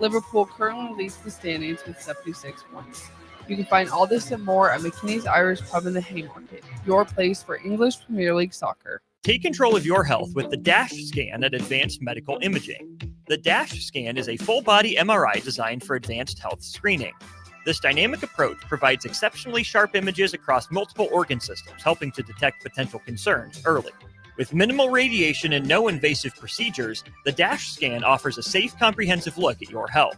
Liverpool currently leads the standings with 76 points. You can find all this and more at McKinney's Irish Pub in the Haymarket, your place for English Premier League soccer. Take control of your health with the DASH scan at Advanced Medical Imaging. The DASH scan is a full-body MRI designed for advanced health screening. This dynamic approach provides exceptionally sharp images across multiple organ systems, helping to detect potential concerns early. With minimal radiation and no invasive procedures, the DASH scan offers a safe, comprehensive look at your health.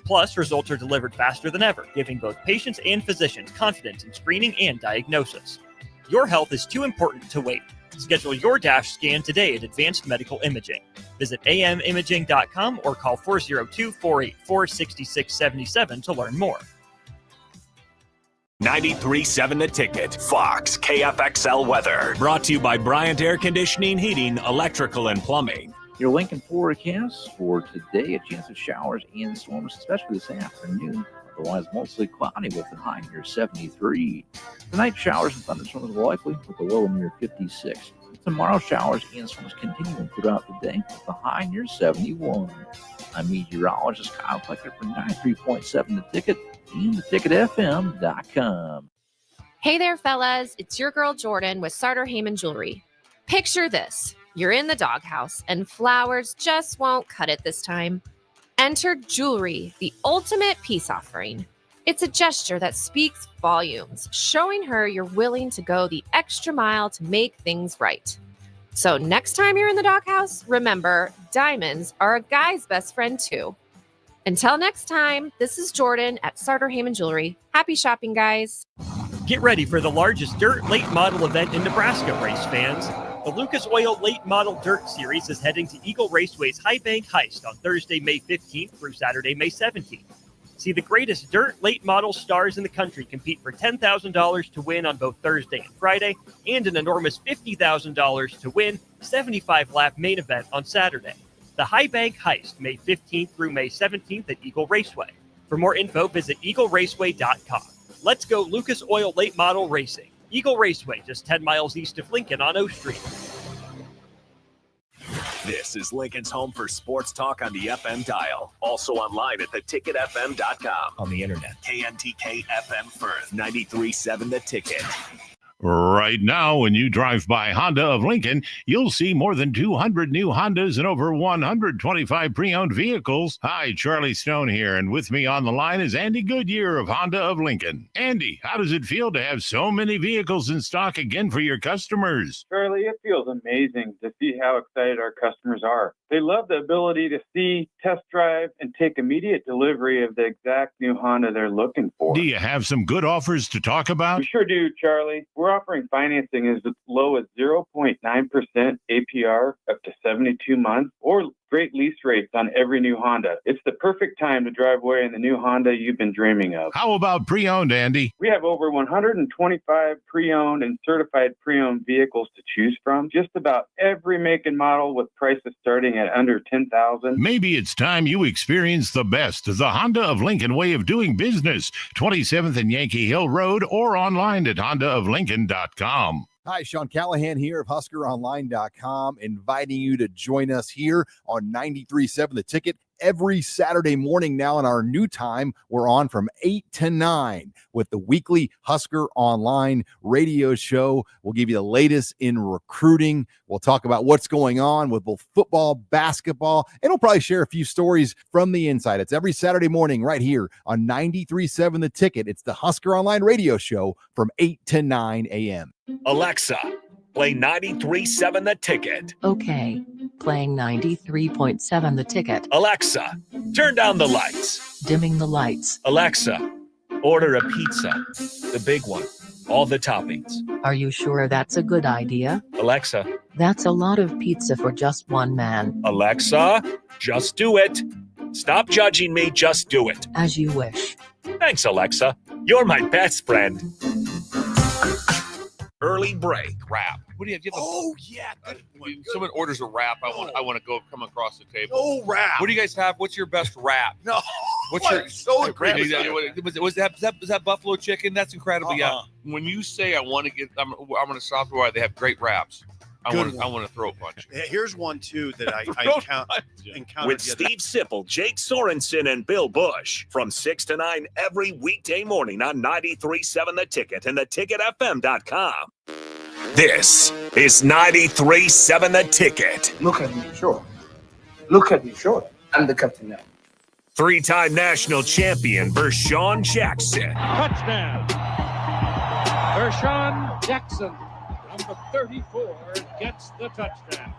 Plus, results are delivered faster than ever, giving both patients and physicians confidence in screening and diagnosis. Your health is too important to wait. Schedule your DASH scan today at Advanced Medical Imaging. Visit amimaging.com or call 402-484-6677 to learn more. 93.7 The Ticket, Fox, KFXL weather. Brought to you by Bryant Air Conditioning, Heating, Electrical, and Plumbing. Your Lincoln forecast for today, a chance of showers and storms, especially this afternoon. Otherwise, mostly cloudy with a high near 73. Tonight, showers and thunderstorms are likely with a low near 56. Tomorrow, showers and storms continuing throughout the day with a high near 71. I'm meteorologist Kyle Flecker for 93.7 The Ticket and theticketfm.com. Hey there, fellas. It's your girl Jordan with Sartor Heyman Jewelry. Picture this. You're in the doghouse and flowers just won't cut it this time. Enter jewelry, the ultimate peace offering. It's a gesture that speaks volumes, showing her you're willing to go the extra mile to make things right. So next time you're in the doghouse, remember, diamonds are a guy's best friend too. Until next time, this is Jordan at Sartor Heyman Jewelry. Happy shopping, guys. Get ready for the largest dirt late model event in Nebraska, race fans. The Lucas Oil Late Model Dirt Series is heading to Eagle Raceway's High Bank Heist on Thursday, May 15th through Saturday, May 17th. See the greatest dirt late model stars in the country compete for $10,000 to win on both Thursday and Friday, and an enormous $50,000 to win 75-lap main event on Saturday. The High Bank Heist, May 15th through May 17th at Eagle Raceway. For more info, visit eagleraceway.com. Let's go Lucas Oil Late Model Racing. Eagle Raceway, just 10 miles east of Lincoln on O Street. This is Lincoln's home for sports talk on the FM dial. Also online at theticketfm.com. On the internet. KNTK FM Firth, 93.7 The Ticket. Right now, when you drive by Honda of Lincoln, you'll see more than 200 new Hondas and over 125 pre-owned vehicles. Hi, Charlie Stone here, and with me on the line is Andy Goodyear of Honda of Lincoln. Andy, how does it feel to have so many vehicles in stock again for your customers? Charlie, it feels amazing to see how excited our customers are. They love the ability to see, test drive, and take immediate delivery of the exact new Honda they're looking for. Do you have some good offers to talk about? We sure do, Charlie. We're offering financing as low as 0.9% APR up to 72 months, or great lease rates on every new Honda. It's the perfect time to drive away in the new Honda you've been dreaming of. How about pre-owned, Andy? We have over 125 pre-owned and certified pre-owned vehicles to choose from. Just about every make and model with prices starting at under $10,000. Maybe it's time you experience the best, the Honda of Lincoln way of doing business. 27th and Yankee Hill Road, or online at hondaoflincoln.com. Hi, Sean Callahan here of HuskerOnline.com, inviting you to join us here on 93.7 The Ticket every Saturday morning now in our new time. We're on from 8 to 9 with the weekly Husker Online radio show. We'll give you the latest in recruiting. We'll talk about what's going on with both football, basketball, and we'll probably share a few stories from the inside. It's every Saturday morning right here on 93.7 The Ticket. It's the Husker Online radio show from 8 to 9 a.m. Alexa, play 93.7 The Ticket. Okay, playing 93.7 The Ticket. Alexa, turn down the lights. Dimming the lights. Alexa, order a pizza. The big one. All the toppings. Are you sure that's a good idea? Alexa. That's a lot of pizza for just one man. Alexa, just do it. Stop judging me, just do it. As you wish. Thanks, Alexa. You're my best friend. Early break wrap. What do you have? Oh yeah, good when someone orders a wrap, I want to come across the table. Oh, wrap. What do you guys have? What's your best wrap? No. What's your so was that buffalo chicken? That's incredible. Yeah. When you say I want to get, I'm going to stop where they have great wraps. I Good want one. to throw a punch. Here's one too that I encountered With the other- Steve Sipple, Jake Sorensen, and Bill Bush from 6 to 9 every weekday morning on 93.7 The Ticket and theticketfm.com. This is 93.7 The Ticket. Look at me, sure. Look at me, sure. I'm the captain now. Three-time national champion Vershawn Jackson. Touchdown. Vershawn Jackson, number 34, gets the touchdown.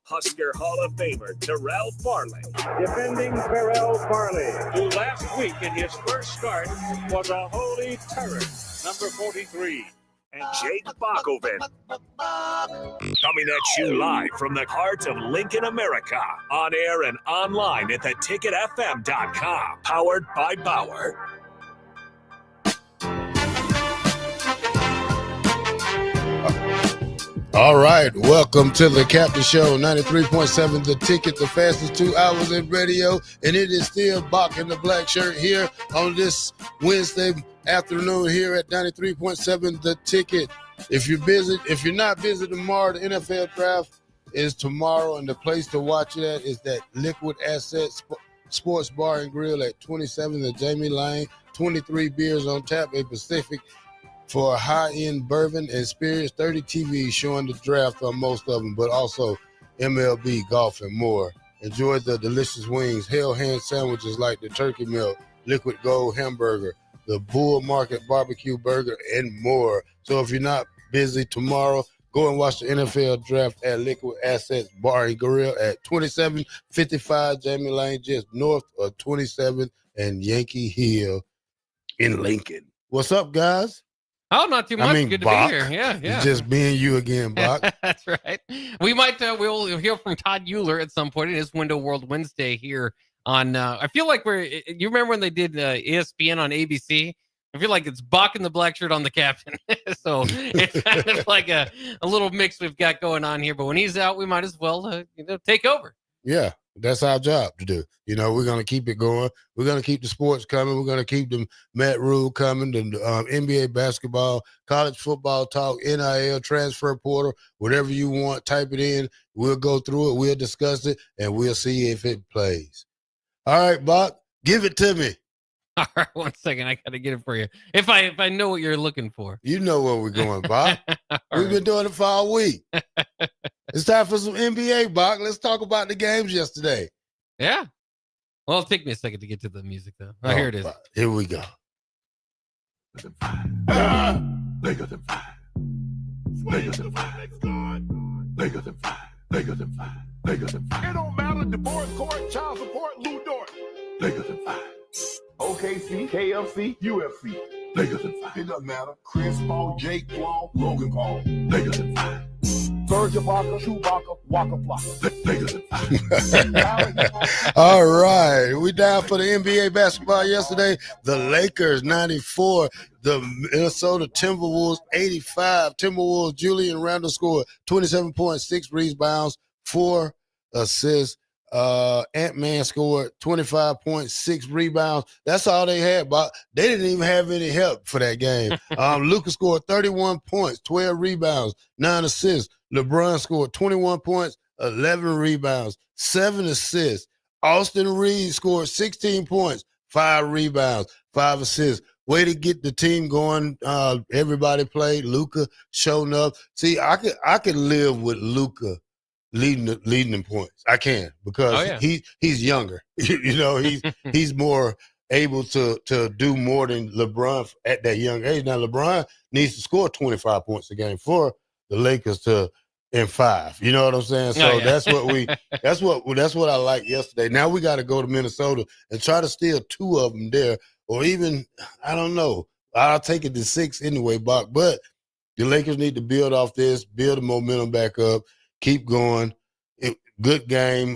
Husker Hall of Famer Terrell Farley. Defending Terrell Farley, who last week in his first start was a holy terror, number 43. And Jake Bockoven. Coming at you live from the heart of Lincoln, America. On air and online at theticketfm.com. Powered by Bauer. All right, welcome to the Captain Show, 93.7 The Ticket, the fastest 2 hours in radio, and it is still Bock in the Blackshirt here on this Wednesday afternoon here at 93.7 The Ticket. If you're not busy tomorrow, the NFL draft is tomorrow, and the place to watch it at is that Liquid Asset Sports Bar and Grill at 27 the Jamie Lane, 23 beers on tap, a Pacific for a high-end bourbon and spirits, 30 TVs showing the draft on most of them, but also MLB, golf, and more. Enjoy the delicious wings, hell hand sandwiches like the turkey melt, liquid gold hamburger, the Bull Market barbecue burger, and more. So if you're not busy tomorrow, go and watch the NFL draft at Liquid Assets Bar and Grill at 2755 Jamie Lane, just north of 27 and Yankee Hill in Lincoln. What's up, guys? Oh, not too much. Good to Bock. be here. Yeah. It's just being you again, Bock. That's right. We might we'll hear from Todd Euler at some point. It is Window World Wednesday here on. I feel like you remember when they did ESPN on ABC? I feel like it's Bock and the Blackshirt on the captain. So it's kind of like a little mix we've got going on here. But when he's out, we might as well take over. Yeah, that's our job to do. We're going to keep it going. We're going to keep the sports coming. We're going to keep the Matt Rule coming, the NBA basketball, college football talk, NIL, transfer portal, whatever you want, type it in. We'll go through it. We'll discuss it, and we'll see if it plays. All right, Bock, give it to me. All right, 1 second. I got to get it for you. If I know what you're looking for. You know where we're going, Bock. We've been doing it for a week. It's time for some NBA, Bock. Let's talk about the games yesterday. Yeah. Well, it'll take me a second to get to the music, though. Oh, here it is. Bock. Here we go. Bigger than 5. Bigger than 5. Bigger than 5. Bigger than 5. Bigger than 5. It don't matter. Divorce court, child support, Lou Dort. Bigger than 5. OKC, KFC, UFC. Bigger than 5. It doesn't matter. Chris Paul, Jake Paul, Logan Paul. Bigger than 5. Serge Ibaka, Chewbacca, Waka Flocka. Bigger than 5. All right. We down for the NBA basketball yesterday. The Lakers, 94. The Minnesota Timberwolves, 85. Timberwolves, Julian Randle scored 27.6 rebounds, 4 assists. Ant-Man scored 25.6 rebounds. That's all they had, but they didn't even have any help for that game. Luka scored 31 points, 12 rebounds, 9 assists. LeBron scored 21 points, 11 rebounds, 7 assists. Austin Reeves scored 16 points, 5 rebounds, 5 assists. Way to get the team going. Everybody played. Luka showing up. See, I could live with Luka leading in points. I can, because he's younger. He's more able to do more than LeBron at that young age. Now LeBron needs to score 25 points a game for the Lakers to in 5. You know what I'm saying? So that's what I like yesterday. Now we got to go to Minnesota and try to steal 2 of them there, or even, I don't know. I'll take it to 6 anyway, Bock. But the Lakers need to build off this, build the momentum back up. Keep going. Good game.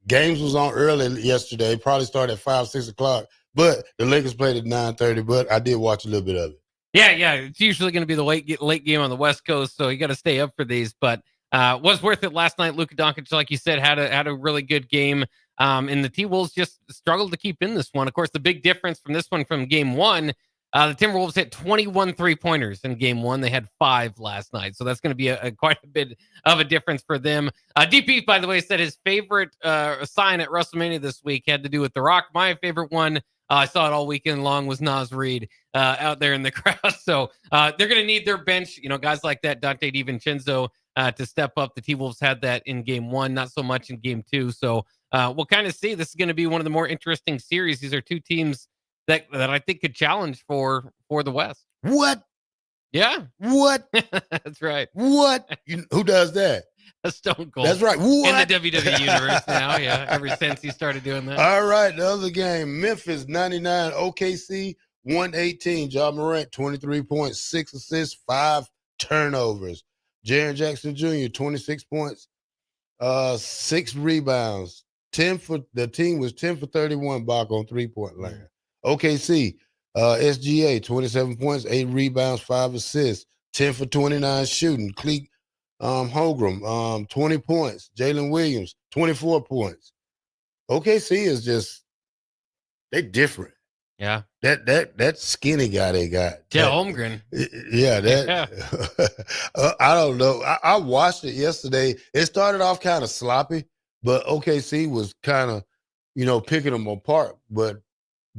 Games was on early yesterday. Probably started at 5, 6 o'clock. But the Lakers played at 9:30. But I did watch a little bit of it. Yeah. It's usually going to be the late game on the West Coast, so you got to stay up for these. But was worth it last night. Luka Doncic, like you said, had a really good game. And the T-Wolves just struggled to keep in this one. Of course, the big difference from this one from game 1 The Timberwolves hit 21 three-pointers in game one. They had 5 last night. So that's going to be quite a bit of a difference for them. DP, by the way, said his favorite sign at WrestleMania this week had to do with The Rock. My favorite one, I saw it all weekend long, was Nas Reed out there in the crowd. So they're going to need their bench, guys like that, Dante DiVincenzo, to step up. The T-Wolves had that in game one, not so much in game two. So we'll kind of see. This is going to be one of the more interesting series. These are two teams that I think could challenge for the West. What? Yeah. What? That's right. What? Who does that? A Stone Cold. That's right. What? In the WWE universe now, yeah. Ever since he started doing that. All right, the other game, Memphis 99, OKC 118. Ja Morant 23 points, 6 assists, 5 turnovers. Jaren Jackson Jr. 26 points, 6 rebounds. The team was 10 for 31 Bock on 3-point line. OKC, SGA, 27 points, 8 rebounds, 5 assists, 10 for 29 shooting. Cleek Holmgren, 20 points. Jalen Williams, 24 points. OKC is just, they different. Yeah. That skinny guy they got. Yeah, Holmgren. Yeah, I don't know. I watched it yesterday. It started off kind of sloppy, but OKC was kind of, picking them apart. But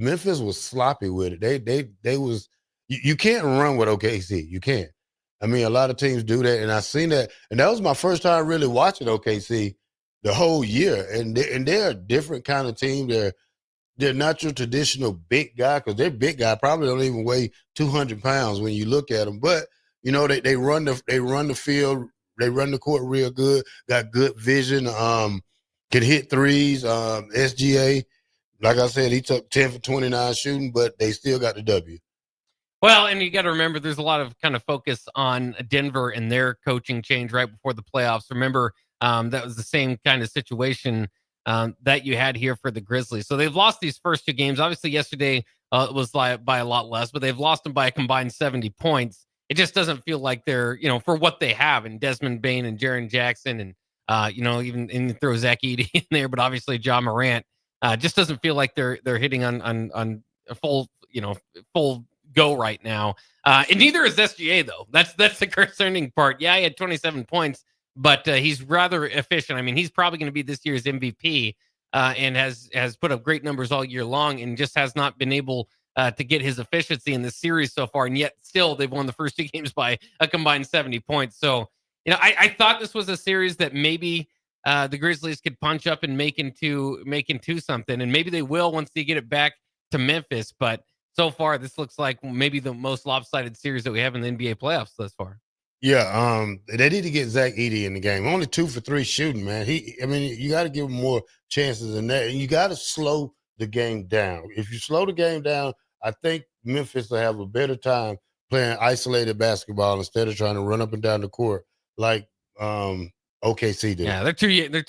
Memphis was sloppy with it. They was, you can't run with OKC. You can't. I mean, a lot of teams do that, and I seen that. And that was my first time really watching OKC the whole year. And they're a different kind of team. They're not your traditional big guy, because their big guy probably don't even weigh 200 pounds when you look at them. But they run the field, they run the court real good. Got good vision. Can hit threes. SGA, like I said, he took 10 for 29 shooting, but they still got the W. Well, and you got to remember, there's a lot of kind of focus on Denver and their coaching change right before the playoffs. Remember, that was the same kind of situation that you had here for the Grizzlies. So they've lost these first 2 games. Obviously, yesterday was by a lot less, but they've lost them by a combined 70 points. It just doesn't feel like they're, for what they have, and Desmond Bane and Jaren Jackson, and even throw Zach Edey in there, but obviously Ja Morant, just doesn't feel like they're hitting on a full go right now. And neither is SGA, though. That's the concerning part. Yeah, he had 27 points, but he's rather efficient. I mean, he's probably going to be this year's MVP, and has put up great numbers all year long, and just has not been able to get his efficiency in this series so far. And yet still they've won the first 2 games by a combined 70 points. So, I thought this was a series that maybe the Grizzlies could punch up and make into something. And maybe they will once they get it back to Memphis. But so far, this looks like maybe the most lopsided series that we have in the NBA playoffs thus far. Yeah, they need to get Zach Edey in the game. Only 2 for 3 shooting, man. You got to give him more chances than that. And you got to slow the game down. If you slow the game down, I think Memphis will have a better time playing isolated basketball instead of trying to run up and down the court like OKC did. Yeah, they're too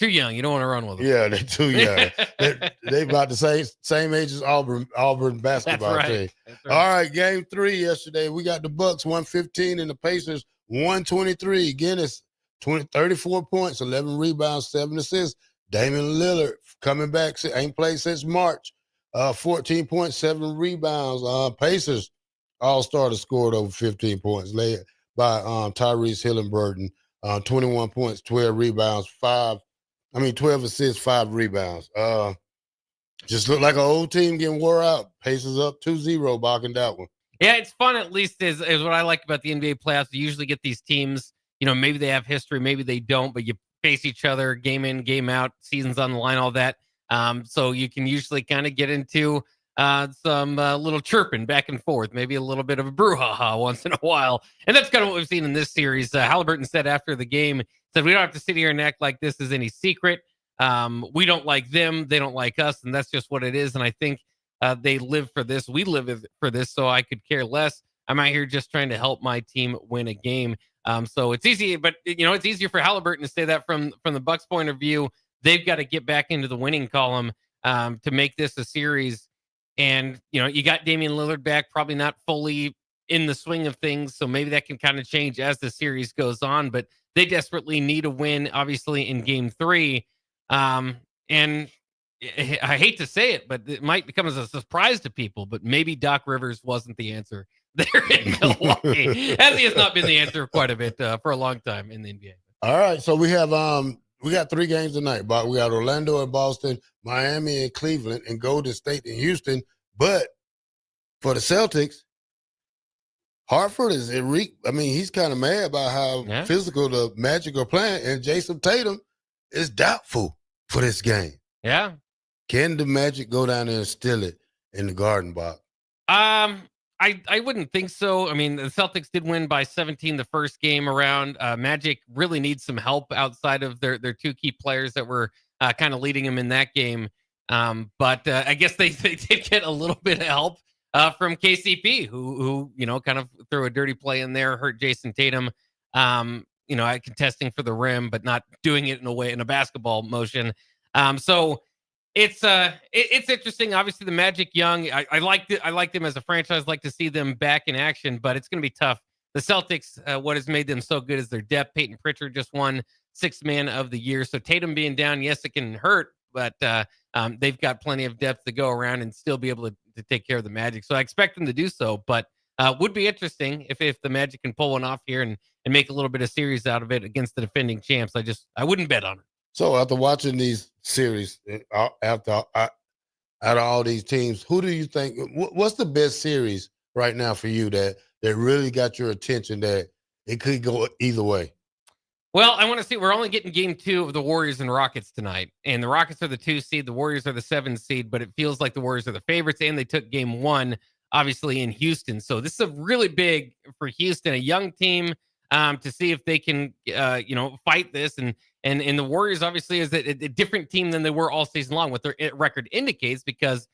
young. You don't want to run with them. Yeah, they're too young. They're about the same age as Auburn basketball team. That's right. All right, game 3 yesterday. We got the Bucks 115 and the Pacers 123. Guinness 34 points, 11 rebounds, 7 assists. Damian Lillard coming back, ain't played since March. 14 points, 7 rebounds. Pacers all-starters scored over 15 points, led by Tyrese Halliburton. 21 points, 12 rebounds, 12 assists, 5 rebounds. Just looked like an old team getting wore out. Pacers up 2-0, blocking that one. Yeah, it's fun, at least, is what I like about the NBA playoffs. You usually get these teams, maybe they have history, maybe they don't, but you face each other game in, game out, seasons on the line, all that. So you can usually kind of get into some little chirping back and forth, maybe a little bit of a brouhaha once in a while. And that's kind of what we've seen in this series. Halliburton said after the game, we don't have to sit here and act like this is any secret. We don't like them. They don't like us. And that's just what it is. And I think they live for this. We live for this. So I could care less. I'm out here just trying to help my team win a game. So it's easy, but it's easier for Halliburton to say that from the Bucks point of view. They've got to get back into the winning column to make this a series. And, you got Damian Lillard back, probably not fully in the swing of things. So maybe that can kind of change as the series goes on. But they desperately need a win, obviously, in game 3. And I hate to say it, but it might become as a surprise to people, but maybe Doc Rivers wasn't the answer there in Milwaukee, as he has not been the answer quite a bit for a long time in the NBA. All right, so we got 3 games tonight, but we got Orlando and Boston, Miami and Cleveland, and Golden State and Houston. But for the Celtics, Hartford is he's kind of mad about how physical the Magic are playing, and Jason Tatum is doubtful for this game. Yeah. Can the Magic go down there and steal it in the Garden Box? I wouldn't think so. I mean, the Celtics did win by 17 the first game around. Magic really needs some help outside of their 2 key players that were kind of leading them in that game. But I guess they did get a little bit of help from KCP, who kind of threw a dirty play in there, hurt Jason Tatum, contesting for the rim, but not doing it in a basketball motion. So it's interesting. Obviously, the Magic young. I like them as a franchise. Like to see them back in action, but it's going to be tough. The Celtics, what has made them so good is their depth. Peyton Pritchard just won 6th Man of the Year. So Tatum being down, yes, it can hurt, but they've got plenty of depth to go around and still be able to take care of the Magic. So I expect them to do so, but would be interesting if the Magic can pull one off here and make a little bit of series out of it against the defending champs. I wouldn't bet on it. So after watching these series, out of all these teams, who do you think? What's the best series right now for you that really got your attention? That it could go either way. Well, I want to see. We're only getting game 2 of the Warriors and Rockets tonight, and the Rockets are the 2 seed, the Warriors are the 7 seed. But it feels like the Warriors are the favorites, and they took game 1 obviously in Houston. So this is a really big for Houston, a young team, to see if they can fight this and the Warriors obviously is a different team than they were all season long, what their record indicates, because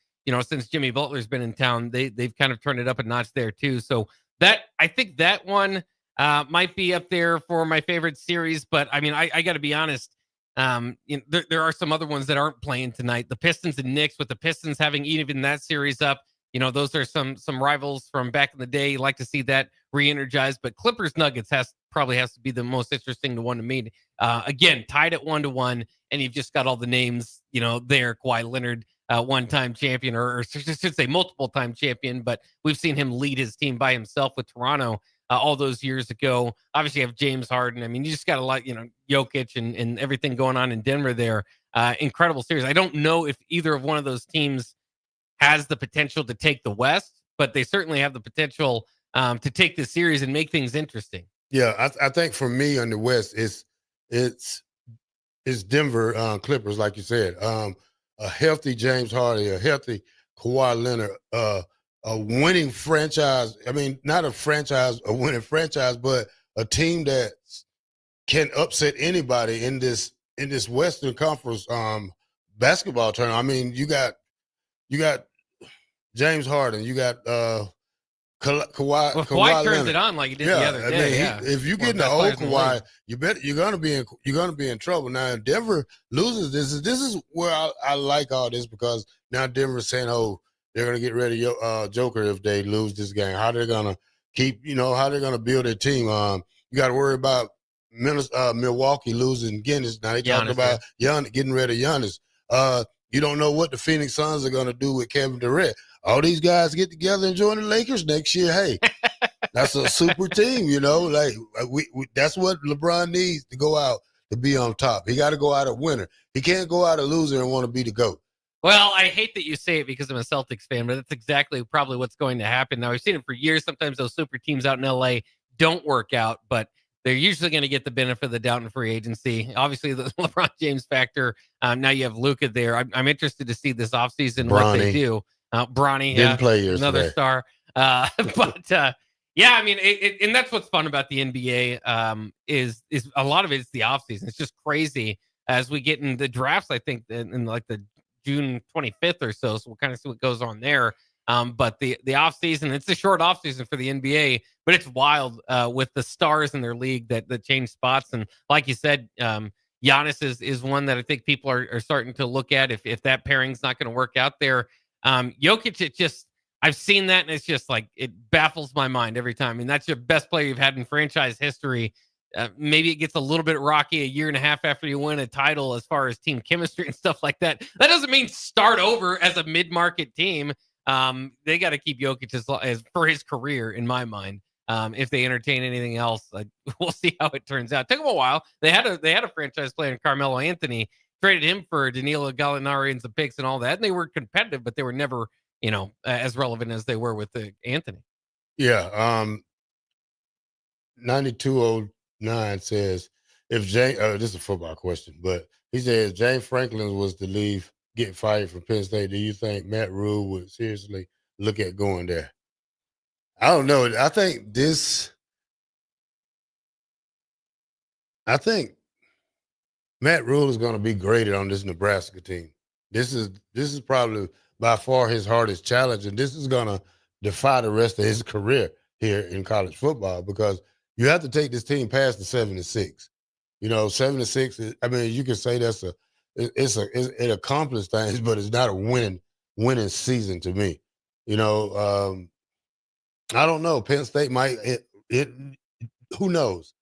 since Jimmy Butler's been in town, they've kind of turned it up a notch there too. So I think that one might be up there for my favorite series. But I mean, I got to be honest. There are some other ones that aren't playing tonight. The Pistons and Knicks, with the Pistons having even that series up. Those are some rivals from back in the day. You like to see that re-energized, but Clippers Nuggets probably has to be the most interesting one to me. Again, tied at 1-1, and you've just got all the names, there. Kawhi Leonard, one-time champion, or should say multiple-time champion, but we've seen him lead his team by himself with Toronto all those years ago. Obviously, you have James Harden. I mean, you just got a lot, Jokic and everything going on in Denver there. Incredible series. I don't know if either of one of those teams has the potential to take the West, but they certainly have the potential to take the series and make things interesting. Yeah, I think for me on the West, it's Denver Clippers, like you said. A healthy James Harden, a healthy Kawhi Leonard, a winning franchise. I mean, not a winning franchise, but a team that can upset anybody in this Western Conference basketball tournament. I mean, you got James Harden, you got Kawhi turns Leonard. it on like he did the other day. If you get in the old Kawhi, you're gonna be in trouble. Now, if Denver loses this is where I like all this, because now Denver's saying, oh, they're gonna get rid of Joker if they lose this game. How they're gonna how they're gonna build their team. You got to worry about Milwaukee losing Giannis. Now they talking about getting rid of Giannis. You don't know what the Phoenix Suns are going to do with Kevin Durant. All these guys get together and join the Lakers next year. Hey, that's a super team, Like we that's what LeBron needs to go out to be on top. He got to go out a winner. He can't go out a loser and want to be the GOAT. Well, I hate that you say it because I'm a Celtics fan, but that's exactly probably what's going to happen. Now, we've seen it for years. Sometimes those super teams out in LA don't work out, but they're usually going to get the benefit of the doubt in free agency. Obviously, the LeBron James factor. Now you have Luka there. I'm interested to see this offseason what they do. Bronny, didn't play yesterday. Another star. Yeah, I mean, and that's what's fun about the NBA is a lot of it is the offseason. It's just crazy as we get in the drafts. I think in like the June 25th or so. So we'll kind of see what goes on there. But the offseason, it's a short offseason for the NBA, but it's wild with the stars in their league that change spots. And like you said, Giannis is one that I think people are starting to look at if that pairing's not going to work out there. Jokic, I've seen that, and it's just like, it baffles my mind every time. I mean, that's your best player you've had in franchise history. maybe it gets a little bit rocky a year and a half after you win a title as far as team chemistry and stuff like that. That doesn't mean start over as a mid-market team. They got to keep Jokic as for his career, in my mind. If they entertain anything else, we'll see how it turns out. It took them a while. They had a franchise player in Carmelo Anthony, traded him for Danilo Gallinari and some picks and all that, and they were competitive, but they were never, as relevant as they were with Anthony. Yeah. 9209 says, if James, this is a football question, but he says James Franklin was to leave, get fired from Penn State. Do you think Matt Rule would seriously look at going there? I don't know. I think Matt Rule is going to be graded on this Nebraska team. This is probably by far his hardest challenge, and this is going to defy the rest of his career here in college football, because you have to take this team past the 7-6. 7-6. I mean, you can say it accomplished things, but it's not a winning season to me. I don't know. Penn State might. Who knows?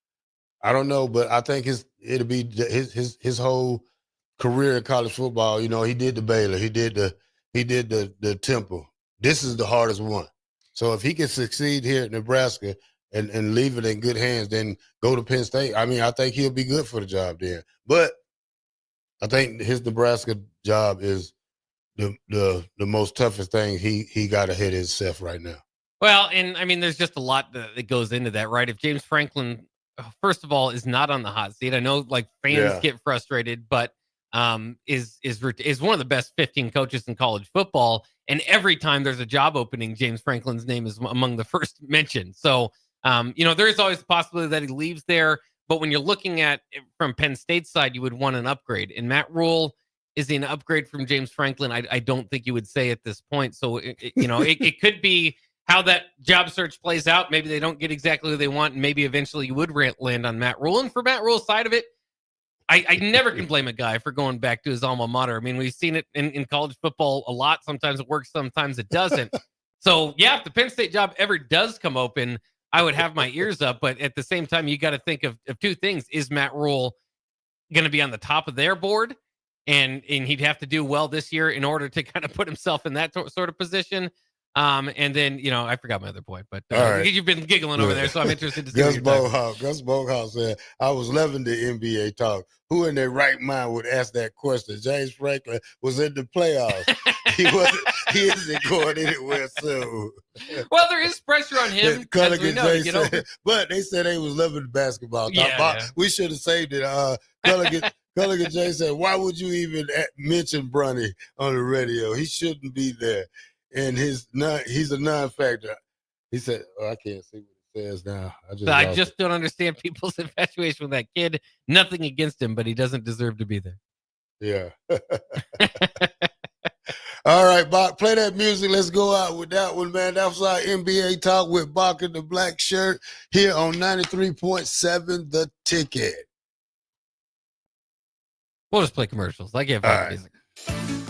I don't know, but I think it'll be his whole career in college football. He did the Baylor, he did the Temple. This is the hardest one. So if he can succeed here at Nebraska and leave it in good hands, then go to Penn State. I mean, I think he'll be good for the job there. But I think his Nebraska job is the most toughest thing he got ahead of himself right now. Well, and I mean, there's just a lot that goes into that, right? If James Franklin, first of all, is not on the hot seat, I know fans get frustrated, but is one of the best 15 coaches in college football. And every time there's a job opening, James Franklin's name is among the first mentioned. So, there is always the possibility that he leaves there. But when you're looking at it from Penn State's side, you would want an upgrade. And Matt Rule, is he an upgrade from James Franklin? I don't think you would say at this point. So, it could be how that job search plays out. Maybe they don't get exactly what they want, and maybe eventually you would land on Matt Rule. And for Matt Rule's side of it, I never can blame a guy for going back to his alma mater. I mean, we've seen it in college football a lot. Sometimes it works, sometimes it doesn't. So, yeah, if the Penn State job ever does come open, I would have my ears up. But at the same time, you got to think of two things. Is Matt Rule going to be on the top of their board? And he'd have to do well this year in order to kind of put himself in that sort of position. And then, I forgot my other point, but right. You've been giggling over there, so I'm interested to see Gus Bockhouse said, I was loving the NBA talk. Who in their right mind would ask that question? James Franklin was in the playoffs. He isn't going anywhere soon. Well, there is pressure on him, as we know, to get over. But they said they was loving the basketball talk. Yeah. We should have saved it. Culligan Jay said, why would you even mention Bronny on the radio? He shouldn't be there. And he's a non-factor. He said, I can't see what it says now. I just don't understand people's infatuation with that kid. Nothing against him, but he doesn't deserve to be there. Yeah. All right, Bock, play that music. Let's go out with that one, man. That was our NBA talk with Bock and the Black Shirt here on 93.7 The Ticket. We'll just play commercials. I can't find music.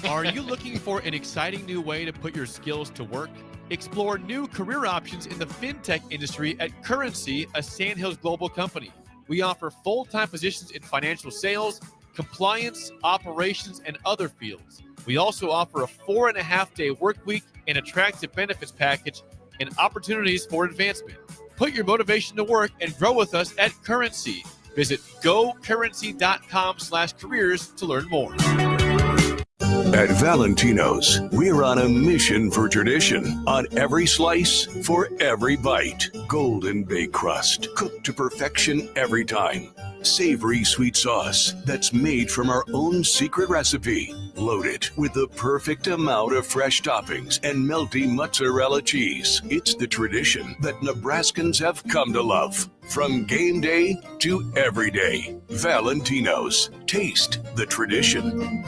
Are you looking for an exciting new way to put your skills to work? Explore new career options in the fintech industry at Currency, a Sandhills global company. We offer full-time positions in financial sales, compliance, operations, and other fields. We also offer a 4.5-day work week, an attractive benefits package, and opportunities for advancement. Put your motivation to work and grow with us at Currency. Visit gocurrency.com/careers to learn more. At Valentino's, we're on a mission for tradition. On every slice, for every bite. Golden baked crust, cooked to perfection every time. Savory sweet sauce that's made from our own secret recipe. Loaded with the perfect amount of fresh toppings and melty mozzarella cheese. It's the tradition that Nebraskans have come to love. From game day to every day. Valentino's. Taste the tradition.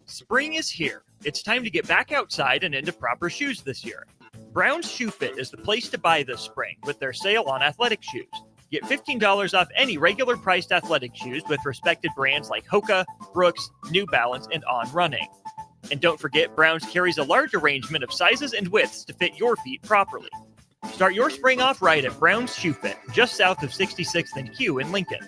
Spring is here. It's time to get back outside and into proper shoes this year. Brown's Shoe Fit is the place to buy this spring with their sale on athletic shoes. Get $15 off any regular priced athletic shoes with respected brands like Hoka, Brooks, New Balance, and On Running. And don't forget, Brown's carries a large arrangement of sizes and widths to fit your feet properly. Start your spring off right at Brown's Shoe Fit, just south of 66th and Q in Lincoln.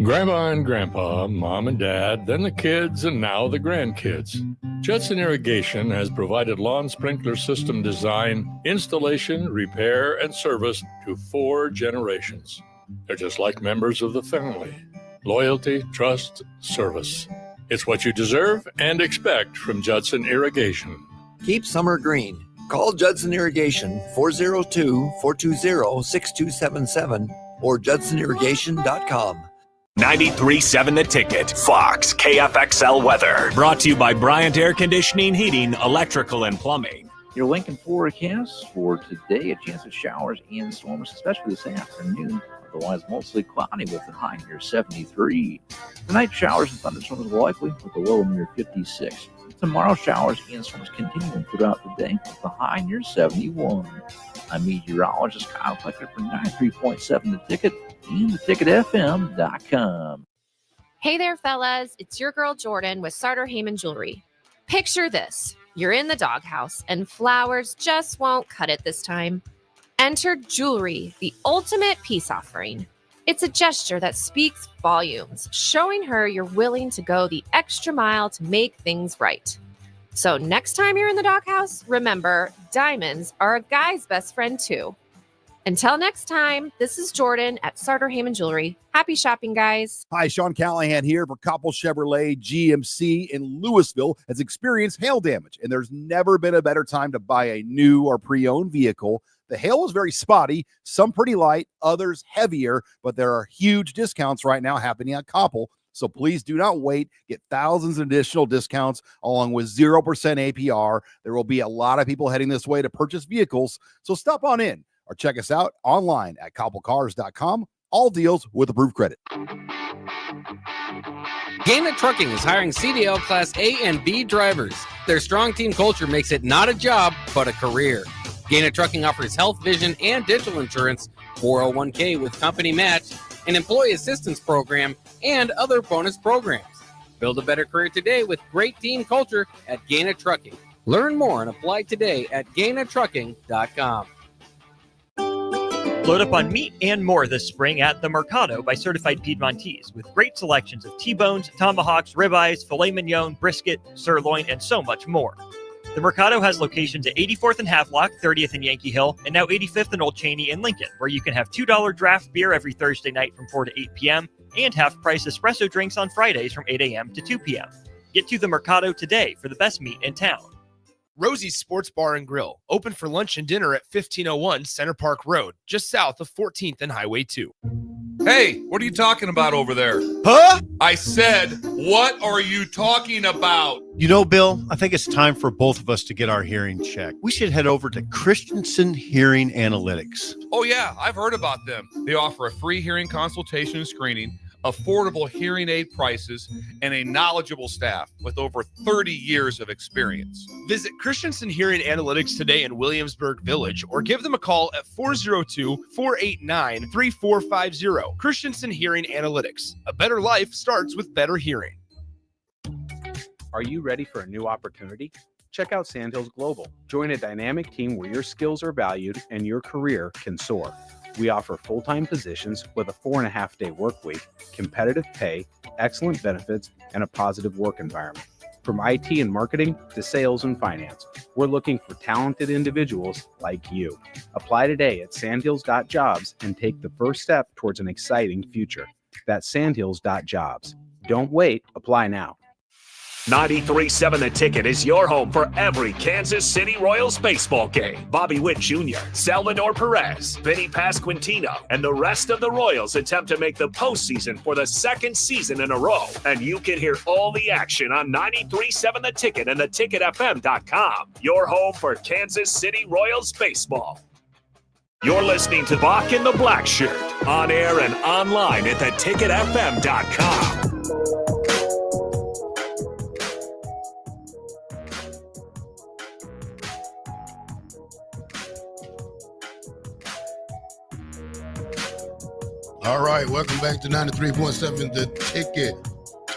Grandma and Grandpa, Mom and Dad, then the kids, and now the grandkids. Judson Irrigation has provided lawn sprinkler system design, installation, repair, and service to 4 generations. They're just like members of the family. Loyalty, trust, service. It's what you deserve and expect from Judson Irrigation. Keep summer green. Call Judson Irrigation 402-420-6277 or judsonirrigation.com. 93.7 The Ticket, Fox, KFXL weather. Brought to you by Bryant Air Conditioning, Heating, Electrical, and Plumbing. Your Lincoln forecast for today, a chance of showers and storms, especially this afternoon. Otherwise, mostly cloudy with a high near 73. Tonight, showers and thunderstorms are likely with a low near 56. Tomorrow, showers and storms continuing throughout the day with a high near 71. I'm meteorologist Kyle Flecker for 93.7 The Ticket and theticketfm.com. Hey there, fellas. It's your girl Jordan with Sartor Heyman Jewelry. Picture this. You're in the doghouse and flowers just won't cut it this time. Enter jewelry, the ultimate peace offering. It's a gesture that speaks volumes, showing her you're willing to go the extra mile to make things right. So next time you're in the doghouse, remember, diamonds are a guy's best friend too. Until next time, this is Jordan at Sartor Heyman Jewelry. Happy shopping, guys. Hi, Sean Callahan here for Koppel Chevrolet GMC in Louisville. Has experienced hail damage, and there's never been a better time to buy a new or pre-owned vehicle. The hail is very spotty, some pretty light, others heavier, but there are huge discounts right now happening at Koppel. So please do not wait. Get thousands of additional discounts along with 0% APR. There will be a lot of people heading this way to purchase vehicles. So stop on in or check us out online at koppelcars.com. All deals with approved credit. Gaina Trucking is hiring CDL Class A and B drivers. Their strong team culture makes it not a job, but a career. Gaina Trucking offers health, vision, and dental insurance, 401k with company match, an employee assistance program, and other bonus programs. Build a better career today with great team culture at Gaina Trucking. Learn more and apply today at gainatrucking.com. Load up on meat and more this spring at The Mercado by Certified Piedmontese with great selections of T-bones, tomahawks, ribeyes, filet mignon, brisket, sirloin, and so much more. The Mercado has locations at 84th and Havelock, 30th and Yankee Hill, and now 85th and Old Cheney in Lincoln, where you can have $2 draft beer every Thursday night from 4 to 8 p.m. and half-price espresso drinks on Fridays from 8 a.m. to 2 p.m. Get to The Mercado today for the best meat in town. Rosie's Sports Bar and Grill, open for lunch and dinner at 1501 Center Park Road, just south of 14th and Highway 2. Hey, what are you talking about over there? Huh? I said, what are you talking about? You know, Bill, I think it's time for both of us to get our hearing checked. We should head over to Christensen Hearing Analytics. Oh, yeah, I've heard about them. They offer a free hearing consultation and screening, affordable hearing aid prices, and a knowledgeable staff with over 30 years of experience. Visit Christensen Hearing Analytics today in Williamsburg Village or give them a call at 402-489-3450. Christensen Hearing Analytics. A better life starts with better hearing. Are you ready for a new opportunity? Check out Sandhills Global. Join a dynamic team where your skills are valued and your career can soar. We offer full-time positions with a 4.5-day work week, competitive pay, excellent benefits, and a positive work environment. From IT and marketing to sales and finance, we're looking for talented individuals like you. Apply today at sandhills.jobs and take the first step towards an exciting future. That's sandhills.jobs. Don't wait. Apply now. 93.7 The Ticket is your home for every Kansas City Royals baseball game. Bobby Witt Jr., Salvador Perez, Vinny Pasquantino, and the rest of the Royals attempt to make the postseason for the second season in a row. And you can hear all the action on 93.7 The Ticket and theticketfm.com. Your home for Kansas City Royals baseball. You're listening to Bock and the Blackshirt on air and online at theticketfm.com. All right, welcome back to 93.7 The Ticket.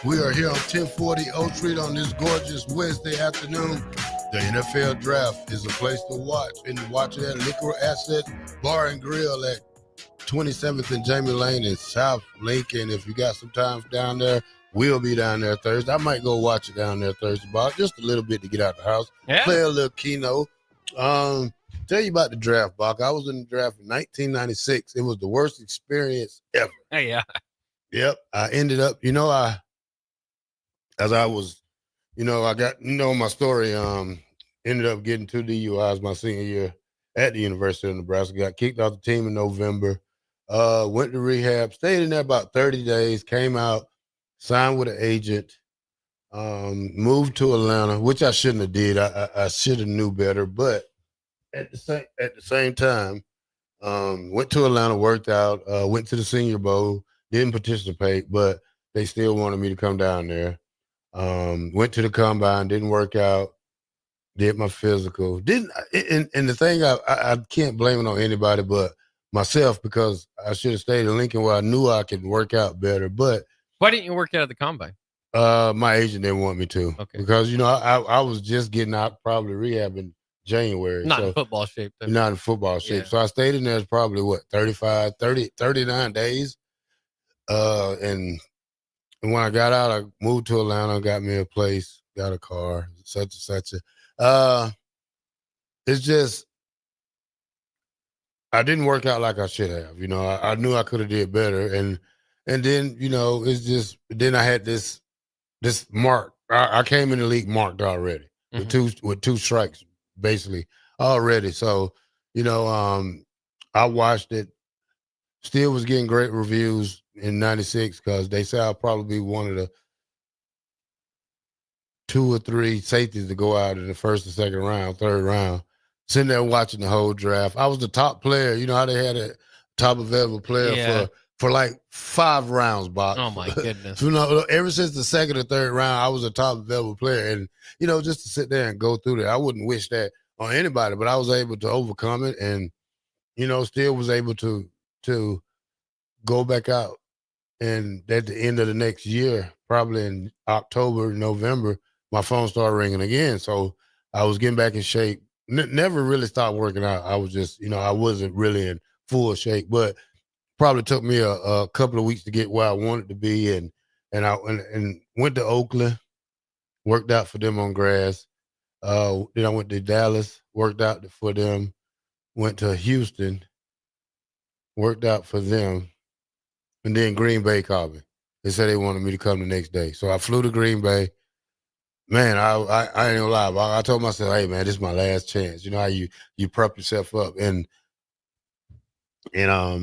We are here on 1040 Oak Street on this gorgeous Wednesday afternoon. The NFL Draft is a place to watch, and you watch it at Liquor Asset Bar and Grill at 27th and Jamie Lane in South Lincoln. If you got some time down there, we'll be down there Thursday. I might go watch it down there Thursday, about just a little bit to get out the house. Yeah. Play a little keno. Tell you about the draft, Bock. I was in the draft in 1996. It was the worst experience ever. Hey, yeah. Yep. I ended up, I got, my story, ended up getting 2 DUIs my senior year at the University of Nebraska. Got kicked off the team in November. Went to rehab, stayed in there about 30 days, came out, signed with an agent, moved to Atlanta, which I shouldn't have did. I should have knew better, but at the same time, went to Atlanta, worked out, went to the Senior Bowl, didn't participate, but they still wanted me to come down there. Went to the combine, didn't work out, did my physical. And the thing, I can't blame it on anybody but myself, because I should have stayed in Lincoln where I knew I could work out better. But why didn't you work out at the combine? My agent didn't want me to. Okay. Because, I was just getting out probably rehab in January. Not in football shape. Then. Not in football shape. Yeah. So I stayed in there probably 39 days. And when I got out, I moved to Atlanta, got me a place, got a car, such and such. It's just, I didn't work out like I should have. I knew I could have did better. And then, it's just, then I had this mark. I came in the league marked already with two strikes, basically already. So, I watched it, still was getting great reviews in 96 because they said I'll probably be one of the 2 or 3 safeties to go out in the first and second round, third round. Sitting there watching the whole draft. I was the top player. You know how they had a top available player for like 5 rounds, Bock. Oh my goodness. Ever since the second or third round, I was a top available player. And, just to sit there and go through that, I wouldn't wish that on anybody, but I was able to overcome it and, still was able to go back out. And at the end of the next year, probably in October, November, my phone started ringing again. So I was getting back in shape. Never really stopped working out. I was just, I wasn't really in full shape, but probably took me a couple of weeks to get where I wanted to be. And I went to Oakland, worked out for them on grass. Then I went to Dallas, worked out for them. Went to Houston, worked out for them. And then Green Bay called me. They said they wanted me to come the next day. So I flew to Green Bay. Man, I ain't gonna lie. I told myself, hey, man, this is my last chance. You know how you prep yourself up. And I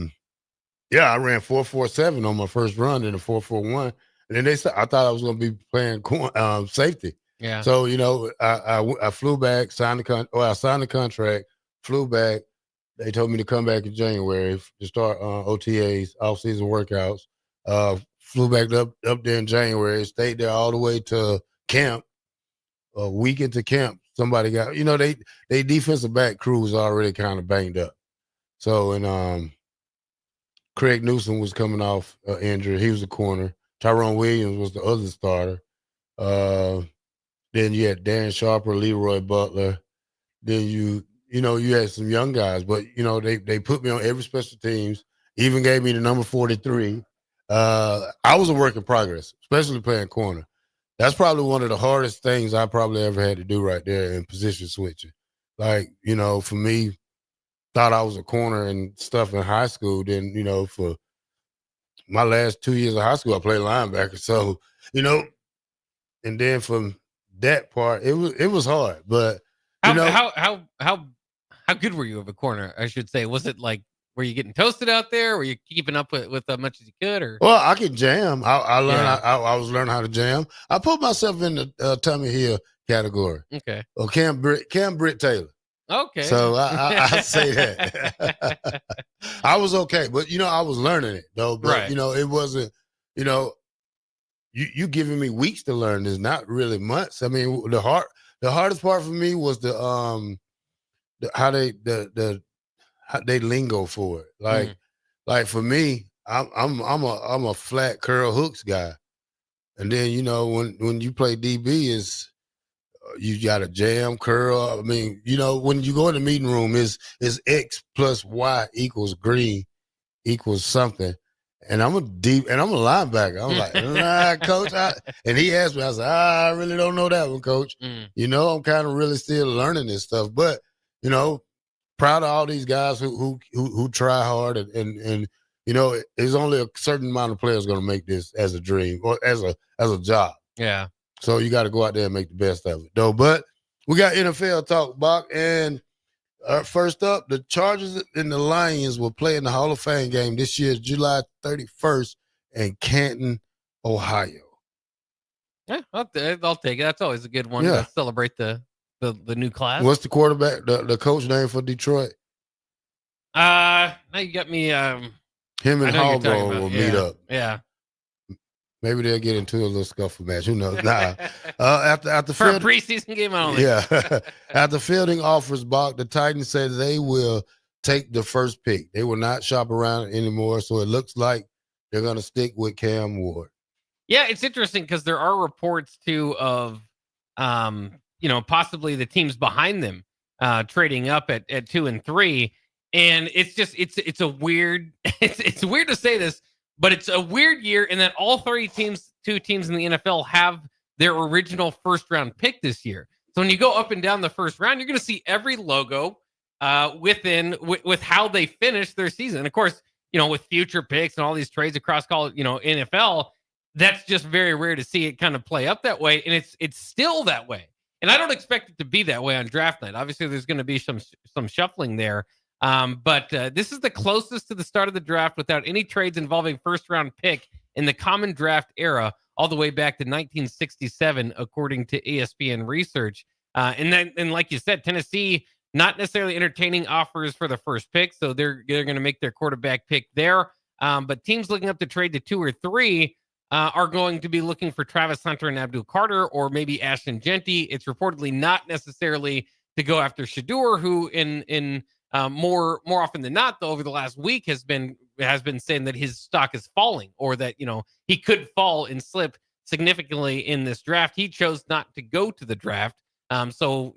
ran 4.47 on my first run in a 4.41. And then they said, I thought I was going to be playing safety. Yeah. So, I flew back, signed the contract, flew back. They told me to come back in January to start OTAs, off-season workouts. Flew back up there in January, stayed there all the way to camp. A week into camp, somebody got, they defensive back crew was already kind of banged up. So, and Craig Newsom was coming off injury. He was the corner. Tyrone Williams was the other starter. Then you had Dan Sharper, Leroy Butler. Then you had some young guys, but they put me on every special teams, even gave me the number 43. I was a work in progress, especially playing corner. That's probably one of the hardest things I probably ever had to do right there in position switching. Like, for me, thought I was a corner and stuff in high school. Then, for my last 2 years of high school, I played linebacker. So, and then from that part, it was hard. But how good were you of a corner? I should say. Was it like, were you getting toasted out there? Were you keeping up with as much as you could? Or well, I could jam. I learned. Yeah. I was learning how to jam. I put myself in the Tommy Hill category. Okay. Or Cam Britt Taylor. Okay. So I say that. I was okay, but I was learning it though. But right. It wasn't. You giving me weeks to learn is not really months. I mean, the hardest part for me was how they lingo for it. Like for me, I'm a flat curl hooks guy, and then when you play DB is You got a jam curl. I mean, when you go in the meeting room, is X plus Y equals green equals something. And I'm a linebacker. I'm like, nah, coach. And he asked me, I said, I really don't know that one, coach. I'm kind of really still learning this stuff. But, proud of all these guys who try hard and there's only a certain amount of players going to make this as a dream or as a job. Yeah. So you got to go out there and make the best of it, though. But we got NFL talk, Bock, and first up, the Chargers and the Lions will play in the Hall of Fame game this year, July 31st, in Canton, Ohio. Yeah, I'll take it. That's always a good one to celebrate the new class. What's the quarterback, the coach name for Detroit? Now you got me. Him and Harbaugh will meet up. Yeah. Maybe they'll get into a little scuffle match. Who knows? Nah. After for a preseason game, I don't think. Yeah. After fielding offers, Bock, the Titans said they will take the first pick. They will not shop around anymore. So it looks like they're going to stick with Cam Ward. Yeah, it's interesting because there are reports too of, possibly the teams behind them trading up at 2 and 3, and it's just it's a weird. It's weird to say this. But it's a weird year in that all two teams in the NFL have their original first-round pick this year. So when you go up and down the first round, you're going to see every logo with how they finish their season. And of course, with future picks and all these trades across college, NFL, that's just very rare to see it kind of play up that way. And it's still that way. And I don't expect it to be that way on draft night. Obviously, there's going to be some shuffling there. But this is the closest to the start of the draft without any trades involving first-round pick in the common draft era, all the way back to 1967, according to ESPN research. And like you said, Tennessee not necessarily entertaining offers for the first pick, so they're going to make their quarterback pick there. But teams looking up to trade to 2 or 3 are going to be looking for Travis Hunter and Abdul Carter, or maybe Ashton Genty. It's reportedly not necessarily to go after Shedeur, who in more often than not, though, over the last week has been saying that his stock is falling, or that he could fall and slip significantly in this draft. He chose not to go to the draft, so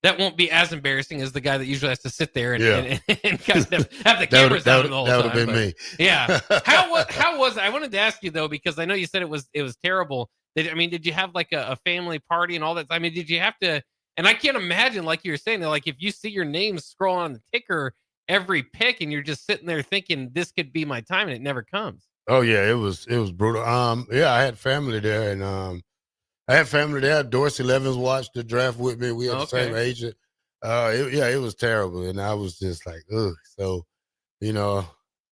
that won't be as embarrassing as the guy that usually has to sit there and kind of have the cameras on the whole time. That would have been me. Yeah. How was it? I wanted to ask you though, because I know you said it was terrible. Did you have like a family party and all that? Did you have to? And I can't imagine, like you were saying, like if you see your name scroll on the ticker every pick and you're just sitting there thinking this could be my time and it never comes. Oh yeah, it was brutal. I had family there, and Dorsey Levens watched the draft with me. We had the same agent. It was terrible, and I was just like, ugh. So,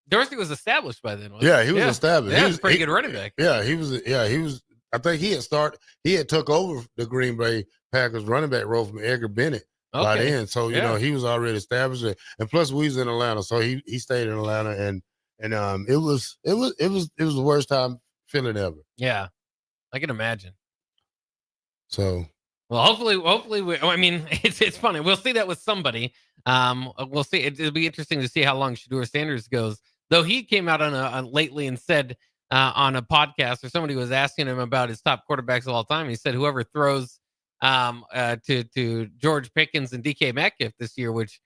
Dorsey was established by then. He was established. He was a pretty good running back. He was. I think he had took over the Green Bay Packers running back role from Edgar Bennett by then. So, he was already established. And plus we was in Atlanta. So he stayed in Atlanta and it was the worst time feeling ever. Yeah. I can imagine. So well, hopefully it's funny. We'll see that with somebody. We'll see. It'll be interesting to see how long Shedeur Sanders goes. Though he came out on lately and said on a podcast, or somebody was asking him about his top quarterbacks of all time. He said whoever throws to George Pickens and DK Metcalf this year, which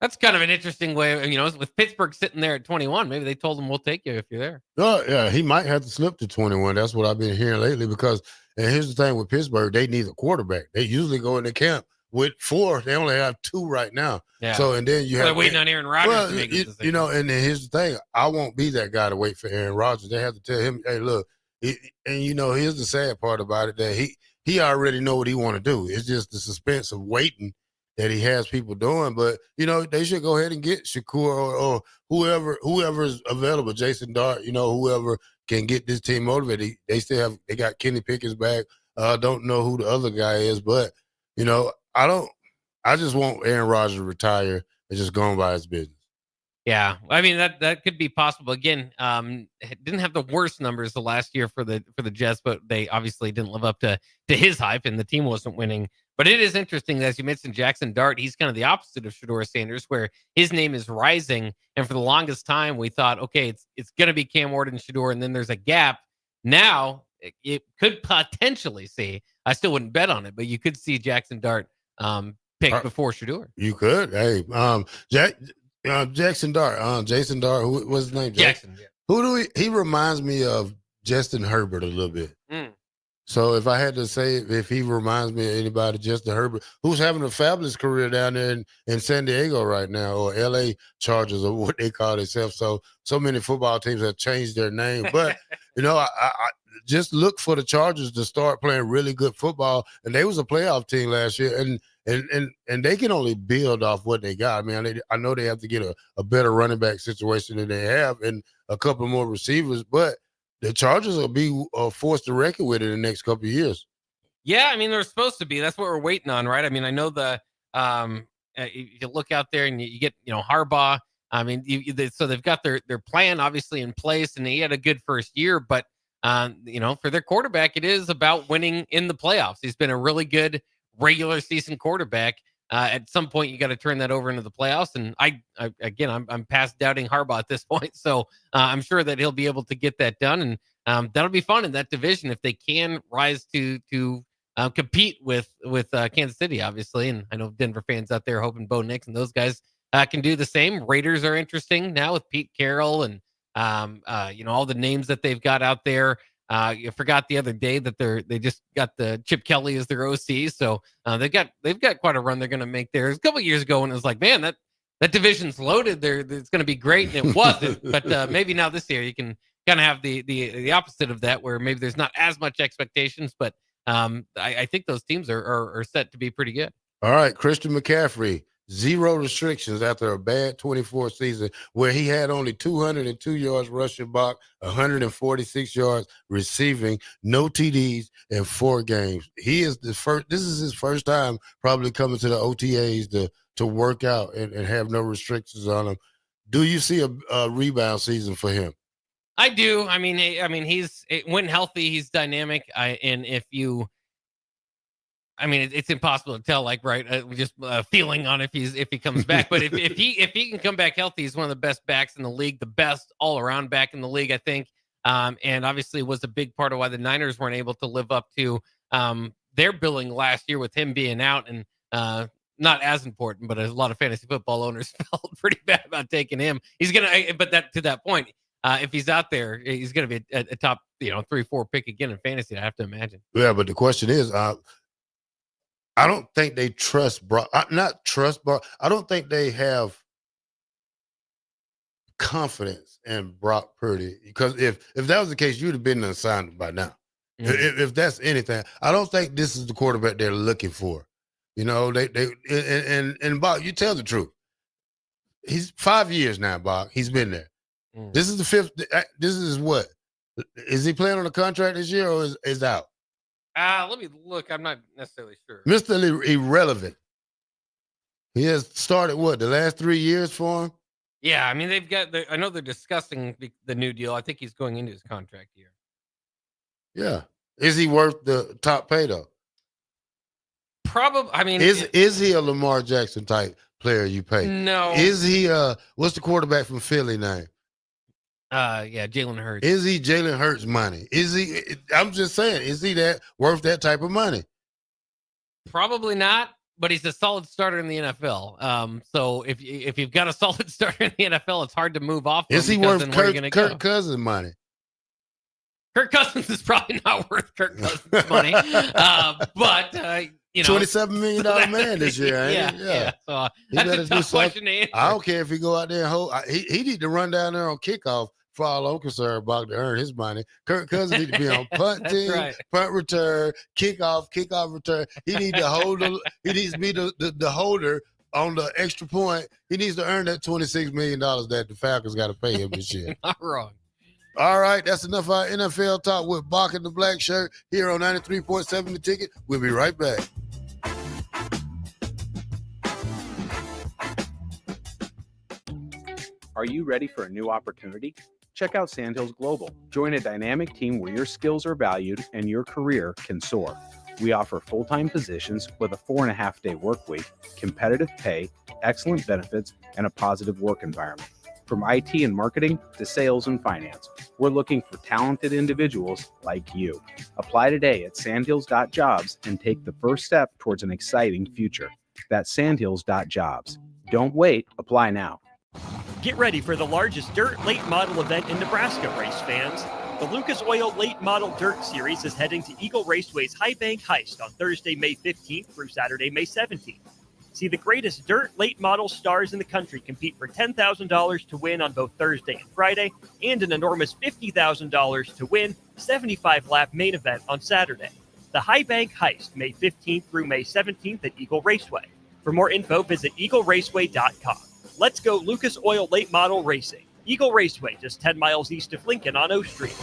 that's kind of an interesting way. With Pittsburgh sitting there at 21, maybe they told him we'll take you if you're there. Oh yeah, he might have to slip to 21. That's what I've been hearing lately. Because and here's the thing with Pittsburgh, they need a quarterback. They usually go into camp with 4. They only have 2 right now. Yeah. So and then they're waiting on Aaron Rodgers to make his decision. And then here's the thing: I won't be that guy to wait for Aaron Rodgers. They have to tell him, hey, look. Here's the sad part about it, that he already know what he want to do. It's just the suspense of waiting that he has people doing. But they should go ahead and get Shakur or whoever's available, Jason Dart. Whoever can get this team motivated. They got Kenny Pickens back. Don't know who the other guy is, but I just want Aaron Rodgers to retire and just go on by his business. Yeah, that could be possible. Again, didn't have the worst numbers the last year for the Jets, but they obviously didn't live up to his hype, and the team wasn't winning. But it is interesting, as you mentioned, Jackson Dart. He's kind of the opposite of Shedeur Sanders, where his name is rising. And for the longest time, we thought, okay, it's going to be Cam Ward and Shedeur, and then there's a gap. Now you could potentially see. I still wouldn't bet on it, but you could see Jackson Dart pick before Shedeur. You could. Hey, Jackson Dart, Jason Dart, what's his name? Jackson. Yeah. Who do he reminds me of Justin Herbert a little bit. So if I had to say if he reminds me of anybody, Justin Herbert, who's having a fabulous career down there in San Diego right now, or LA Chargers, or what they call themselves. So many football teams have changed their name. But, I just look for the Chargers to start playing really good football. And they was a playoff team last year. And they can only build off what they got. I mean, I know they have to get a better running back situation than they have and a couple more receivers, but the Chargers will be forced to reckon with it in the next couple of years. Yeah, I mean, they're supposed to be. That's what we're waiting on, right? I mean, I know you look out there and you get, Harbaugh. I mean, so they've got their plan obviously in place, and he had a good first year. But for their quarterback, it is about winning in the playoffs. He's been a really good regular season quarterback. At some point, you got to turn that over into the playoffs. And I'm past doubting Harbaugh at this point. So I'm sure that he'll be able to get that done. And that'll be fun in that division if they can rise to compete with Kansas City, obviously. And I know Denver fans out there hoping Bo Nix and those guys can do the same. Raiders are interesting now with Pete Carroll and, all the names that they've got out there. You forgot the other day that they just got the Chip Kelly as their OC, so they've got quite a run they're going to make there. A couple of years ago, when it was like, man, that division's loaded. It's going to be great, and it wasn't. But maybe now this year you can kind of have the opposite of that, where maybe there's not as much expectations. But I think those teams are set to be pretty good. All right, Christian McCaffrey. 0 restrictions after a bad 24 season where he had only 202 yards rushing, Bock, 146 yards receiving, no TDs in 4 games. He is the first. This is his first time probably coming to the OTAs to work out and have no restrictions on him. Do you see a rebound season for him? I do. I mean, he's when healthy, he's dynamic. It's impossible to tell, just feeling on if he comes back. But if he can come back healthy, he's one of the best backs in the league, the best all around back in the league, I think. And obviously was a big part of why the Niners weren't able to live up to their billing last year with him being out, and not as important. But a lot of fantasy football owners felt pretty bad about taking him. To that point, if he's out there, he's gonna be a top 3-4 pick again in fantasy. I have to imagine. Yeah, but the question is, I don't think they trust Brock. Not trust Brock. I don't think they have confidence in Brock Purdy, because if that was the case, you'd have been unsigned by now. Mm-hmm. If that's anything, I don't think this is the quarterback they're looking for. And Bock, you tell the truth. He's 5 years now, Bock. He's been there. Mm. This is the 5th. This is what? Is he playing on a contract this year, or is out? Let me look. I'm not necessarily sure. Mr. Irrelevant. He has started the last 3 years for him? Yeah, I mean, I know they're discussing the new deal. I think he's going into his contract year. Yeah. Is he worth the top pay, though? Probably. I mean, is he a Lamar Jackson type player you pay? No. Is he what's the quarterback from Philly name? Jalen Hurts. Is he Jalen Hurts money? Is he? I'm just saying, is he worth that type of money? Probably not, but he's a solid starter in the NFL. So if you've got a solid starter in the NFL, it's hard to move off. Is he worth Kirk Cousins money? Kirk Cousins is probably not worth Kirk Cousins money, but $27 million man this year. Ain't he? Yeah. So that's a tough question to answer. I don't care if he go out there and hold. He need to run down there on kickoff for all I'm concerned about, to earn his money. Kirk Cousins need to be on punt team, right, punt return, kickoff return. He need to hold. He needs to be the holder on the extra point. He needs to earn that $26 million that the Falcons got to pay him this year. Not wrong. All right, that's enough of our NFL talk with Bock and the Black Shirt here on 93.7 The Ticket. We'll be right back. Are you ready for a new opportunity? Check out Sandhills Global. Join a dynamic team where your skills are valued and your career can soar. We offer full-time positions with a 4.5-day work week, competitive pay, excellent benefits, and a positive work environment. From IT and marketing to sales and finance, we're looking for talented individuals like you. Apply today at sandhills.jobs and take the first step towards an exciting future. That's sandhills.jobs. Don't wait, apply now. Get ready for the largest dirt late model event in Nebraska, race fans. The Lucas Oil Late Model Dirt Series is heading to Eagle Raceway's High Bank Heist on Thursday, May 15th through Saturday, May 17th. See the greatest dirt late model stars in the country compete for $10,000 to win on both Thursday and Friday, and an enormous $50,000 to win 75-lap main event on Saturday. The High Bank Heist, May 15th through May 17th at Eagle Raceway. For more info, visit eagleraceway.com. Let's go Lucas Oil Late Model Racing. Eagle Raceway, just 10 miles east of Lincoln on O Street.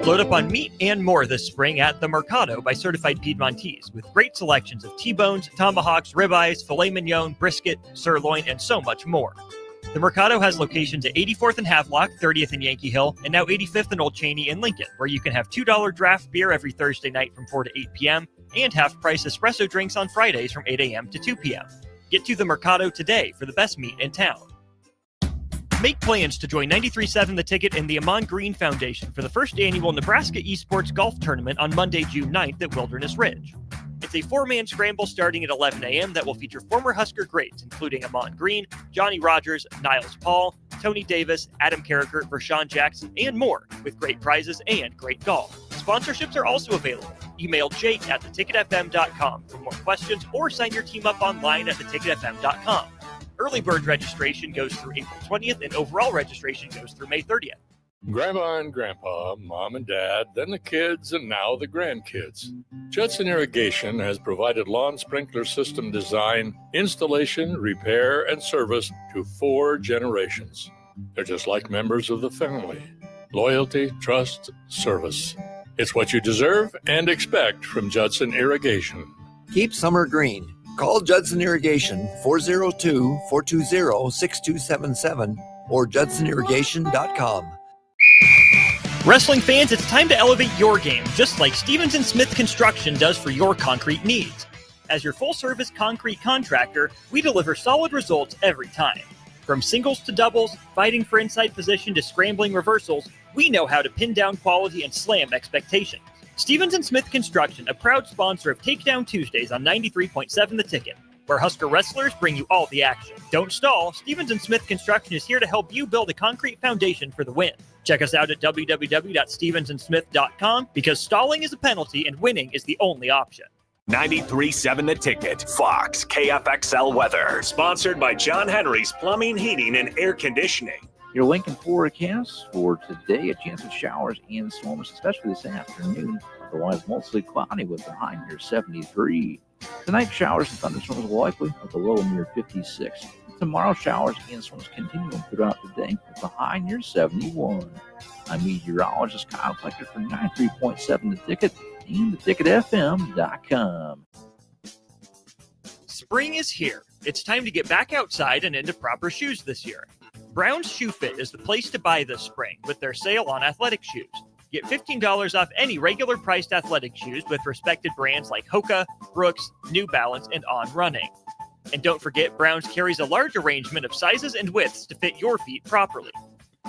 Load up on meat and more this spring at The Mercado by Certified Piedmontese, with great selections of T-bones, tomahawks, ribeyes, filet mignon, brisket, sirloin, and so much more. The Mercado has locations at 84th and Havelock, 30th and Yankee Hill, and now 85th and Old Cheney in Lincoln, where you can have $2 draft beer every Thursday night from 4 to 8 p.m. and half-price espresso drinks on Fridays from 8 a.m. to 2 p.m. Get to The Mercado today for the best meat in town. Make plans to join 93.7 The Ticket and the Amon Green Foundation for the first annual Nebraska Esports Golf Tournament on Monday, June 9th at Wilderness Ridge. It's a four-man scramble starting at 11 a.m. that will feature former Husker greats, including Amon Green, Johnny Rogers, Niles Paul, Tony Davis, Adam Carricker, Vershawn Jackson, and more, with great prizes and great golf. Sponsorships are also available. Email Jake at theticketfm.com for more questions or sign your team up online at theticketfm.com. Early bird registration goes through April 20th, and overall registration goes through May 30th. Grandma and Grandpa, Mom and Dad, then the kids, and now the grandkids. Judson Irrigation has provided lawn sprinkler system design, installation, repair, and service to 4 generations. They're just like members of the family. Loyalty, trust, service. It's what you deserve and expect from Judson Irrigation. Keep summer green. Call Judson Irrigation 402-420-6277 or judsonirrigation.com. Wrestling fans, it's time to elevate your game, just like Stevens & Smith Construction does for your concrete needs. As your full-service concrete contractor, we deliver solid results every time. From singles to doubles, fighting for inside position to scrambling reversals, we know how to pin down quality and slam expectations. Stevens & Smith Construction, a proud sponsor of Takedown Tuesdays on 93.7 The Ticket, where Husker wrestlers bring you all the action. Don't stall. Stevens & Smith Construction is here to help you build a concrete foundation for the win. Check us out at www.stevensandsmith.com, because stalling is a penalty and winning is the only option. 93.7 The Ticket, Fox, KFXL weather. Sponsored by John Henry's Plumbing, Heating, and Air Conditioning. Your Lincoln forecast for today, a chance of showers and storms, especially this afternoon. Otherwise, mostly cloudy with a high near 73. Tonight, showers and thunderstorms are likely with a low near 56. Tomorrow, showers and storms continuing throughout the day with a high near 71. I'm meteorologist Kyle Plecker for 93.7 The Ticket and theticketfm.com. Spring is here. It's time to get back outside and into proper shoes this year. Brown's Shoe Fit is the place to buy this spring with their sale on athletic shoes. Get $15 off any regular priced athletic shoes with respected brands like Hoka, Brooks, New Balance, and On Running. And don't forget, Brown's carries a large arrangement of sizes and widths to fit your feet properly.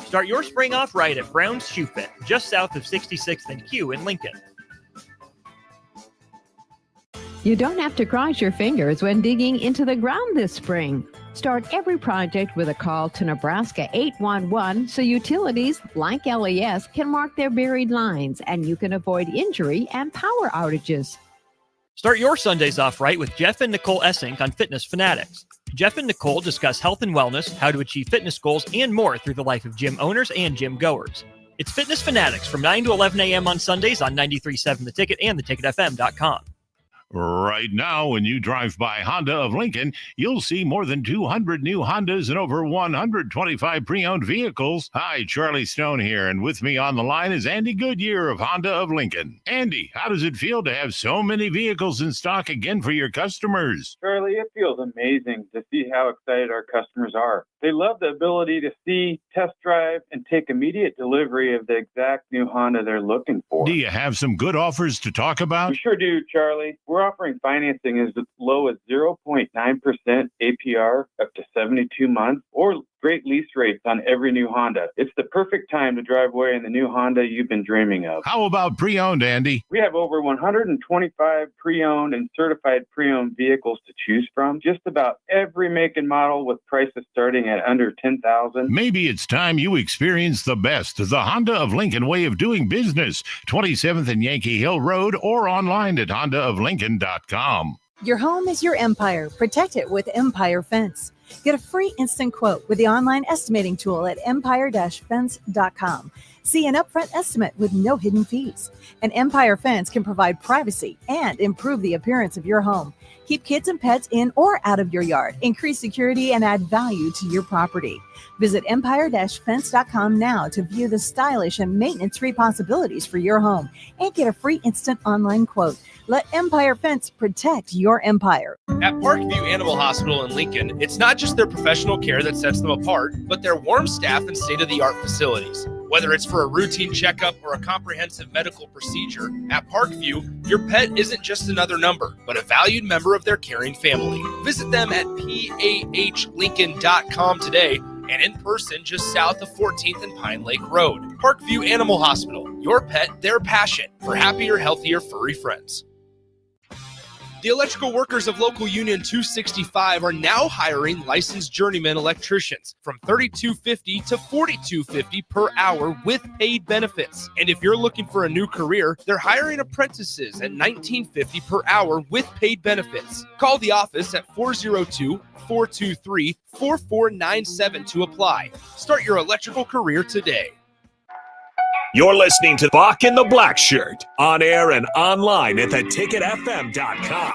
Start your spring off right at Brown's Shoe Fit, just south of 66th and Q in Lincoln. You don't have to cross your fingers when digging into the ground this spring. Start every project with a call to Nebraska 811 so utilities like LES can mark their buried lines and you can avoid injury and power outages. Start your Sundays off right with Jeff and Nicole Essink on Fitness Fanatics. Jeff and Nicole discuss health and wellness, how to achieve fitness goals, and more through the life of gym owners and gym goers. It's Fitness Fanatics from 9 to 11 a.m. on Sundays on 93.7 The Ticket and theticketfm.com. Right now, when you drive by Honda of Lincoln, you'll see more than 200 new Hondas and over 125 pre-owned vehicles. Hi, Charlie Stone here, and with me on the line is Andy Goodyear of Honda of Lincoln. Andy, how does it feel to have so many vehicles in stock again for your customers? Charlie, it feels amazing to see how excited our customers are. They love the ability to see, test drive, and take immediate delivery of the exact new Honda they're looking for. Do you have some good offers to talk about? We sure do, Charlie. We're we're offering financing as low as 0.9% APR up to 72 months, or great lease rates on every new Honda. It's the perfect time to drive away in the new Honda you've been dreaming of. How about pre-owned, Andy? We have over 125 pre-owned and certified pre-owned vehicles to choose from. Just about every make and model with prices starting at under $10,000. Maybe it's time you experience the best, the Honda of Lincoln way of doing business. 27th and Yankee Hill Road, or online at hondaoflincoln.com. Your home is your empire. Protect it with Empire Fence. Get a free instant quote with the online estimating tool at empire-fence.com. See an upfront estimate with no hidden fees. An Empire Fence can provide privacy and improve the appearance of your home. Keep kids and pets in or out of your yard. Increase security and add value to your property. Visit empire-fence.com now to view the stylish and maintenance-free possibilities for your home and get a free instant online quote. Let Empire Fence protect your empire. At Parkview Animal Hospital in Lincoln, it's not just their professional care that sets them apart, but their warm staff and state-of-the-art facilities. Whether it's for a routine checkup or a comprehensive medical procedure, at Parkview, your pet isn't just another number, but a valued member of their caring family. Visit them at pahlincoln.com today and in person just south of 14th and Pine Lake Road. Parkview Animal Hospital, your pet, their passion for happier, healthier, furry friends. The electrical workers of Local Union 265 are now hiring licensed journeyman electricians from $32.50 to $42.50 per hour with paid benefits. And if you're looking for a new career, they're hiring apprentices at $19.50 per hour with paid benefits. Call the office at 402-423-4497 to apply. Start your electrical career today. You're listening to Bock and the Blackshirt on air and online at theticketfm.com.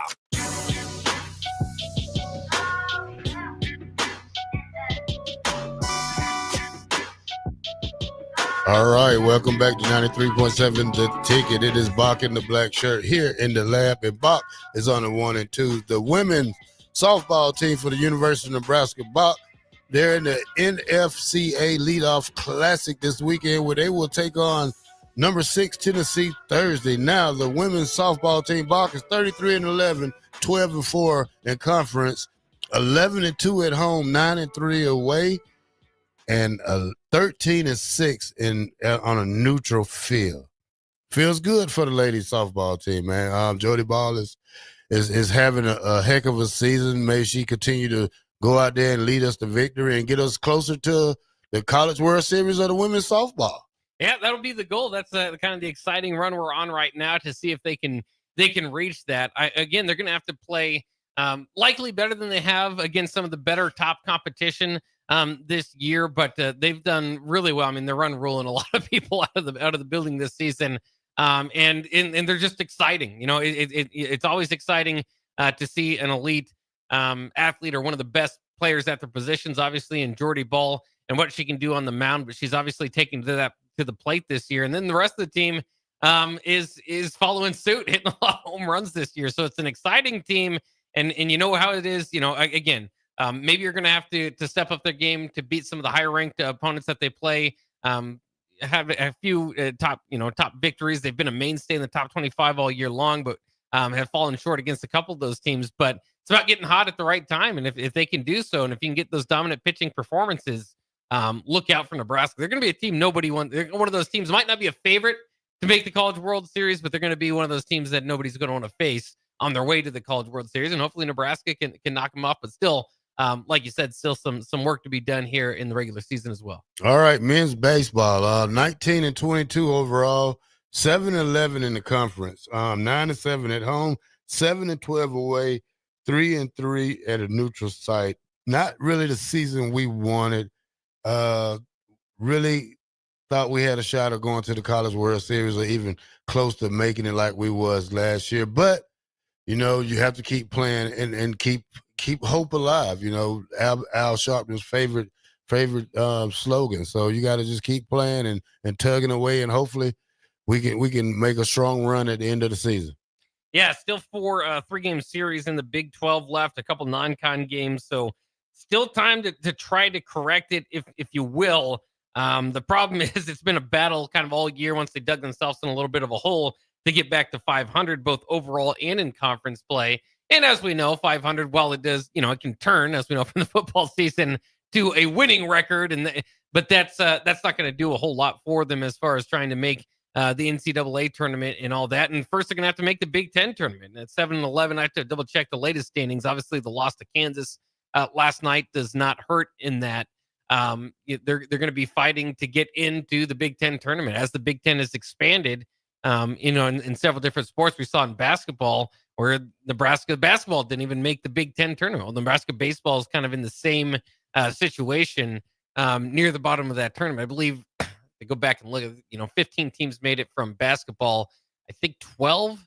All right, welcome back to 93.7 The Ticket. It is Bock and the Blackshirt here in the lab, and Bock is on the 1 and 2. The women's softball team for the University of Nebraska, Bock, they're in the NFCA Leadoff Classic this weekend, where they will take on number 6 Tennessee Thursday. Now, the women's softball team, Bock, is 33-11, 12-4 in conference, 11-2 at home, 9-3 away, and 13-6 on a neutral field. Feels good for the ladies softball team, man. Jody Ball is having a heck of a season. May she continue to go out there and lead us to victory and get us closer to the College World Series of the women's softball. Yeah, that'll be the goal. That's kind of the exciting run we're on right now to see if they can reach that. Again, they're going to have to play likely better than they have against some of the better top competition this year, but they've done really well. I mean, they're ruling a lot of people out of the building this season, and they're just exciting. You know, it's always exciting to see an elite athlete or one of the best players at their positions, obviously, in Jordy Ball and what she can do on the mound. But she's obviously taken to the plate this year, and then the rest of the team is following suit, hitting a lot of home runs this year. So it's an exciting team, and you know how it is. You know, again, maybe you're going to have to step up their game to beat some of the higher ranked opponents that they play. Have a few top victories. They've been a mainstay in the top 25 all year long, but have fallen short against a couple of those teams. But it's about getting hot at the right time, and if they can do so, and if you can get those dominant pitching performances, look out for Nebraska. They're going to be a team nobody wants. They're one of those teams, might not be a favorite to make the College World Series, but they're going to be one of those teams that nobody's going to want to face on their way to the College World Series, and hopefully Nebraska can knock them off. But still, like you said, still some work to be done here in the regular season as well. All right, men's baseball, 19-22 overall, 7-11 in the conference, 9-7 at home, 7-12 away, 3-3 at a neutral site. Not really the season we wanted. Really thought we had a shot of going to the College World Series or even close to making it like we was last year. But, you know, you have to keep playing and keep hope alive. You know, Al Sharpton's favorite slogan. So you got to just keep playing and tugging away, and hopefully we can make a strong run at the end of the season. Yeah, still 4 3-game series in the Big 12 left, a couple non-con games. So still time to try to correct it, if you will. The problem is it's been a battle kind of all year once they dug themselves in a little bit of a hole to get back to 500, both overall and in conference play. And as we know, 500, while it does, it can turn, as we know from the football season, to a winning record. But that's not going to do a whole lot for them as far as trying to make the NCAA tournament and all that. And first, they're going to have to make the Big Ten tournament. At 7-11, I have to double check the latest standings. Obviously, the loss to Kansas last night does not hurt in that. They're going to be fighting to get into the Big Ten tournament as the Big Ten has expanded. In several different sports. We saw in basketball where Nebraska basketball didn't even make the Big Ten tournament. Well, Nebraska baseball is kind of in the same situation near the bottom of that tournament. I believe they go back and look at 15 teams made it from basketball. I think 12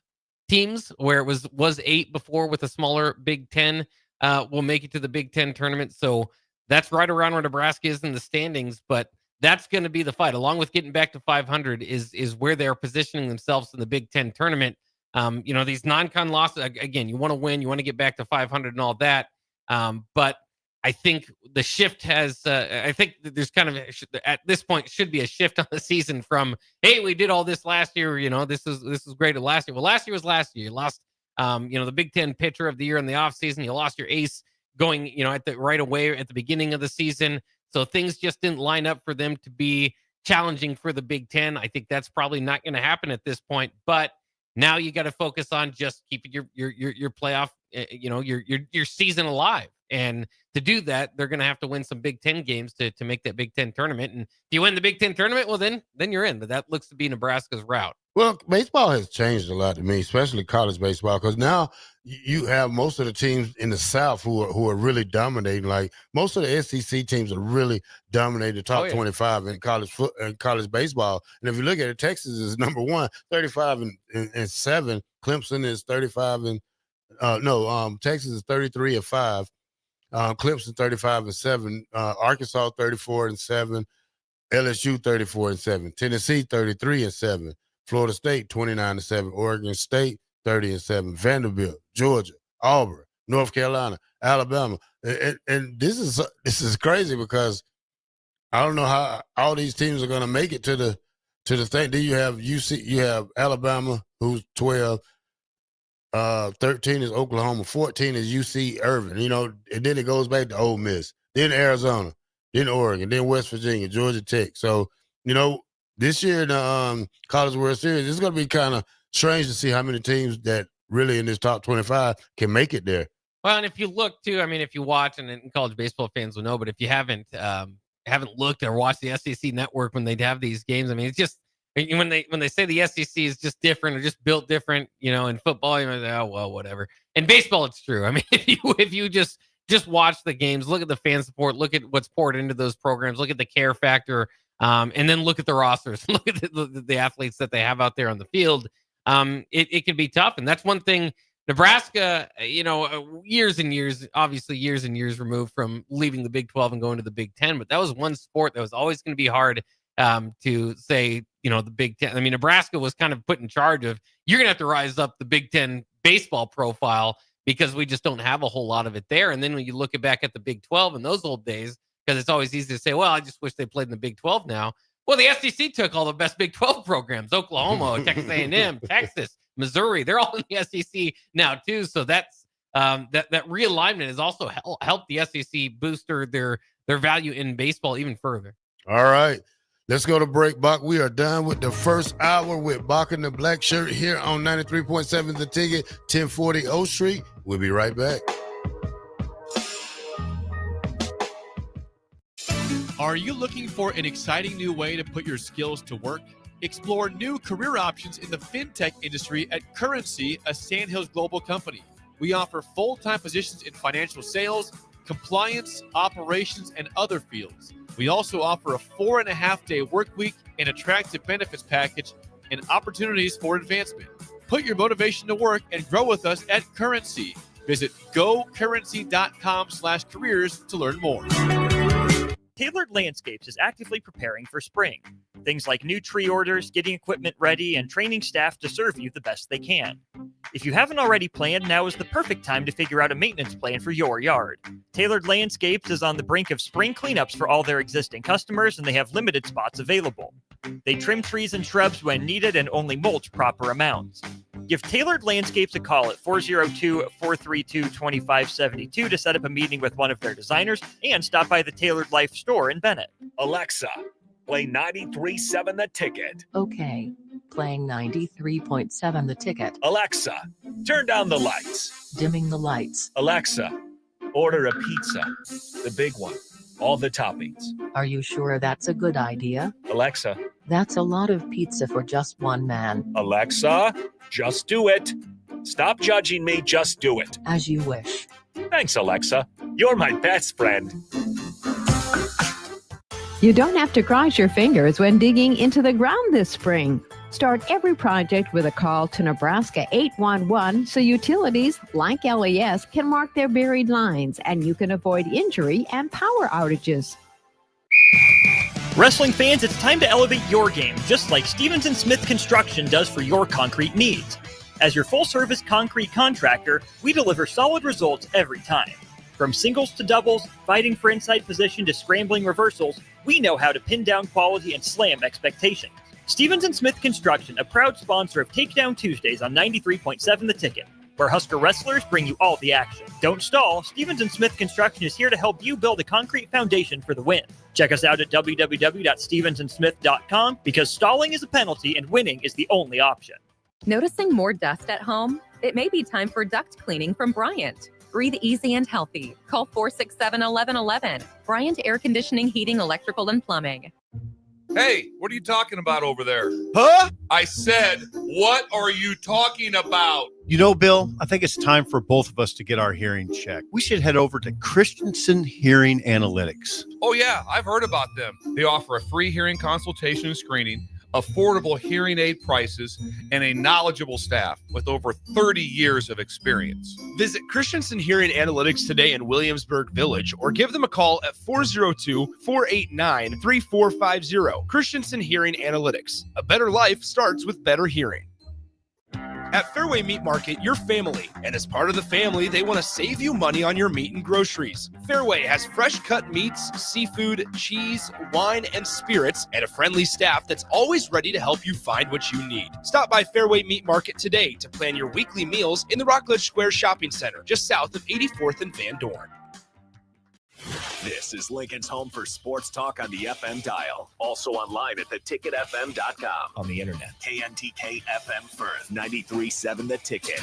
teams, where it was 8 before with a smaller Big Ten, will make it to the Big Ten tournament. So that's right around where Nebraska is in the standings, but that's going to be the fight, along with getting back to 500 is where they're positioning themselves in the Big Ten tournament. These non-con losses, again, you want to win, you want to get back to 500 and all that. But I think the shift has, I think there's kind of, at this point, should be a shift on the season from, hey, we did all this last year. This is great at last year. Well, last year was last year. You lost, the Big Ten pitcher of the year in the offseason. You lost your ace going, right away at the beginning of the season. So things just didn't line up for them to be challenging for the Big Ten. I think that's probably not going to happen at this point. But now you got to focus on just keeping your playoff, your season alive. And to do that, they're going to have to win some Big Ten games to make that Big Ten tournament. And if you win the Big Ten tournament, well, then you're in. But that looks to be Nebraska's route. Well, baseball has changed a lot to me, especially college baseball, because now you have most of the teams in the South who are really dominating. Like most of the SEC teams are really dominating the top 25 in college baseball. And if you look at it, Texas is number 1, 35 and 7. Clemson is 35 and Texas is 33 and 5. Clemson 35 and 7. Arkansas 34 and 7. LSU 34 and 7. Tennessee 33 and 7. Florida State 29 and 7. Oregon State 30 and 7. Vanderbilt, Georgia, Auburn, North Carolina, Alabama. And this is crazy because I don't know how all these teams are going to make it to the thing. Then you have UC, you have Alabama, who's 12. 13 is Oklahoma, 14 is UC Irvine, and then it goes back to Ole Miss, then Arizona, then Oregon, then West Virginia, Georgia Tech. So, this year in the College World Series, it's going to be kind of strange to see how many teams that really in this top 25 can make it there. Well, and if you look too, if you watch, and college baseball fans will know, but if you haven't looked or watched the SEC network when they'd have these games, it's just, when they say the SEC is just different or just built different, in football, you're like, oh, well, whatever. In baseball, it's true. If you just watch the games, look at the fan support, look at what's poured into those programs, look at the care factor, and then look at the rosters, look at the athletes that they have out there on the field. It can be tough. And that's one thing Nebraska, years and years removed from leaving the Big 12 and going to the Big 10. But that was one sport that was always going to be hard to say, the Big Ten. Nebraska was kind of put in charge of, you're going to have to rise up the Big Ten baseball profile because we just don't have a whole lot of it there. And then when you look back at the Big 12 in those old days, because it's always easy to say, well, I just wish they played in the Big 12 now. Well, the SEC took all the best Big 12 programs, Oklahoma, Texas A&M, Texas, Missouri. They're all in the SEC now too. So that's that realignment has also helped the SEC booster their value in baseball even further. All right. Let's go to break, Bock. We are done with the first hour with Bock and the Blackshirt here on 93.7 The Ticket, 1040 O Street. We'll be right back. Are you looking for an exciting new way to put your skills to work? Explore new career options in the fintech industry at Currency, a Sandhills Global company. We offer full-time positions in financial sales, compliance, operations, and other fields. We also offer a 4.5-day work week, an attractive benefits package, and opportunities for advancement. Put your motivation to work and grow with us at Currency. Visit gocurrency.com/careers to learn more. Tailored Landscapes is actively preparing for spring. Things like new tree orders, getting equipment ready, and training staff to serve you the best they can. If you haven't already planned, now is the perfect time to figure out a maintenance plan for your yard. Tailored Landscapes is on the brink of spring cleanups for all their existing customers, and they have limited spots available. They trim trees and shrubs when needed and only mulch proper amounts. Give Tailored Landscapes a call at 402-432-2572 to set up a meeting with one of their designers and stop by the Tailored Life store in Bennett. Alexa, play 93.7 The Ticket. Okay, playing 93.7 The Ticket. Alexa, turn down the lights. Dimming the lights. Alexa, order a pizza. The big one. All the toppings. Are you sure that's a good idea? Alexa. That's a lot of pizza for just one man. Alexa, just do it. Stop judging me, just do it. As you wish. Thanks, Alexa. You're my best friend. You don't have to cross your fingers when digging into the ground this spring. Start every project with a call to Nebraska 811 so utilities like LES can mark their buried lines and you can avoid injury and power outages. Wrestling fans, it's time to elevate your game, just like Stevens & Smith Construction does for your concrete needs. As your full-service concrete contractor, we deliver solid results every time. From singles to doubles, fighting for inside position to scrambling reversals, we know how to pin down quality and slam expectations. Stevens & Smith Construction, a proud sponsor of Takedown Tuesdays on 93.7 The Ticket, where Husker wrestlers bring you all the action. Don't stall. Stevens & Smith Construction is here to help you build a concrete foundation for the win. Check us out at www.stevensandsmith.com because stalling is a penalty and winning is the only option. Noticing more dust at home? It may be time for duct cleaning from Bryant. Breathe easy and healthy. Call 467-1111. Bryant Air Conditioning, Heating, Electrical, and Plumbing. Hey, what are you talking about over there? Huh? I said, what are you talking about? You know, Bill, I think it's time for both of us to get our hearing checked. We should head over to Christensen Hearing Analytics. Oh, yeah, I've heard about them. They offer a free hearing consultation and screening, affordable hearing aid prices, and a knowledgeable staff with over 30 years of experience. Visit Christensen Hearing Analytics today in Williamsburg Village or give them a call at 402-489-3450. Christensen Hearing Analytics. A better life starts with better hearing. At Fairway Meat Market, you're family, and as part of the family, they want to save you money on your meat and groceries. Fairway has fresh cut meats, seafood, cheese, wine, and spirits, and a friendly staff that's always ready to help you find what you need. Stop by Fairway Meat Market today to plan your weekly meals in the Rockledge Square Shopping Center, just south of 84th and Van Dorn. This is Lincoln's home for sports talk on the FM dial. Also online at theticketfm.com. On the internet. KNTK FM Firth, 93.7 The Ticket.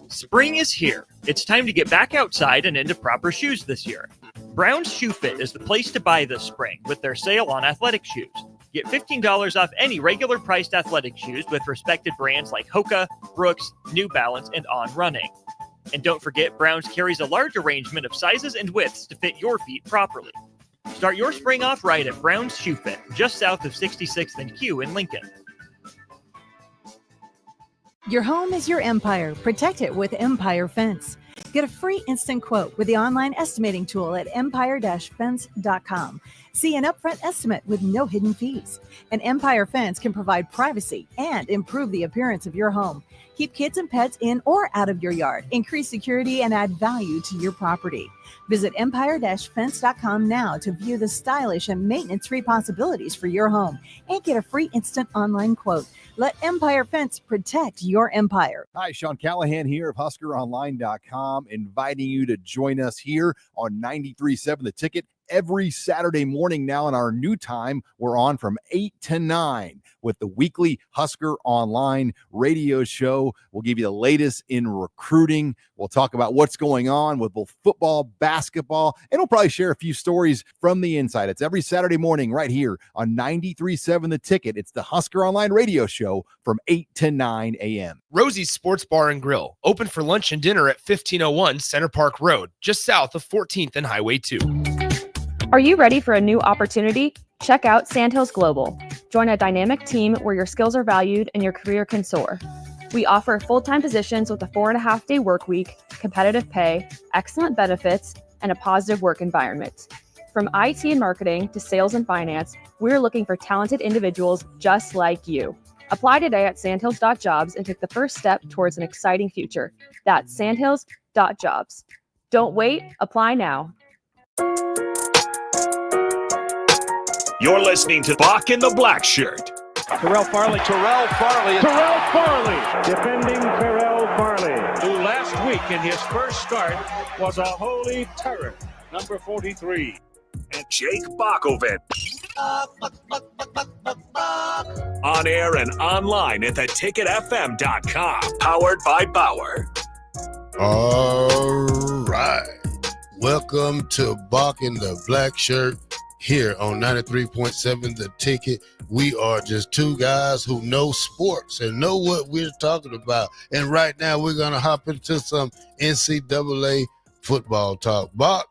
Spring is here. It's time to get back outside and into proper shoes this year. Brown's Shoe Fit is the place to buy this spring with their sale on athletic shoes. Get $15 off any regular priced athletic shoes with respected brands like Hoka, Brooks, New Balance, and On Running. And don't forget, Brown's carries a large arrangement of sizes and widths to fit your feet properly. Start your spring off right at Brown's Shoe Fit, just south of 66th and Q in Lincoln. Your home is your empire. Protect it with Empire Fence. Get a free instant quote with the online estimating tool at empire-fence.com. See an upfront estimate with no hidden fees. An Empire Fence can provide privacy and improve the appearance of your home. Keep kids and pets in or out of your yard. Increase security and add value to your property. Visit empire-fence.com now to view the stylish and maintenance-free possibilities for your home and get a free instant online quote. Let Empire Fence protect your empire. Hi, Sean Callahan here of HuskerOnline.com, inviting you to join us here on 93.7 The Ticket. Every Saturday morning now in our new time, we're on from 8 to 9 with the weekly Husker Online radio show. We'll give you the latest in recruiting. We'll talk about what's going on with both football, basketball, and we'll probably share a few stories from the inside. It's every Saturday morning right here on 93.7 The Ticket. It's the Husker Online radio show from 8 to 9 a.m. Rosie's Sports Bar and Grill, open for lunch and dinner at 1501 Center Park Road, just south of 14th and Highway 2. Are you ready for a new opportunity? Check out Sandhills Global. Join a dynamic team where your skills are valued and your career can soar. We offer full-time positions with a 4.5-day work week, competitive pay, excellent benefits, and a positive work environment. From IT and marketing to sales and finance, we're looking for talented individuals just like you. Apply today at sandhills.jobs and take the first step towards an exciting future. That's sandhills.jobs. Don't wait, apply now. You're listening to Bock in the Blackshirt. Terrell Farley. Terrell Farley. Terrell Farley. Defending Terrell Farley, who last week in his first start was a holy terror. Number 43. And Jake Bockoven. On air and online at theticketfm.com. Powered by Bauer. All right. Welcome to Bock in the Blackshirt here on 93.7 The Ticket. We are just two guys who know sports and know what we're talking about. And right now we're going to hop into some NCAA football talk. Bock,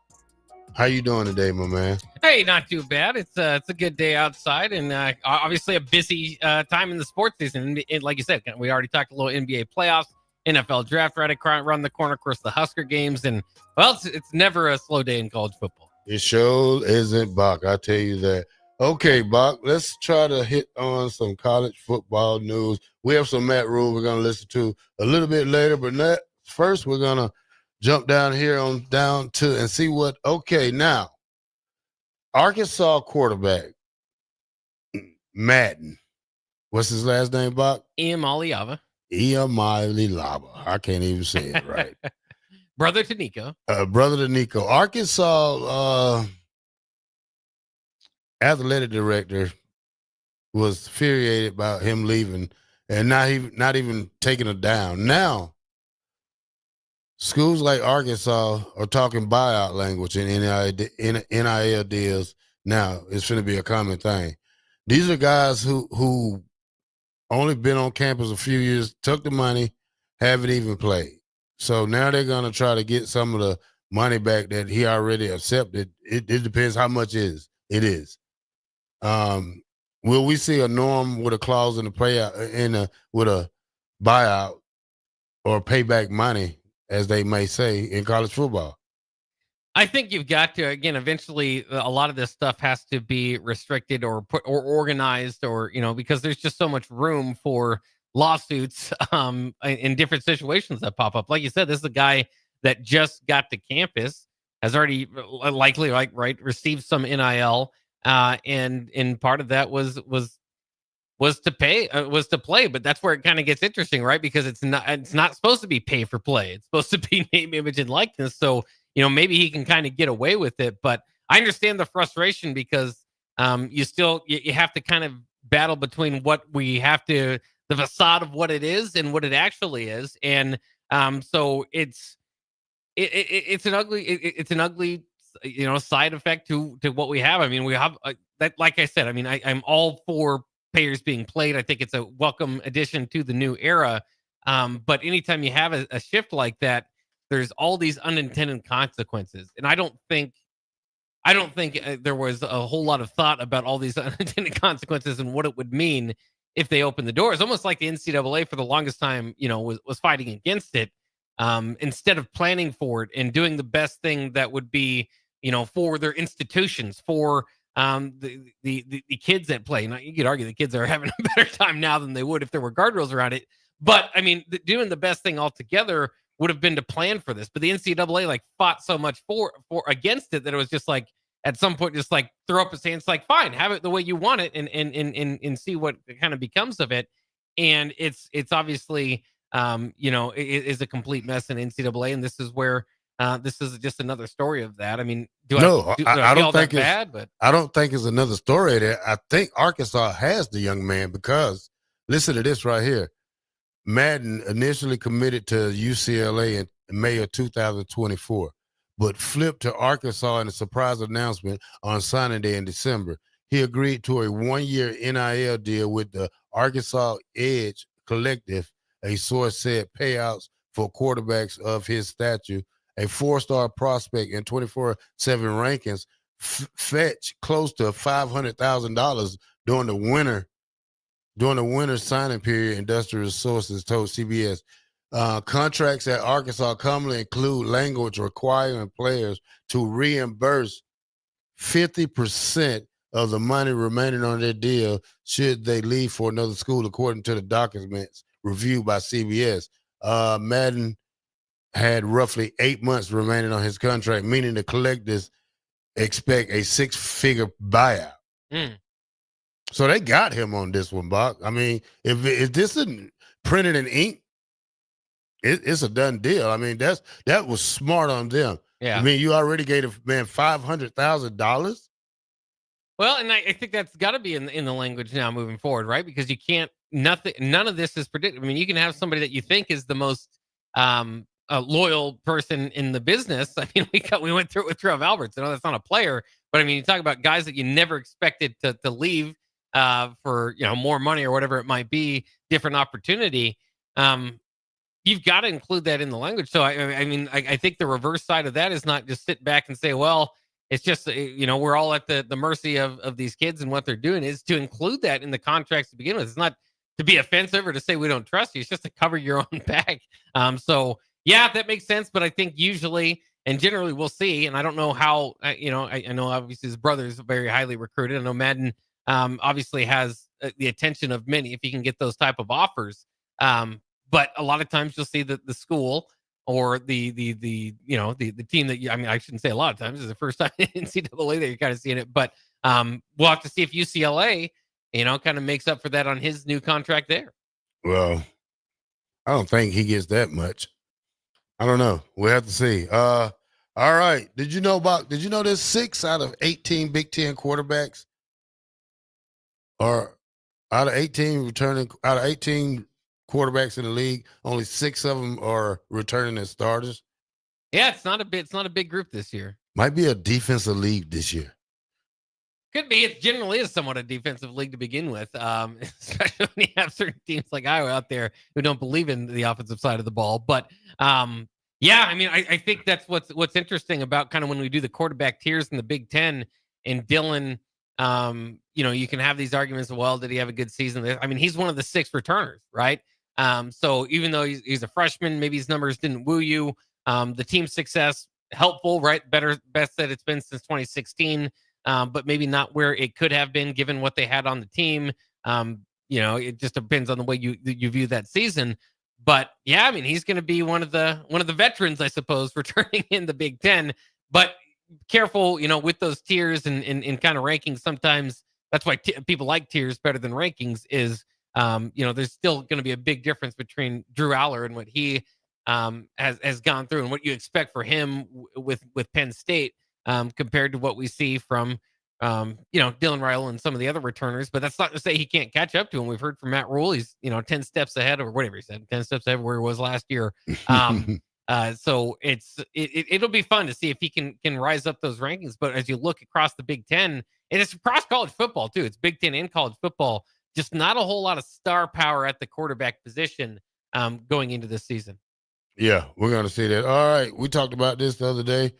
how you doing today, my man? Hey, not too bad. It's a good day outside, and obviously a busy time in the sports season. And like you said, we already talked a little NBA playoffs, NFL draft right around the corner, of course, the Husker games, and well, it's never a slow day in college football. It sure isn't, Bock. I tell you that. Okay, Bock, let's try to hit on some college football news. We have some Matt Rule we're going to listen to a little bit later, but first we're going to jump down here down to and see what. Okay, now Arkansas quarterback Madden. What's his last name, Bock? Iamaleava. Iamaleava. I can't even say it right. Brother to Nico. Brother to Nico. Arkansas athletic director was infuriated about him leaving and not even taking it down. Now, schools like Arkansas are talking buyout language in NIL deals. Now, it's going to be a common thing. These are guys who only been on campus a few years, took the money, haven't even played. So now they're going to try to get some of the money back that he already accepted. It depends how much it is. Will we see a norm with a clause in the payout with a buyout or payback money, as they may say, in college football? I think you've got to, again, eventually a lot of this stuff has to be restricted or organized or, because there's just so much room for lawsuits in different situations that pop up. Like you said, this is a guy that just got to campus, has already likely received some NIL, and part of that was to play, but that's where it kind of gets interesting, right? Because it's not supposed to be pay for play. It's supposed to be name, image, and likeness. So maybe he can kind of get away with it. But I understand the frustration because you have to kind of battle between what we have to, the facade of what it is and what it actually is, and so it's an ugly side effect to what we have. I mean, we have that. Like I said, I mean, I'm all for players being played. I think it's a welcome addition to the new era. But anytime you have a shift like that, there's all these unintended consequences, and I don't think there was a whole lot of thought about all these unintended consequences and what it would mean if they open the door. It's almost like the NCAA for the longest time, was fighting against it, instead of planning for it and doing the best thing that would be, for their institutions, for the kids that play. Now, you could argue the kids are having a better time now than they would if there were guardrails around it. But I mean, doing the best thing altogether would have been to plan for this. But the NCAA fought so much for against it that it was just at some point, just throw up his hands, fine, have it the way you want it, and see what kind of becomes of it. And it's obviously, it is a complete mess in NCAA, and this is where this is just another story of that. I mean, I don't think it's bad, but I don't think it's another story there. I think Arkansas has the young man because listen to this right here. Madden initially committed to UCLA in May of 2024. But flipped to Arkansas in a surprise announcement on signing day in December. He agreed to a one-year NIL deal with the Arkansas Edge Collective. A source said payouts for quarterbacks of his stature, a four-star prospect in 24/7 rankings, fetch close to $500,000 during the winter signing period, industrial sources told CBS. Contracts at Arkansas commonly include language requiring players to reimburse 50% of the money remaining on their deal should they leave for another school, according to the documents reviewed by CBS. Madden had roughly 8 months remaining on his contract, meaning the collectives expect a six-figure buyout. Mm. So they got him on this one, Bock. I mean, if this isn't printed in ink, it's a done deal. I mean, that was smart on them. Yeah. I mean, you already gave a man $500,000. Well, and I think that's got to be in the language now moving forward, right? Because you can't none of this is predicted. I mean, you can have somebody that you think is the most loyal person in the business. I mean, we went through it with Trev Alberts. I know that's not a player, but I mean, you talk about guys that you never expected to leave for more money or whatever it might be, different opportunity. You've got to include that in the language. So I think the reverse side of that is not just sit back and say, well, it's just we're all at the mercy of these kids and what they're doing. Is to include that in the contracts to begin with. It's not to be offensive or to say we don't trust you. It's just to cover your own back. So yeah, that makes sense. But I think usually and generally we'll see. And I don't know how. I know obviously his brother is very highly recruited. I know Madden obviously has the attention of many if he can get those type of offers. But a lot of times you'll see that the school or the team that I shouldn't say a lot of times. It's the first time in NCAA that you're kind of seeing it. But we'll have to see if UCLA, kind of makes up for that on his new contract there. Well, I don't think he gets that much. I don't know. We'll have to see. All right. Did you know there's 6 out of 18 Big Ten quarterbacks are out of 18 quarterbacks in the league, only 6 of them are returning as starters. Yeah, it's not a big group this year. Might be a defensive league this year. Could be. It generally is somewhat a defensive league to begin with, especially when you have certain teams like Iowa out there who don't believe in the offensive side of the ball. But yeah, I mean, I think that's what's interesting about kind of when we do the quarterback tiers in the Big Ten. And Dylan, you can have these arguments. Well, did he have a good season? I mean, he's one of the 6 returners, right? So even though he's a freshman, maybe his numbers didn't woo you. The team success helpful, right? Best that it's been since 2016, but maybe not where it could have been given what they had on the team. It just depends on the way you view that season. But yeah, I mean, he's going to be one of the veterans, I suppose, returning in the Big Ten. But careful, with those tiers and kind of rankings. Sometimes that's why people like tiers better than rankings. Is there's still going to be a big difference between Drew Aller and what he has gone through and what you expect for him with Penn State compared to what we see from Dylan Ryle and some of the other returners. But that's not to say he can't catch up to him. We've heard from Matt Rule, he's 10 steps ahead or whatever he said, 10 steps ahead where he was last year. So it'll be fun to see if he can rise up those rankings. But as you look across the Big Ten, and it's across college football too, it's Big Ten and college football, just not a whole lot of star power at the quarterback position going into this season. Yeah, we're going to see that. All right. We talked about this the other day.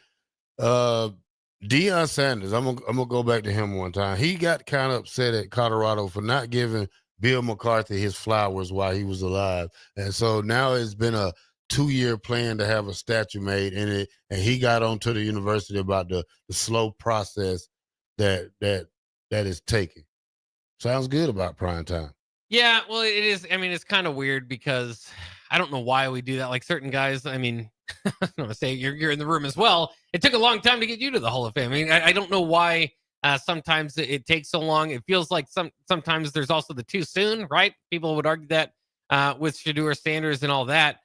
Deion Sanders, I'm gonna go back to him one time. He got kind of upset at Colorado for not giving Bill McCarthy his flowers while he was alive. And so now it's been a 2-year plan to have a statue made in it. And he got on to the university about the slow process that is taking. Sounds good about prime time. Yeah, well, it is. I mean, it's kind of weird because I don't know why we do that. Like certain guys, I mean, I'm going to say you're in the room as well. It took a long time to get you to the Hall of Fame. I mean, I don't know why sometimes it takes so long. It feels like sometimes there's also the too soon, right? People would argue that with Shedeur Sanders and all that.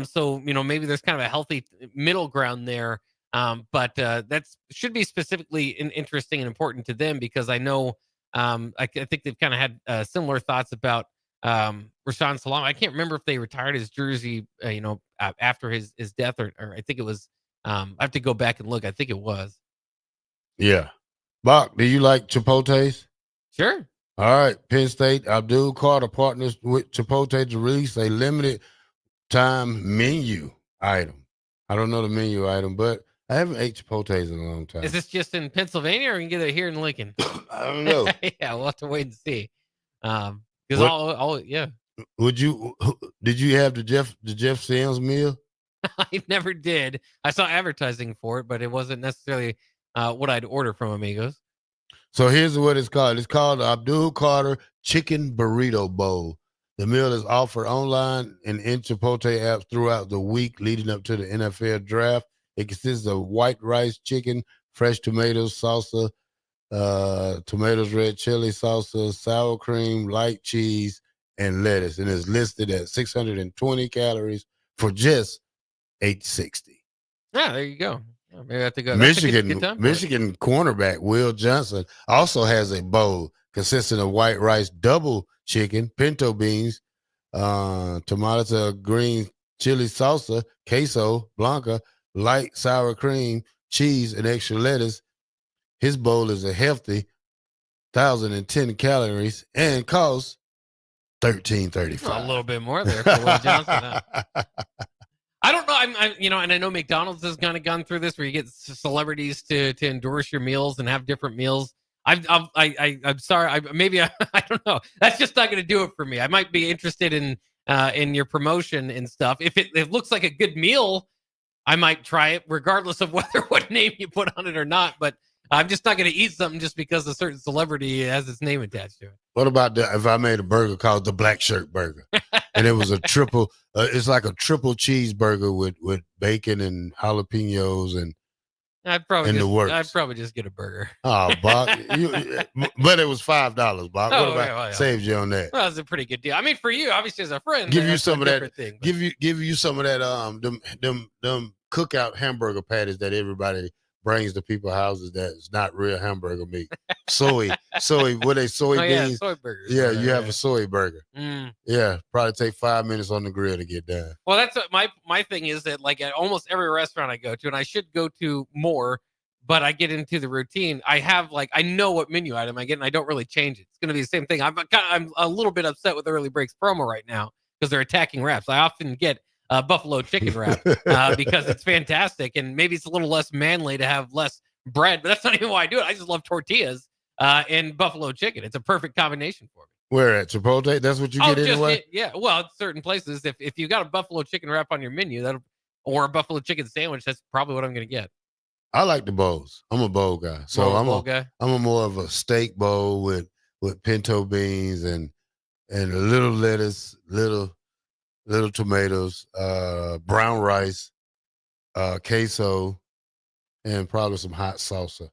So, maybe there's kind of a healthy middle ground there. But that should be specifically interesting and important to them because I know I think they've kind of had similar thoughts about Rashaan Salam. I can't remember if they retired his jersey, after his death or I think it was. I have to go back and look. I think it was. Yeah. Bock, do you like Chipotle's? Sure. All right. Penn State, Abdul Carter partners with Chipotle to release a limited time menu item. I don't know the menu item, but I haven't ate Chipotle's in a long time. Is this just in Pennsylvania or we can get it here in Lincoln? I don't know. Yeah, we'll have to wait and see. Because yeah. Did you have the Jeff Sims meal? I never did. I saw advertising for it, but it wasn't necessarily what I'd order from Amigos. So here's what it's called. It's called the Abdul Carter Chicken Burrito Bowl. The meal is offered online and in Chipotle apps throughout the week leading up to the NFL draft. It consists of white rice, chicken, fresh tomatoes, salsa, tomatoes, red chili, salsa, sour cream, light cheese, and lettuce. And it's listed at 620 calories for just $8.60. Yeah, there you go. Maybe I have to go. That's a good time for it. Michigan cornerback Will Johnson also has a bowl consisting of white rice, double chicken, pinto beans, tomato green chili salsa, queso blanca, light sour cream, cheese, and extra lettuce. His bowl is a hefty 1,010 calories and costs $13.35. A little bit more there for Will Johnson. I don't know. I'm and I know McDonald's has kind of gone through this where you get celebrities to endorse your meals and have different meals. I'm sorry. I don't know. That's just not going to do it for me. I might be interested in your promotion and stuff. If it looks like a good meal, I might try it regardless of what name you put on it or not. But I'm just not going to eat something just because a certain celebrity has its name attached to it. What about if I made a burger called the Blackshirt burger, and it was a triple? It's like a triple cheeseburger with bacon and jalapenos and. I'd probably just get a burger. Oh, Bock, but it was $5, Bock. What about saved you on that? Well, that's a pretty good deal. I mean, for you, obviously as a friend, give you some of that. Thing, give you some of that. Them cookout hamburger patties that everybody brings to people's houses. That's not real hamburger meat. Soy. What they soybeans? Yeah, soy burgers. Yeah, you have a soy burger. Mm. Yeah, probably take 5 minutes on the grill to get done. Well, that's what my thing is that like at almost every restaurant I go to, and I should go to more, but I get into the routine. I have I know what menu item I get, and I don't really change it. It's going to be the same thing. I'm a little bit upset with Early Breaks promo right now because they're attacking wraps. I often get buffalo chicken wrap because it's fantastic, and maybe it's a little less manly to have less bread, but that's not even why I do it. I just love tortillas and buffalo chicken. It's a perfect combination for me. Where at Chipotle? That's what you get anyway? Yeah. Well, at certain places, if you got a buffalo chicken wrap on your menu, or a buffalo chicken sandwich, that's probably what I'm going to get. I like the bowls. I'm a bowl guy. So I'm a more of a steak bowl with pinto beans and a little lettuce, little tomatoes, brown rice, queso, and probably some hot salsa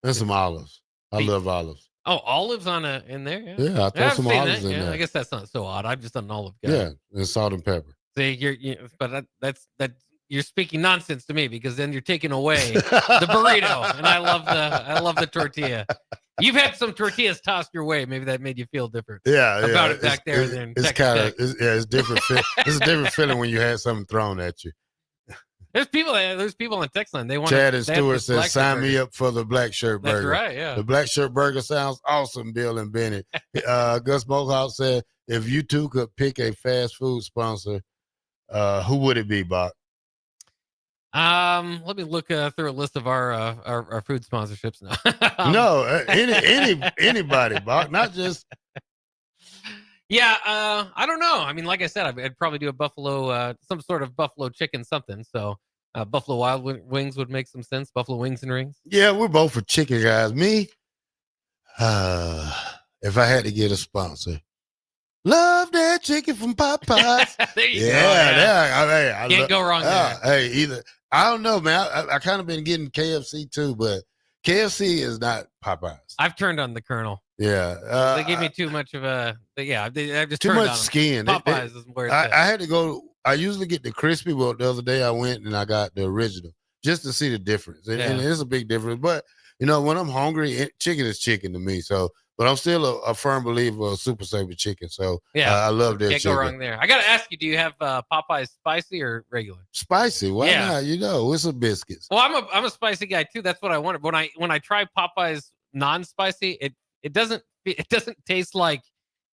and some olives. I love olives. Oh, olives in there? Yeah, yeah, I throw some olives in there. I guess that's not so odd. I've just done an olive guy. Yeah, and salt and pepper. See, but that's you're speaking nonsense to me because then you're taking away the burrito, and I love the tortilla. You've had some tortillas tossed your way. Maybe that made you feel different. About it back there. It's kind of it's different. It's a different feeling when you had something thrown at you. There's people on text line. They want Chad and Stewart says, "Sign me up for the Blackshirt burger." That's right. Yeah, the Blackshirt burger sounds awesome. Bill and Bennett. Gus Mohawk said, "If you two could pick a fast food sponsor, who would it be, Bock?" Let me look through a list of our food sponsorships now. No, anybody, Bock, not just. Yeah, I don't know. I mean, like I said, I'd probably do a buffalo, some sort of buffalo chicken something. So Buffalo Wild Wings would make some sense. Buffalo Wings and Rings. Yeah, we're both for chicken guys. Me, if I had to get a sponsor, love that chicken from Popeyes. There you go. Yeah. I Can't go wrong there. Hey, either. I don't know, man. I kind of been getting KFC too, but KFC is not Popeyes. I've turned on the Colonel. Yeah, they gave me too much of a. Yeah, I just too turned much on skin. Popeyes is where it's at. I had to go. I usually get the crispy, but the other day I went and I got the original just to see the difference. And it's a big difference. But when I'm hungry, chicken is chicken to me. So, but I'm still a firm believer of Super Saver chicken. So I love their chicken. Can't go wrong there. I got to ask you: do you have Popeyes spicy or regular? Spicy. Why not? With some biscuits. Well, I'm a spicy guy too. That's what I wanted. When I try Popeyes non-spicy, it doesn't taste like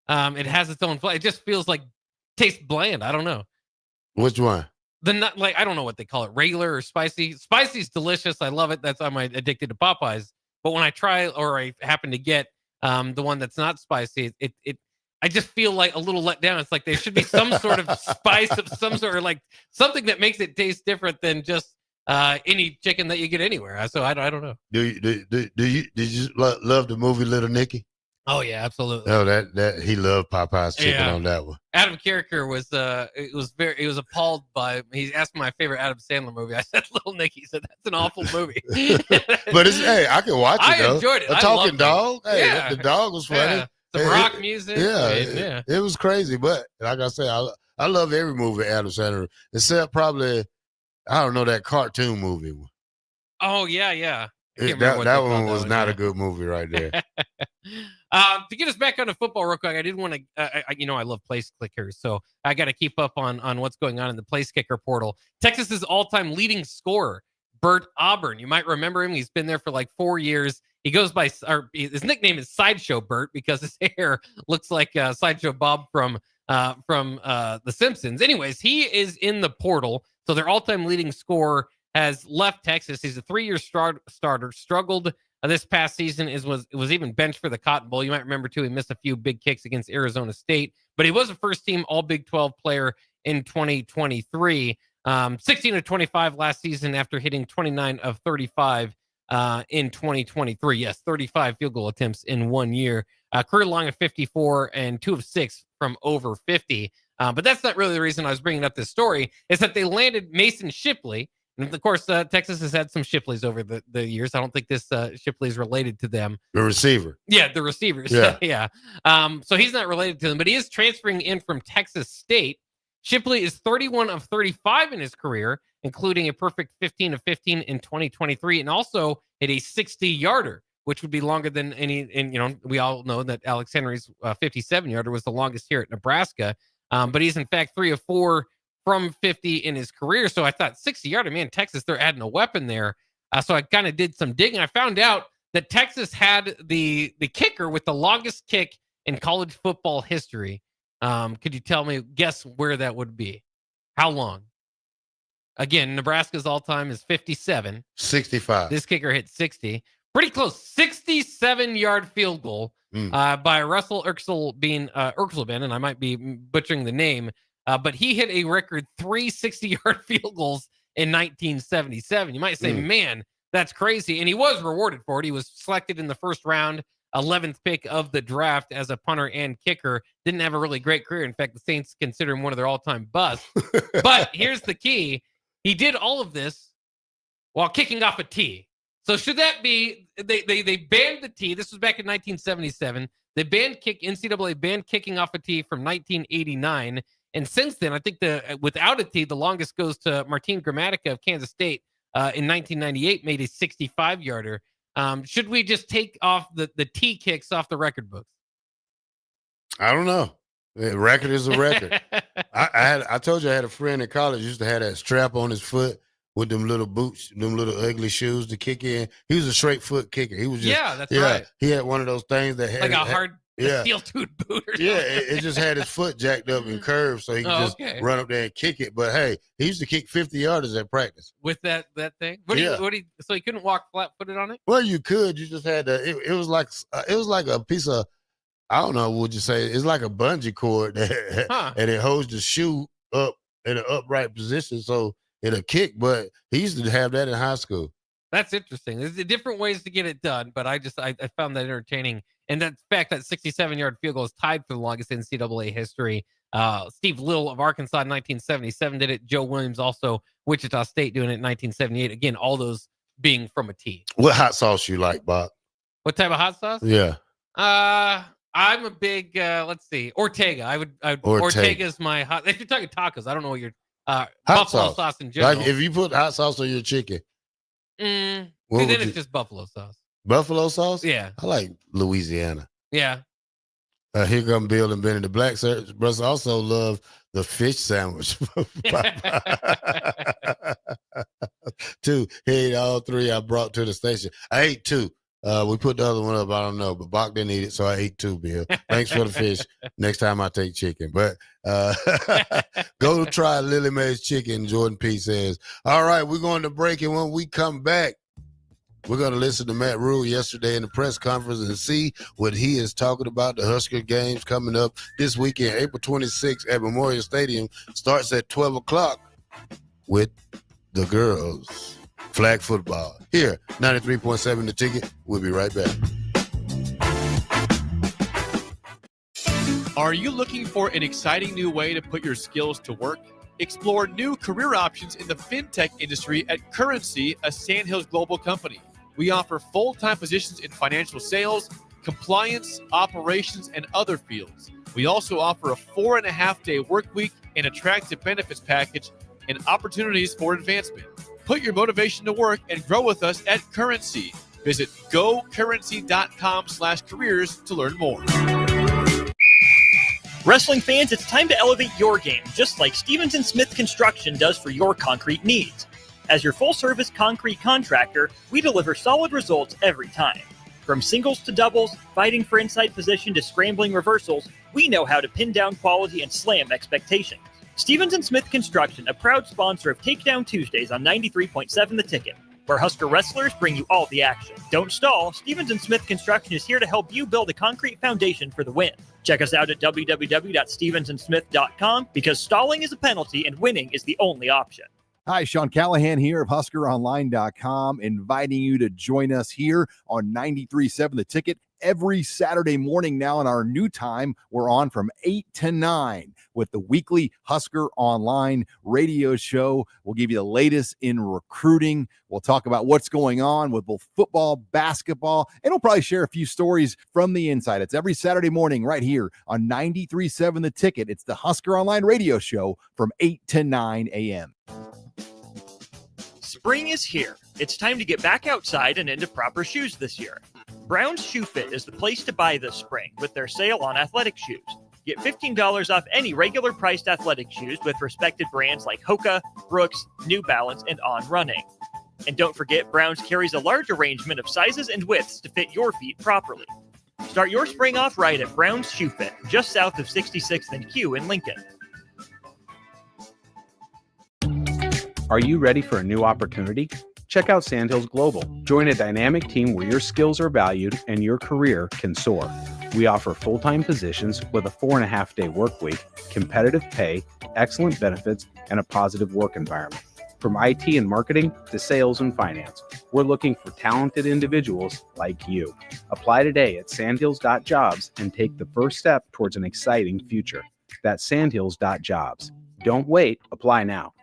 it has its own flavor. It just feels like tastes bland. I don't know. Which one? I don't know what they call it, regular or spicy. Spicy's delicious. I love it. That's why I'm addicted to Popeyes. But when I try or I happen to get the one that's not spicy, I just feel like a little let down. It's like there should be some sort of spice of some sort, or like something that makes it taste different than just any chicken that you get anywhere. So I don't know. Did you love the movie Little Nicky? Oh yeah, absolutely. Oh, that he loved Popeye's chicken on that one. Adam Carricker was appalled by. He asked my favorite Adam Sandler movie. I said Little Nicky. He said that's an awful movie. But I can watch it. I enjoyed it. A talking dog. Hey, yeah. the dog was funny. Yeah. Some rock music. Yeah, it was crazy. But like I said, I love every movie Adam Sandler, except probably I don't know that cartoon movie. Oh yeah. That one was not a good movie right there. To get us back onto football real quick, I did want to, I love place clickers, so I got to keep up on what's going on in the place kicker portal. Texas's all-time leading scorer, Bert Auburn. You might remember him. He's been there for like 4 years. He goes by, his nickname is Sideshow Bert because his hair looks like Sideshow Bob from The Simpsons. Anyways, he is in the portal, so their all-time leading scorer has left Texas. He's a 3-year starter, struggled this past season, was even benched for the Cotton Bowl. You might remember, too, he missed a few big kicks against Arizona State, but he was a first-team All-Big 12 player in 2023. 16 of 25 last season after hitting 29 of 35 in 2023. Yes, 35 field goal attempts in 1 year. Career long of 54 and 2 of 6 from over 50. But that's not really the reason I was bringing up this story, is that they landed Mason Shipley. And of course, Texas has had some Shipleys over the years. I don't think this Shipley is related to them. The receiver. Yeah, the receivers. Yeah. So he's not related to them, but he is transferring in from Texas State. Shipley is 31 of 35 in his career, including a perfect 15 of 15 in 2023, and also hit a 60-yarder, which would be longer than any. And we all know that Alex Henry's 57-yarder was the longest here at Nebraska. But he's in fact 3 of 4 from 50 in his career. So I thought 60-yarder, man, Texas, they're adding a weapon there. So I kind of did some digging. I found out that Texas had the kicker with the longest kick in college football history. Could you guess where that would be? How long? Again, Nebraska's all-time is 57. 65. This kicker hit 60. Pretty close. 67-yard field goal by Russell Erxelben, and I might be butchering the name, but he hit a record 3 60-yard field goals in 1977. You might say, man, that's crazy. And he was rewarded for it. He was selected in the first round, 11th pick of the draft as a punter and kicker. Didn't have a really great career. In fact, the Saints consider him one of their all-time busts. But here's the key. He did all of this while kicking off a tee. So should that be, they banned the tee. This was back in 1977. They NCAA banned kicking off a tee from 1989. And since then, I think without a tee, the longest goes to Martin Gramatica of Kansas State in 1998, made a 65-yarder. Should we just take off the tee kicks off the record books? I don't know. A record is a record. I told you I had a friend in college used to have that strap on his foot with them little boots, them little ugly shoes to kick in. He was a straight foot kicker. He was just, that's right. He had one of those things that had like a hard steel-toed boot or something. Yeah, it just had his foot jacked up and curved so he could just run up there and kick it. But hey, he used to kick 50-yarders at practice. With that thing? So he couldn't walk flat-footed on it? Well, you could. You just had to. It was like a piece of, I don't know, would you say? It's like a bungee cord and it holds the shoe up in an upright position so it'll kick. But he used to have that in high school. That's interesting. There's different ways to get it done, but I found that entertaining. And that fact that 67-yard field goal is tied for the longest NCAA history. Steve Little of Arkansas in 1977 did it. Joe Williams also, Wichita State, doing it in 1978. Again, all those being from a tee. What hot sauce you like, Bob? What type of hot sauce? Yeah. I'm a big, let's see, Ortega. Ortega's my hot. If you're talking tacos, I don't know what your buffalo sauce in general. Like if you put hot sauce on your chicken. Then it's just buffalo sauce. Buffalo sauce? Yeah. I like Louisiana. Yeah. Here come Bill and Benny. The Blackshirt brothers also love the fish sandwich. 2. He ate all 3 I brought to the station. I ate 2. We put the other one up. I don't know, but Bock didn't eat it, so I ate 2, Bill. Thanks for the fish. Next time I take chicken. But go try Lily Mae's chicken, Jordan P. says. All right, we're going to break, and when we come back, we're going to listen to Matt Rule yesterday in the press conference and see what he is talking about. The Husker games coming up this weekend, April 26th at Memorial Stadium. Starts at 12 o'clock with the girls. Flag football. Here, 93.7 The Ticket. We'll be right back. Are you looking for an exciting new way to put your skills to work? Explore new career options in the fintech industry at Currency, a Sandhills global company. We offer full-time positions in financial sales, compliance, operations, and other fields. We also offer a 4.5-day work week, an attractive benefits package, and opportunities for advancement. Put your motivation to work and grow with us at Currency. Visit gocurrency.com/careers to learn more. Wrestling fans, it's time to elevate your game, just like Stevens & Smith Construction does for your concrete needs. As your full-service concrete contractor, we deliver solid results every time. From singles to doubles, fighting for inside position to scrambling reversals, we know how to pin down quality and slam expectations. Stevens & Smith Construction, a proud sponsor of Takedown Tuesdays on 93.7 The Ticket, where Husker wrestlers bring you all the action. Don't stall. Stevens & Smith Construction is here to help you build a concrete foundation for the win. Check us out at www.stevensandsmith.com because stalling is a penalty and winning is the only option. Hi, Sean Callahan here of HuskerOnline.com, inviting you to join us here on 93.7 The Ticket every Saturday morning now in our new time. We're on from 8 to 9 with the weekly Husker Online radio show. We'll give you the latest in recruiting. We'll talk about what's going on with both football, basketball, and we'll probably share a few stories from the inside. It's every Saturday morning right here on 93.7 The Ticket. It's the Husker Online radio show from 8 to 9 a.m. Spring is here. It's time to get back outside and into proper shoes this year. Brown's Shoe Fit is the place to buy this spring with their sale on athletic shoes. Get $15 off any regular priced athletic shoes with respected brands like Hoka, Brooks, New Balance, and On Running. And don't forget, Brown's carries a large arrangement of sizes and widths to fit your feet properly. Start your spring off right at Brown's Shoe Fit, just south of 66th and Q in Lincoln. Are you ready for a new opportunity? Check out Sandhills Global. Join a dynamic team where your skills are valued and your career can soar. We offer full-time positions with a 4.5-day work week, competitive pay, excellent benefits, and a positive work environment. From IT and marketing to sales and finance, we're looking for talented individuals like you. Apply today at sandhills.jobs and take the first step towards an exciting future. That's sandhills.jobs. Don't wait. Apply now.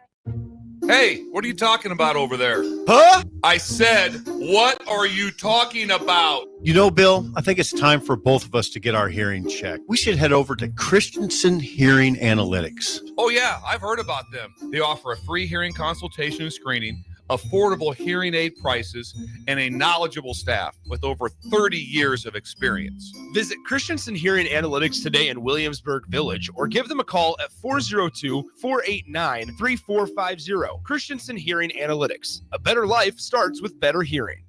Hey, what are you talking about over there? Huh? I said, what are you talking about? You know, Bill, I think it's time for both of us to get our hearing checked. We should head over to Christensen Hearing Analytics. Oh, yeah, I've heard about them. They offer a free hearing consultation and screening, affordable hearing aid prices, and a knowledgeable staff with over 30 years of experience. Visit Christensen Hearing Analytics today in Williamsburg Village or give them a call at 402-489-3450. Christensen Hearing Analytics. A better life starts with better hearing.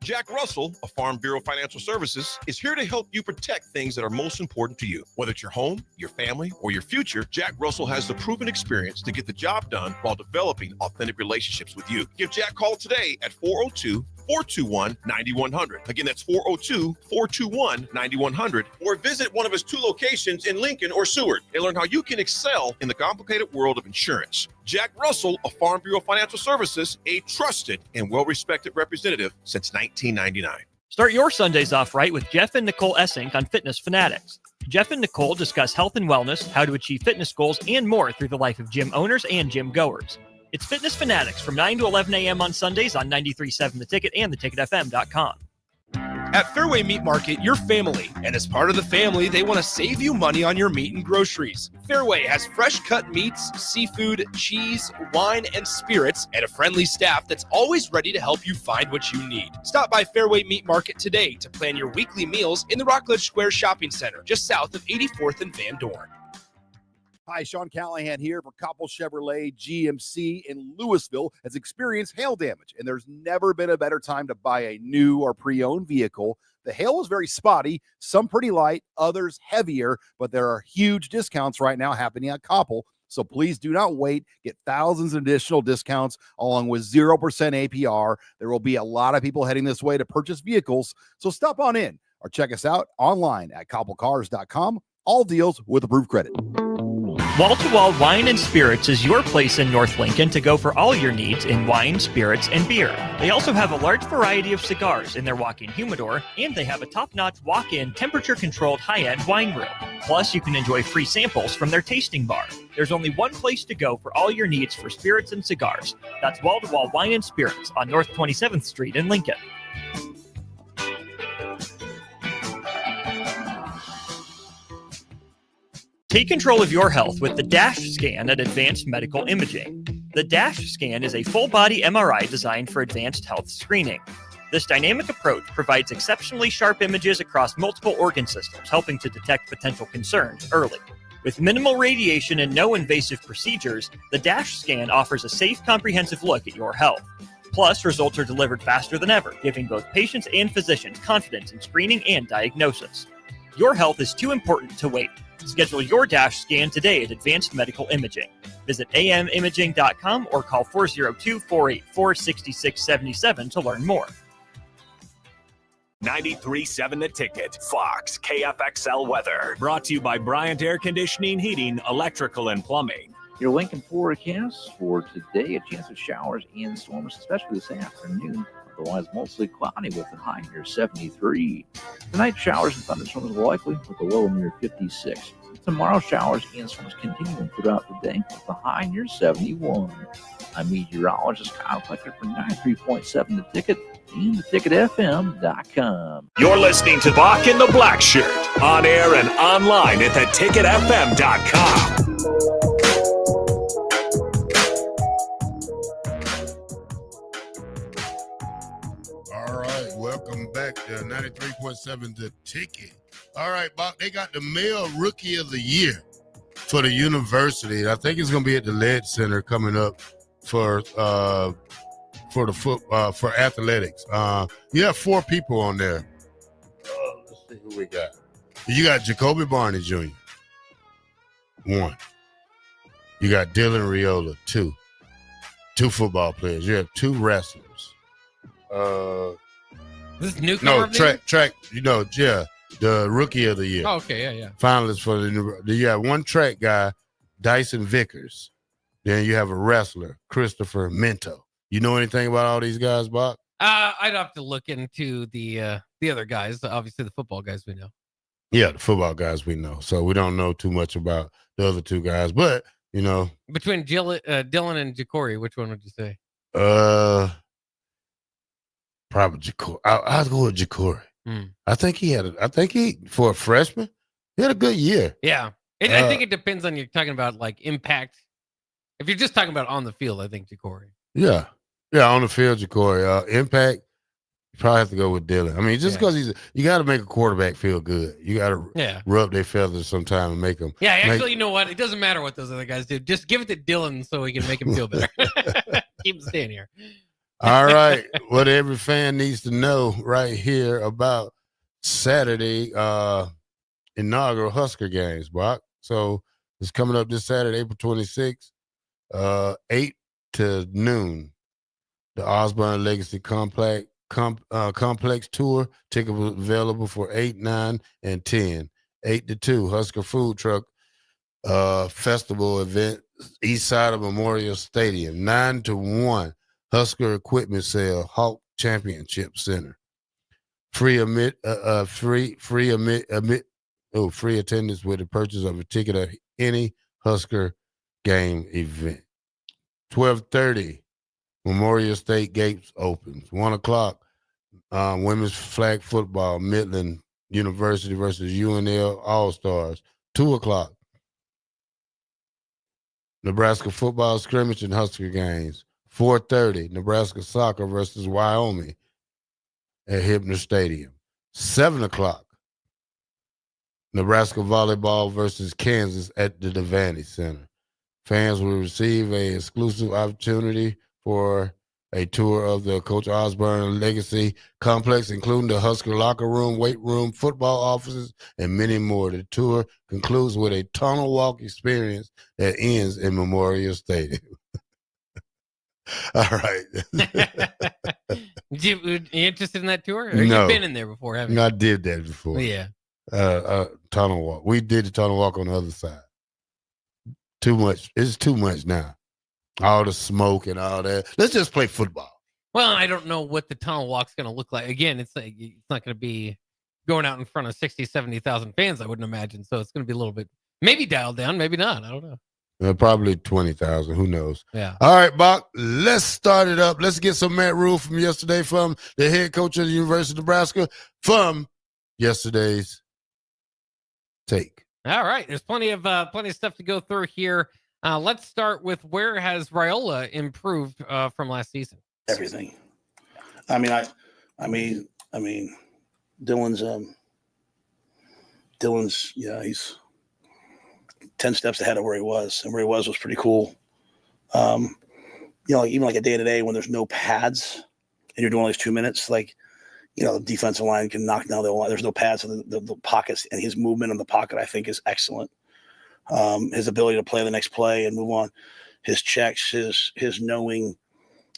Jack Russell of Farm Bureau Financial Services is here to help you protect things that are most important to you. Whether it's your home, your family, or your future, Jack Russell has the proven experience to get the job done while developing authentic relationships with you. Give Jack a call today at 402-421-9100. Again, that's 402-421-9100. Or visit one of his 2 locations in Lincoln or Seward and learn how you can excel in the complicated world of insurance. Jack Russell of Farm Bureau Financial Services, a trusted and well-respected representative since 1999. Start your Sundays off right with Jeff and Nicole Essink on Fitness Fanatics. Jeff and Nicole discuss health and wellness, how to achieve fitness goals, and more through the life of gym owners and gym goers. It's Fitness Fanatics from 9 to 11 a.m. on Sundays on 93.7 The Ticket and theticketfm.com. At Fairway Meat Market, you're family, and as part of the family, they want to save you money on your meat and groceries. Fairway has fresh cut meats, seafood, cheese, wine, and spirits, and a friendly staff that's always ready to help you find what you need. Stop by Fairway Meat Market today to plan your weekly meals in the Rockledge Square Shopping Center, just south of 84th and Van Dorn. Hi, Sean Callahan here for Koppel Chevrolet GMC in Louisville has experienced hail damage, and there's never been a better time to buy a new or pre-owned vehicle. The hail was very spotty, some pretty light, others heavier, but there are huge discounts right now happening at Koppel. So please do not wait. Get thousands of additional discounts along with 0% APR. There will be a lot of people heading this way to purchase vehicles. So stop on in or check us out online at koppelcars.com. All deals with approved credit. Wall-to-Wall Wine and Spirits is your place in North Lincoln to go for all your needs in wine, spirits, and beer. They also have a large variety of cigars in their walk-in humidor, and they have a top-notch walk-in temperature-controlled high-end wine room. Plus, you can enjoy free samples from their tasting bar. There's only one place to go for all your needs for spirits and cigars. That's Wall-to-Wall Wine and Spirits on North 27th Street in Lincoln. Take control of your health with the DASH scan at Advanced Medical Imaging. The DASH scan is a full-body MRI designed for advanced health screening. This dynamic approach provides exceptionally sharp images across multiple organ systems, helping to detect potential concerns early. With minimal radiation and no invasive procedures, the DASH scan offers a safe, comprehensive look at your health. Plus, results are delivered faster than ever, giving both patients and physicians confidence in screening and diagnosis. Your health is too important to wait. Schedule your DASH scan today at Advanced Medical Imaging. Visit amimaging.com or call 402-484-6677 to learn more. 93.7 The Ticket, Fox, KFXL weather. Brought to you by Bryant Air Conditioning, Heating, Electrical, and Plumbing. Your Lincoln forecast for today, a chance of showers and storms, especially this afternoon. Otherwise, mostly cloudy with a high near 73. Tonight, showers and thunderstorms are likely with a low near 56. Tomorrow, showers and storms continuing throughout the day with a high near 71. I'm meteorologist Kyle Flecker for 93.7 The Ticket and theticketfm.com. You're listening to Bock in the Blackshirt, on air and online at theticketfm.com. Welcome back to 93.7 The Ticket. All right, Bob, they got the male rookie of the year for the university. I think it's going to be at the Lead Center coming up for athletics. You have 4 people on there. Let's see who we got. You got Jacoby Barney Jr. 1. You got Dylan Riola. 2. 2 football players. You have 2 wrestlers. This newcomer? No, track, the rookie of the year. Oh, okay, yeah. Finalists for you have 1 track guy, Dyson Vickers. Then you have a wrestler, Christopher Minto. You know anything about all these guys, Bob? I'd have to look into the other guys. Obviously, the football guys we know. Yeah, the football guys we know. So we don't know too much about the other 2 guys, but you know, between Dylan and Ja'Cory, which one would you say? Probably Ja'Cory. I'll go with Ja'Cory. I think he for a freshman, he had a good year. Yeah. I think it depends on you're talking about like impact. If you're just talking about on the field, I think Ja'Cory. Yeah, on the field, Ja'Cory. Impact, you probably have to go with Dylan. I mean, just because you got to make a quarterback feel good. You got to rub their feathers sometime and make them. Yeah, actually, you know what? It doesn't matter what those other guys do. Just give it to Dylan so he can make him feel better. Keep him staying here. All right. What every fan needs to know right here about Saturday inaugural Husker games, Bock. So it's coming up this Saturday, April 26th, 8 to noon. The Osborne Legacy Complex Tour. Tickets available for 8, 9, and 10. 8 to 2, Husker Food Truck Festival event, east side of Memorial Stadium. 9 to 1. Husker Equipment Sale, Hawk Championship Center. Free attendance with the purchase of a ticket at any Husker game event. 12:30, Memorial State gates opens. 1 o'clock, women's flag football, Midland University versus UNL All-Stars. 2 o'clock, Nebraska football scrimmage and Husker games. 4:30, Nebraska soccer versus Wyoming at Hibner Stadium. 7 o'clock, Nebraska volleyball versus Kansas at the Devaney Center. Fans will receive an exclusive opportunity for a tour of the Coach Osborne Legacy Complex, including the Husker locker room, weight room, football offices, and many more. The tour concludes with a tunnel walk experience that ends in Memorial Stadium. All right. You interested in that tour? Or No. You've been in there before, haven't you? No, I did that before. Yeah. Tunnel walk. We did the tunnel walk on the other side. too much. It's too much now. All the smoke and all that. Let's just play football. Well, I don't know what the tunnel walk's going to look like. Again, it's not going to be going out in front of 60, 70,000 fans, I wouldn't imagine. So it's going to be a little bit, maybe dialed down, maybe not. I don't know. Probably 20,000. Who knows? Yeah. All right, Bock, let's start it up. Let's get some Matt Rule from yesterday from the head coach of the University of Nebraska from yesterday's take. All right. There's plenty of stuff to go through here. Let's start with where has Raiola improved from last season? Everything. I mean, Dylan's he's 10 steps ahead of where he was, and where he was pretty cool. Even like a day to day when there's no pads and you're doing all these 2 minutes, the defensive line can knock down there's no pads in the pockets, and his movement in the pocket, I think, is excellent. His ability to play the next play and move on, his checks, his knowing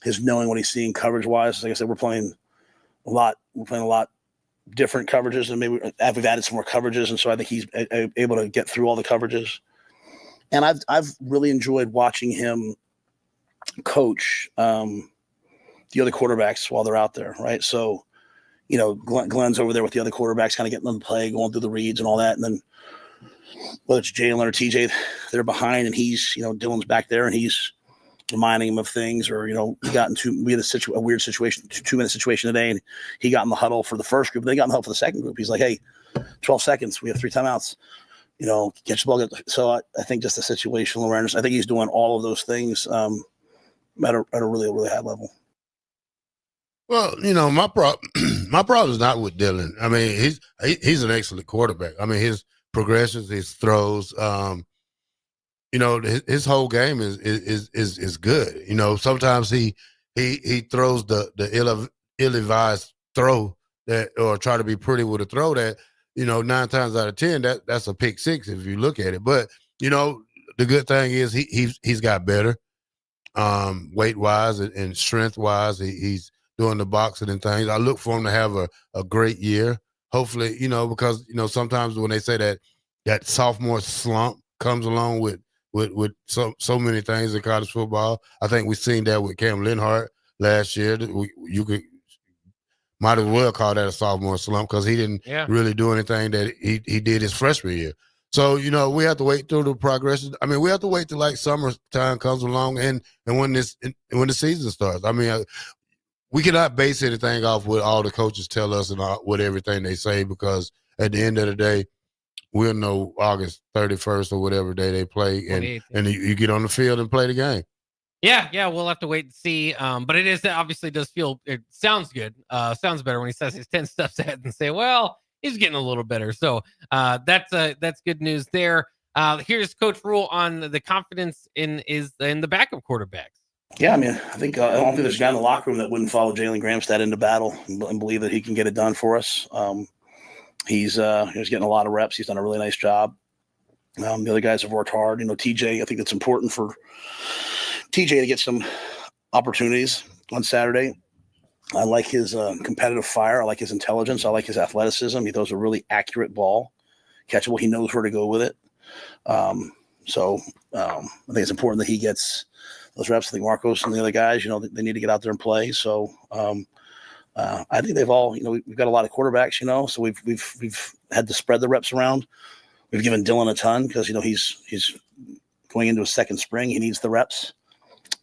what he's seeing coverage wise. Like I said, we're playing a lot different coverages, and maybe we've added some more coverages, and so I think he's able to get through all the coverages. And I've really enjoyed watching him coach the other quarterbacks while they're out there, right? So, Glenn's over there with the other quarterbacks, kind of getting them to play, going through the reads and all that, and then whether it's Jalen or TJ, they're behind, and he's, Dylan's back there, and he's reminding him of things, or, we had a weird situation, 2-minute situation today, and he got in the huddle for the first group. They got in the huddle for the second group. He's like, hey, 12 seconds. We have 3 timeouts. Catch the ball. So I think just the situational awareness, I think he's doing all of those things at a really, really high level. Well, my problem is not with Dylan. I mean, he's an excellent quarterback. I mean, his progressions, his throws, his whole game is good. Sometimes he throws the ill-advised throw that, or try to be pretty with a throw that, 9 times out of 10, that's a pick six if you look at it. But, the good thing is he's got better weight-wise and strength-wise. He's doing the boxing and things. I look for him to have a great year. Hopefully, because, sometimes when they say that sophomore slump comes along with so many things in college football. I think we've seen that with Cam Linhart last year. You might as well call that a sophomore slump, because he didn't really do anything that he did his freshman year. So, we have to wait through the progression. I mean, we have to wait till summertime comes along and when the season starts. I mean, we cannot base anything off what all the coaches tell us and what everything they say, because at the end of the day, we'll know August 31st or whatever day they play, and you get on the field and play the game. Yeah, we'll have to wait and see. But it sounds good. Sounds better when he says he's 10 steps ahead and say, well, he's getting a little better. So that's good news there. Here's Coach Rule on the confidence in the backup quarterbacks. Yeah, I mean, I don't think there's a guy in the locker room that wouldn't follow Jalen Gramstad into battle and believe that he can get it done for us. He's getting a lot of reps. He's done a really nice job. The other guys have worked hard. TJ, I think it's important for TJ to get some opportunities on Saturday. I like his competitive fire. I like his intelligence. I like his athleticism. He throws a really accurate ball, catchable. He knows where to go with it. So I think it's important that he gets those reps. I think Marcos and the other guys, they need to get out there and play. So I think they've all, we've got a lot of quarterbacks, so we've had to spread the reps around. We've given Dylan a ton because, he's going into his second spring. He needs the reps.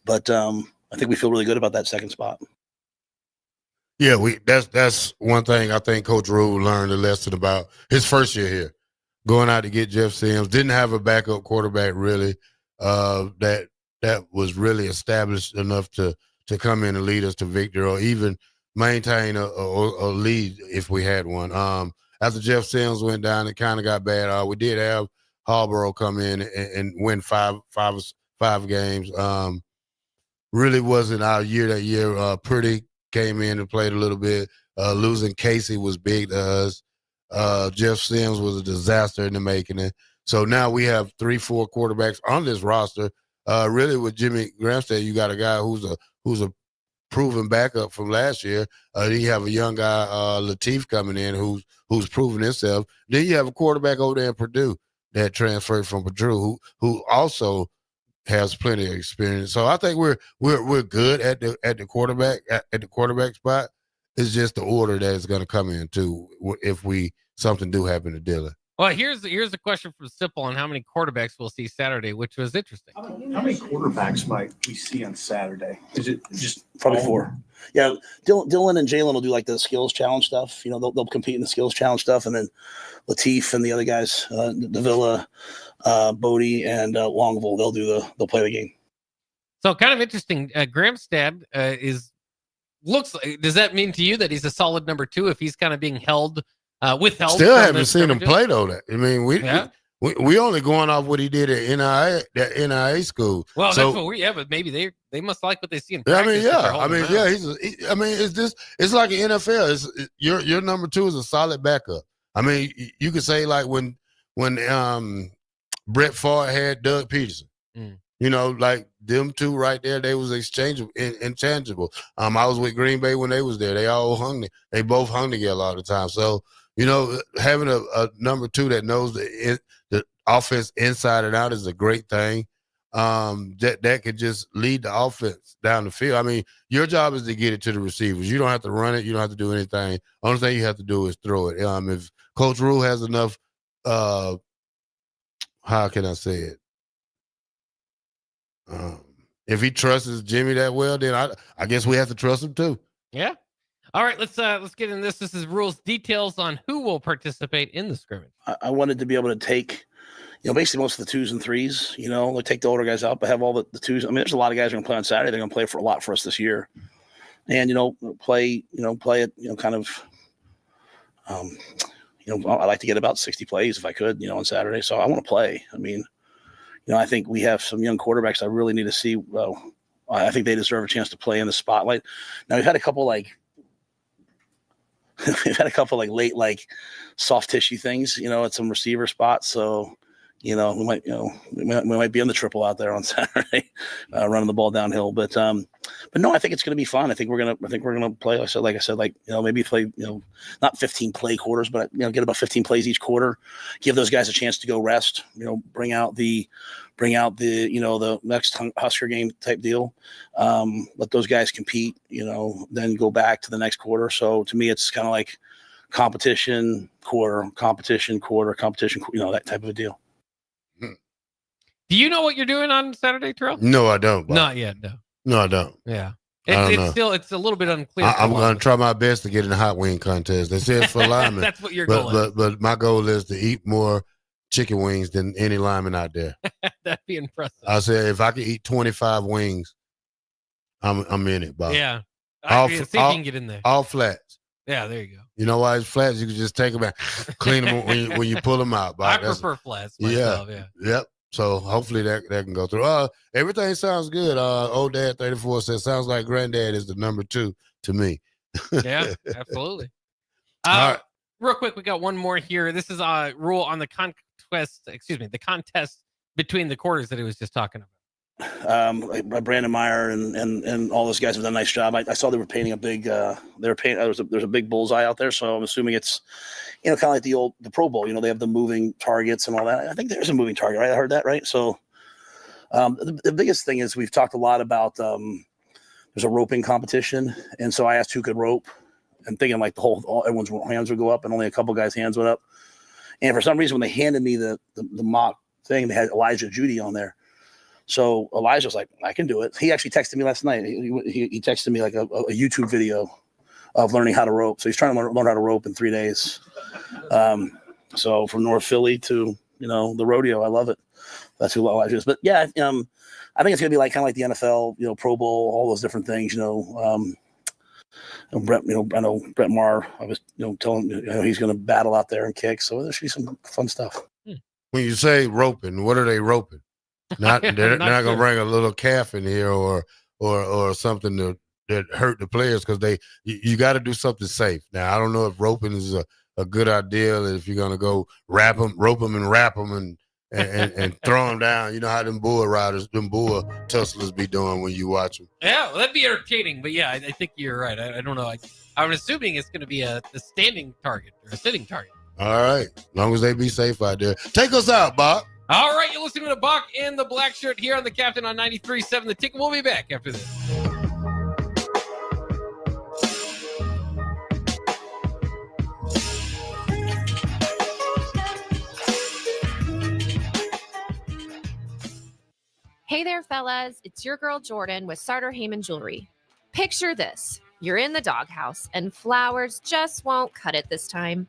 But I think we feel really good about that second spot. Yeah, that's one thing I think Coach Rule learned a lesson about his first year here. Going out to get Jeff Sims, didn't have a backup quarterback really that was really established enough to come in and lead us to victory, or even maintain a lead if we had one. After Jeff Sims went down, it kind of got bad. We did have Hallborough come in and win five games. Really wasn't our year that year. Purdy came in and played a little bit. Losing Casey was big to us. Jeff Sims was a disaster in the making it. So now we have 3-4 quarterbacks on this roster. Really with Jimmy Gramstad, you got a guy who's a proven backup from last year. Then you have a young guy, Latif, coming in who's proven himself. Then you have a quarterback over there in Purdue that transferred from Purdue who also has plenty of experience. So I think we're good at the quarterback spot. It's just the order that it's going to come into if something do happen to Dillon. Well, here's a question from Sipple on how many quarterbacks we'll see Saturday, which was interesting. How many quarterbacks might we see on Saturday? Is it just probably 4? Yeah, Dylan and Jalen will do like the skills challenge stuff. You know, they'll compete in the skills challenge stuff, and then Latif and the other guys, Davila, Bodie, and Longville, they'll play the game. So kind of interesting. Gramstad looks like. Does that mean to you that he's a solid number 2 if he's kind of being withheld? Still haven't seen him play though. We only going off what he did at NIA school. Well, that's what but maybe they must like what they see in practice. It's like an NFL. Your number 2 is a solid backup. I mean, you could say like when Brett Favre had Doug Peterson. You know, like them two right there, they was intangible. I was with Green Bay when they was there. They both hung together all the time. So, you know, having a number 2 that knows the offense inside and out is a great thing. That could just lead the offense down the field. I mean, your job is to get it to the receivers. You don't have to run it. You don't have to do anything. Only thing you have to do is throw it. If Coach Rule has enough, how can I say it? If he trusts Jimmy that well, then I guess we have to trust him too. Yeah. All right, let's get in this. This is rules details on who will participate in the scrimmage. I wanted to be able to take, you know, basically most of the 2s and 3s, you know, like take the older guys out, but have all the 2s. I mean, there's a lot of guys who are going to play on Saturday. They're going to play for a lot for us this year. And, play it, kind of, I like to get about 60 plays if I could, on Saturday. So I want to play. I mean, I think we have some young quarterbacks I really need to see. Well, I think they deserve a chance to play in the spotlight. Now we've had a couple late, soft tissue things, at some receiver spots. So, we might be in the triple out there on Saturday, running the ball downhill. But no, I think it's going to be fun. I think we're going to play. Like I said, maybe play, not 15 play quarters, but get about 15 plays each quarter. Give those guys a chance to go rest. Bring out the the next Husker game type deal. Let those guys compete. Then go back to the next quarter. So to me, it's kind of like competition quarter, that type of a deal. Do you know what you're doing on Saturday, Terrell? No, I don't. Bob. Not yet. No, I don't. Yeah. It's a little bit unclear. I'm going to try my best to get in the hot wing contest. They said it's for linemen. That's what your goal is. But my goal is to eat more chicken wings than any lineman out there. That'd be impressive. I said if I could eat 25 wings, I'm in it, Bob. Yeah. See if you can get in there. All flats. Yeah, there you go. You know why it's flats? You can just take them and clean them when you pull them out. Bob. I prefer flats myself, yeah. Yep. So hopefully that can go through. Everything sounds good. Old Dad 34 says sounds like Granddad is the number 2 to me. Yeah, absolutely. All right. Real quick, we got one more here. This is a rule on the contest between the quarters that he was just talking about. Brandon Meyer and all those guys have done a nice job. I saw they were painting a big. There's a big bullseye out there, so I'm assuming it's, kind of like the Pro Bowl. They have the moving targets and all that. I think there's a moving target, right? I heard that, right? So, the biggest thing is we've talked a lot about. There's a roping competition, and so I asked who could rope, and thinking like everyone's hands would go up, and only a couple guys' hands went up. And for some reason, when they handed me the mock thing, they had Elijah Judy on there. So Elijah was like, I can do it. He actually texted me last night. He texted me like a YouTube video of learning how to rope. So he's trying to learn how to rope in 3 days. So from North Philly to, the rodeo, I love it. That's who Elijah is. But yeah, I think it's going to be kind of like the NFL, Pro Bowl, all those different things, Brett, I know Brett Maher, I was, telling he's going to battle out there and kick. So there should be some fun stuff. When you say roping, what are they roping? They're not going to bring a little calf in here or something that hurt the players, because you got to do something safe. Now, I don't know if roping is a good idea, if you're going to go rope them and wrap them and throw them down. You know how them bull tusslers be doing when you watch them. Yeah, well, that'd be entertaining. But yeah, I think you're right. I don't know. I'm assuming it's going to be a standing target or a sitting target. All right. As long as they be safe out there. Take us out, Bob. All right, you're listening to Bock in the Blackshirt here on the Captain on 93.7 The Ticket. We'll be back after this. Hey there, fellas. It's your girl Jordan with Sartor Heyman Jewelry. Picture this. You're in the doghouse and flowers just won't cut it this time.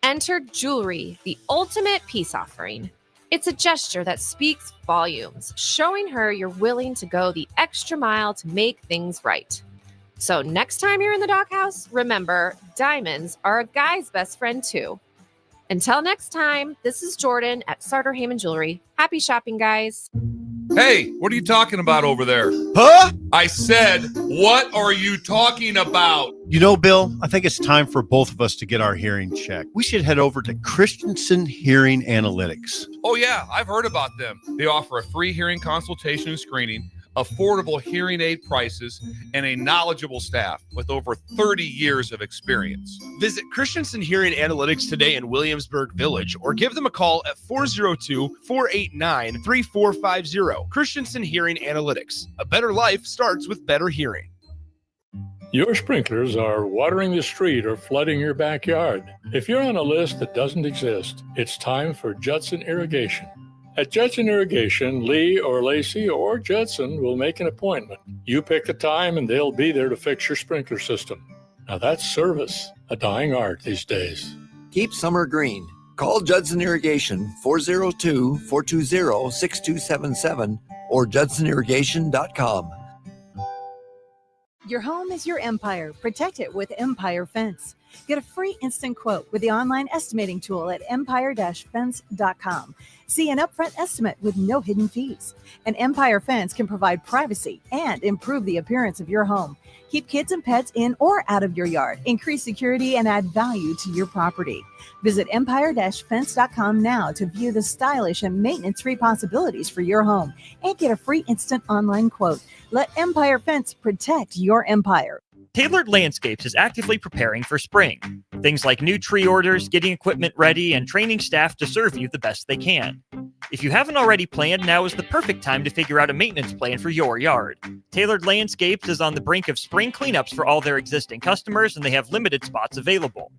Enter jewelry, the ultimate peace offering. It's a gesture that speaks volumes, showing her you're willing to go the extra mile to make things right. So next time you're in the doghouse, remember, diamonds are a guy's best friend too. Until next time, this is Jordan at Sartor Heyman Jewelry. Happy shopping, guys. Hey, what are you talking about over there? Huh? I said, what are you talking about? You know, Bill, I think it's time for both of us to get our hearing checked. We should head over to Christensen Hearing Analytics. Oh, yeah, I've heard about them. They offer a free hearing consultation and screening, affordable hearing aid prices, and a knowledgeable staff with over 30 years of experience. Visit Christensen Hearing Analytics today in Williamsburg Village or give them a call at 402-489-3450. Christensen Hearing Analytics. A better life starts with better hearing. Your sprinklers are watering the street or flooding your backyard. If you're on a list that doesn't exist, it's time for Judson Irrigation. At Judson Irrigation, Lee or Lacey or Judson will make an appointment. You pick the time and they'll be there to fix your sprinkler system. Now that's service, a dying art these days. Keep summer green. Call Judson Irrigation 402-420-6277 or judsonirrigation.com. Your home is your empire. Protect it with Empire Fence. Get a free instant quote with the online estimating tool at empire-fence.com. See an upfront estimate with no hidden fees. An Empire Fence can provide privacy and improve the appearance of your home. Keep kids and pets in or out of your yard. Increase security and add value to your property. Visit empire-fence.com now to view the stylish and maintenance-free possibilities for your home and get a free instant online quote. Let Empire Fence protect your empire. Tailored Landscapes is actively preparing for spring. Things like new tree orders, getting equipment ready, and training staff to serve you the best they can. If you haven't already planned, now is the perfect time to figure out a maintenance plan for your yard. Tailored Landscapes is on the brink of spring cleanups for all their existing customers, and they have limited spots available.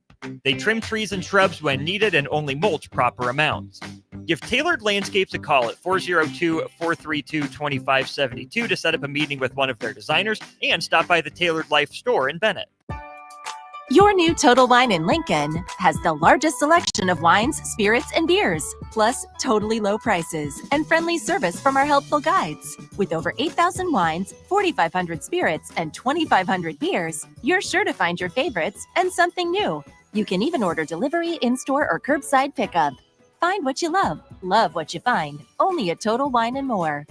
They trim trees and shrubs when needed and only mulch proper amounts. Give Tailored Landscapes a call at 402-432-2572 to set up a meeting with one of their designers and stop by the Tailored Life store in Bennett. Your new Total Wine in Lincoln has the largest selection of wines, spirits, and beers, plus totally low prices and friendly service from our helpful guides. With over 8,000 wines, 4,500 spirits, and 2,500 beers, you're sure to find your favorites and something new. You can even order delivery, in-store, or curbside pickup. Find what you love what you find. Only at Total Wine and More.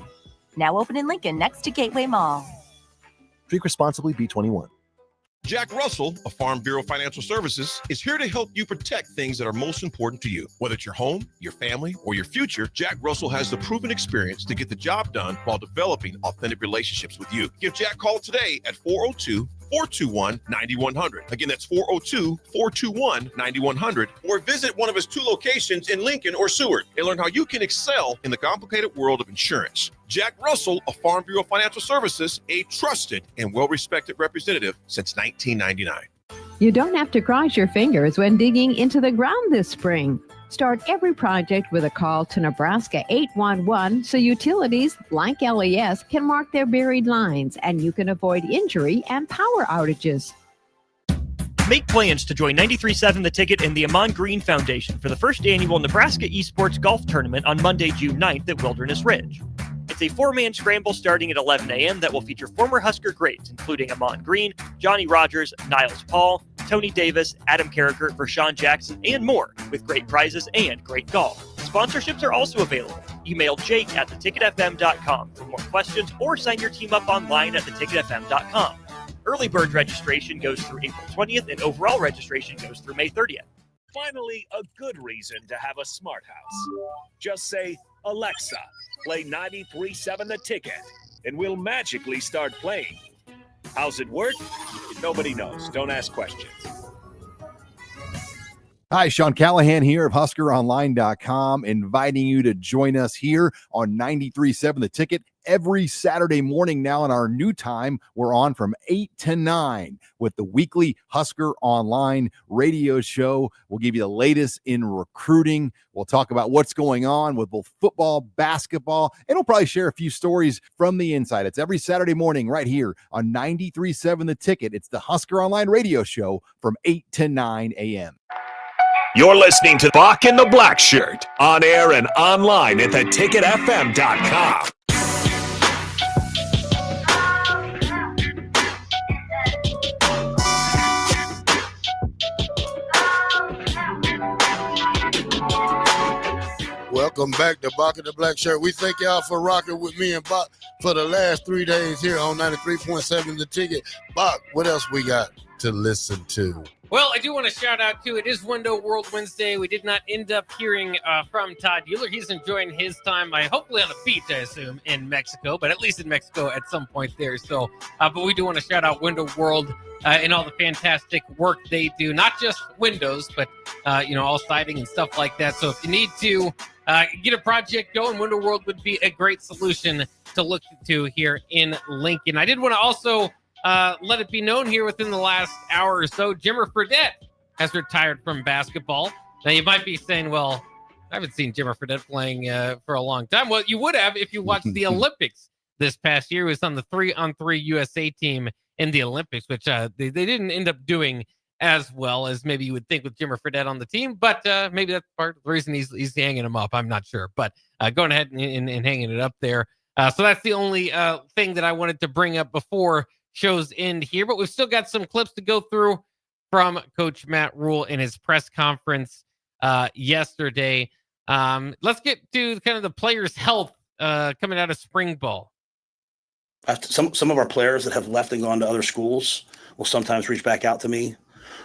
Now open in Lincoln next to Gateway Mall. Drink responsibly, B21. Jack Russell of Farm Bureau Financial Services is here to help you protect things that are most important to you. Whether it's your home, your family, or your future, Jack Russell has the proven experience to get the job done while developing authentic relationships with you. Give Jack a call today at 402-421-9100. Again, that's 402-421-9100. Or visit one of his 2 locations in Lincoln or Seward and learn how you can excel in the complicated world of insurance. Jack Russell of Farm Bureau Financial Services, a trusted and well-respected representative since 1999. You don't have to cross your fingers when digging into the ground this spring. Start every project with a call to Nebraska 811 so utilities like LES can mark their buried lines and you can avoid injury and power outages. Make plans to join 93.7 The Ticket and the Amon Green Foundation for the first annual Nebraska Esports Golf Tournament on Monday, June 9th at Wilderness Ridge. It's a 4-man scramble starting at 11 a.m. that will feature former Husker greats, including Amon Green, Johnny Rogers, Niles Paul, Tony Davis, Adam Carricker, Vershawn Jackson, and more, with great prizes and great golf. Sponsorships are also available. Email Jake at theticketfm.com for more questions or sign your team up online at theticketfm.com. Early bird registration goes through April 20th, and overall registration goes through May 30th. Finally, a good reason to have a smart house. Just say, Alexa, play 93.7 The Ticket, and we'll magically start playing. How's it work? Nobody knows. Don't ask questions. Hi, Sean Callahan here of HuskerOnline.com, inviting you to join us here on 93.7 The Ticket every Saturday morning now in our new time. We're on from 8 to 9 with the weekly Husker Online radio show. We'll give you the latest in recruiting. We'll talk about what's going on with both football, basketball, and we'll probably share a few stories from the inside. It's every Saturday morning right here on 93.7 The Ticket. It's the Husker Online radio show from 8 to 9 a.m. You're listening to Bock and the Blackshirt on air and online at theticketfm.com. Welcome back to Bock and the Blackshirt. We thank y'all for rocking with me and Bock for the last 3 days here on 93.7 The Ticket. Bock, what else we got to listen to? Well, I do want to shout out to it is Window World Wednesday. We did not end up hearing from Todd Euler. He's enjoying his time, hopefully on a beach, I assume, in Mexico, but at least in Mexico at some point there. So, but we do want to shout out Window World and all the fantastic work they do, not just windows, but all siding and stuff like that. So if you need to get a project going, Window World would be a great solution to look to here in Lincoln. I did want to also let it be known here within the last hour or so, Jimmer Fredette has retired from basketball. Now, you might be saying, well, I haven't seen Jimmer Fredette playing for a long time. Well, you would have if you watched the Olympics this past year. He was on the 3-on-3 USA team in the Olympics, which they didn't end up doing as well as maybe you would think with Jimmer Fredette on the team. But maybe that's part of the reason he's hanging him up. I'm not sure. But going ahead and hanging it up there. So that's the only thing that I wanted to bring up before shows end here, but we've still got some clips to go through from Coach Matt Rule in his press conference yesterday. Let's get to kind of the players' health coming out of spring ball. Some of our players that have left and gone to other schools will sometimes reach back out to me.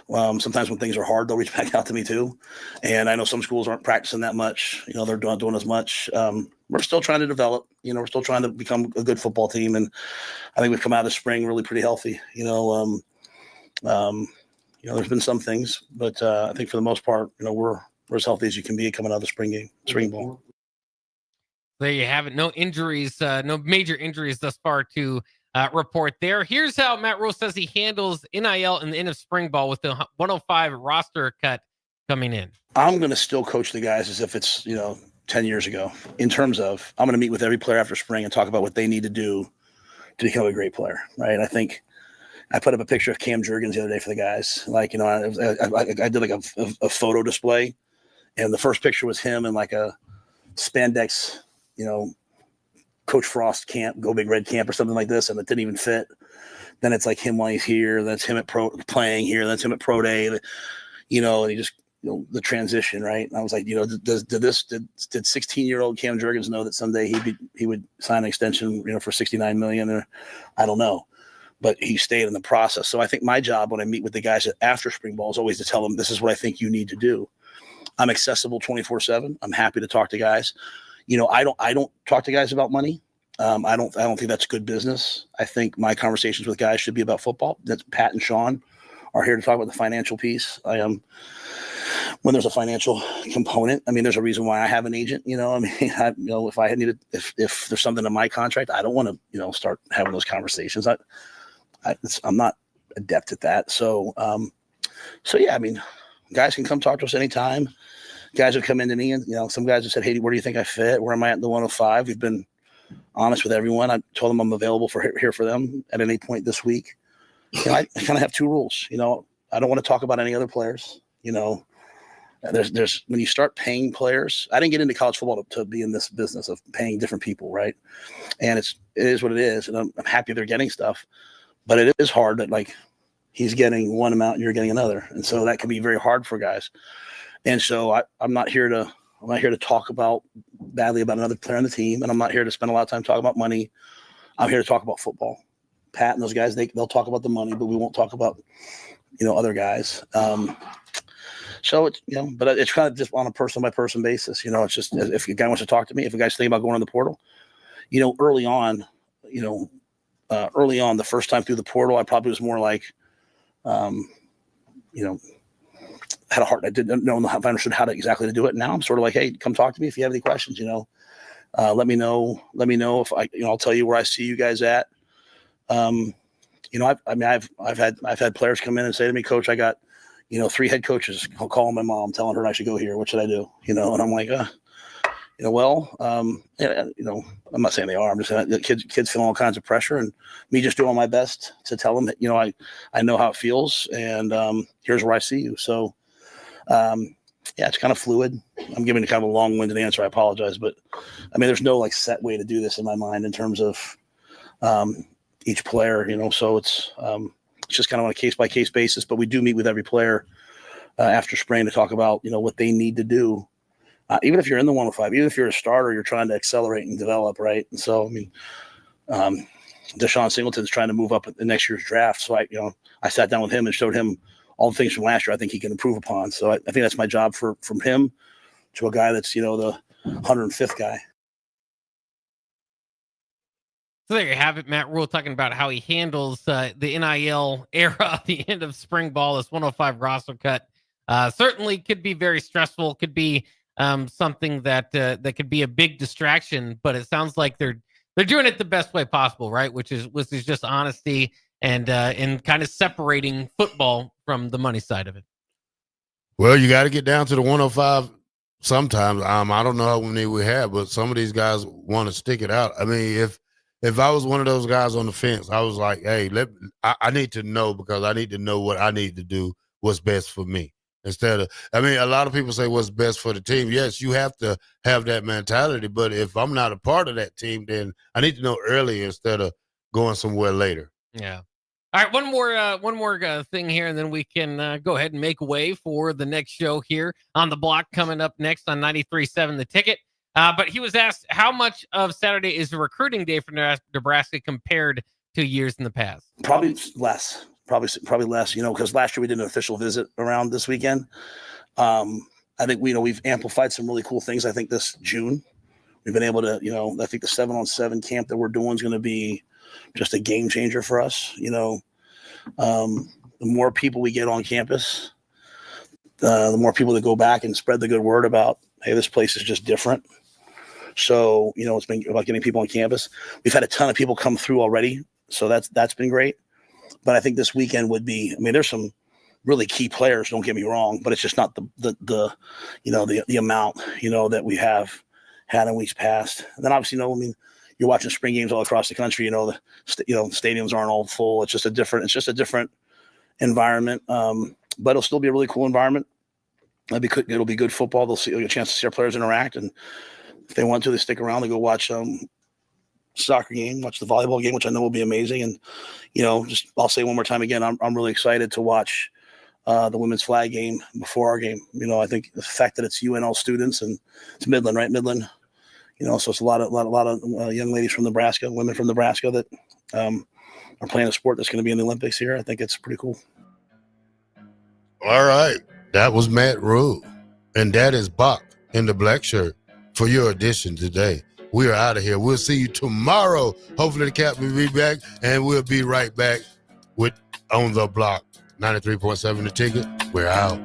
Sometimes when things are hard, they'll reach back out to me too. And I know some schools aren't practicing that much. They're not doing as much. We're still trying to develop. We're still trying to become a good football team. And I think we've come out of the spring really pretty healthy. There's been some things, but I think for the most part, we're as healthy as you can be coming out of the spring ball. There you have it. No injuries, no major injuries thus far to report there. Here's how Matt Rule says he handles NIL in the end of spring ball with the 105 roster cut coming in. I'm going to still coach the guys as if it's, 10 years ago, in terms of I'm going to meet with every player after spring and talk about what they need to do to become a great player. Right. I think I put up a picture of Cam Jurgens the other day for the guys. I did like a photo display, and the first picture was him in like a spandex, Coach Frost camp, Go Big Red camp or something like this, and it didn't even fit. Then it's like him while he's here. Then it's him at playing here. Then it's him at pro day. And he just the transition, right? And I was like, did 16-year-old Cam Jurgens know that someday he would sign an extension, for $69 million? Or I don't know, but he stayed in the process. So I think my job when I meet with the guys after spring ball is always to tell them this is what I think you need to do. I'm accessible 24/7. I'm happy to talk to guys. I don't talk to guys about money. I don't think that's good business. I think my conversations with guys should be about football. That's Pat and Sean are here to talk about the financial piece. When there's a financial component, there's a reason why I have an agent. If I needed, if there's something in my contract, I don't want to, start having those conversations. I'm not adept at that. So yeah, guys can come talk to us anytime. Guys have come into me and, some guys have said, hey, where do you think I fit? Where am I at in the 105? We've been honest with everyone. I told them I'm available here for them at any point this week. I kind of have two rules. I don't want to talk about any other players. There's when you start paying players, I didn't get into college football to be in this business of paying different people, right? And it is what it is. And I'm happy they're getting stuff, but it is hard that he's getting one amount and you're getting another. And so that can be very hard for guys. And so I'm not here to talk badly about another player on the team. And I'm not here to spend a lot of time talking about money. I'm here to talk about football. Pat and those guys, they'll talk about the money, but we won't talk about, other guys. So it's, but it's kind of just on a person by person basis. It's just, if a guy wants to talk to me, if a guy's thinking about going in the portal, early on, the first time through the portal, I probably was more like, had a heart. I didn't know if I understood how to exactly to do it. Now I'm sort of like, hey, come talk to me if you have any questions. Let me know if I'll tell you where I see you guys at. I've had players come in and say to me, Coach, I got 3 head coaches. I'll call my mom, telling her I should go here. What should I do? And I'm like, I'm not saying they are. I'm just saying that kids feel all kinds of pressure, and me just doing my best to tell them that, I know how it feels, and here's where I see you. So, it's kind of fluid. I'm giving kind of a long-winded answer. I apologize, but there's no like set way to do this in my mind in terms of each player, so it's just kind of on a case-by-case basis, but we do meet with every player after spring to talk about, what they need to do. Even if you're in the 105, even if you're a starter, you're trying to accelerate and develop, right? And so, Deshaun Singleton's trying to move up in next year's draft. So I sat down with him and showed him all the things from last year I think he can improve upon. So I think that's my job from him to a guy that's, the 105th guy. So there you have it, Matt Rule talking about how he handles the NIL era, the end of spring ball, this 105 roster cut. Certainly could be very stressful, could be something that could be a big distraction, but it sounds like they're doing it the best way possible, right? Which is just honesty and kind of separating football from the money side of it. Well, you got to get down to the 105 sometimes. I don't know how many we have, but some of these guys want to stick it out. If I was one of those guys on the fence, I was like, hey, I need to know, because I need to know what I need to do, what's best for me. Instead of, a lot of people say what's best for the team. Yes, you have to have that mentality, but if I'm not a part of that team, then I need to know early instead of going somewhere later. Yeah. All right, one more thing here, and then we can go ahead and make way for the next show here on the block coming up next on 93.7 The Ticket. But he was asked how much of Saturday is a recruiting day for Nebraska compared to years in the past. Probably less. Probably less, because last year we did an official visit around this weekend. I think we've amplified some really cool things. I think this June we've been able to, I think the 7-on-7 camp that we're doing is going to be just a game changer for us. The more people we get on campus, the more people that go back and spread the good word about, hey, this place is just different. So, it's been about getting people on campus. We've had a ton of people come through already, so that's been great. But I think this weekend would be, there's some really key players, don't get me wrong, but it's just not the amount, that we have had in weeks past. And then obviously, you're watching spring games all across the country, the stadiums aren't all full. It's just a different environment. But it'll still be a really cool environment. It'll be good football. They'll see a chance to see our players interact. And if they want to, they stick around, they go watch soccer game, watch the volleyball game, which I know will be amazing. And I'll say one more time again, I'm really excited to watch the women's flag game before our game. I think the fact that it's UNL students and it's Midland, right? Midland, so it's a lot of young ladies from Nebraska, women from Nebraska that are playing a sport that's going to be in the Olympics here. I think it's pretty cool. All right, that was Matt Rule, and that is Bock in the Blackshirt for your edition today. We are out of here. We'll see you tomorrow. Hopefully the Cap will be back, and we'll be right back with On the Block. 93.7 The Ticket. We're out.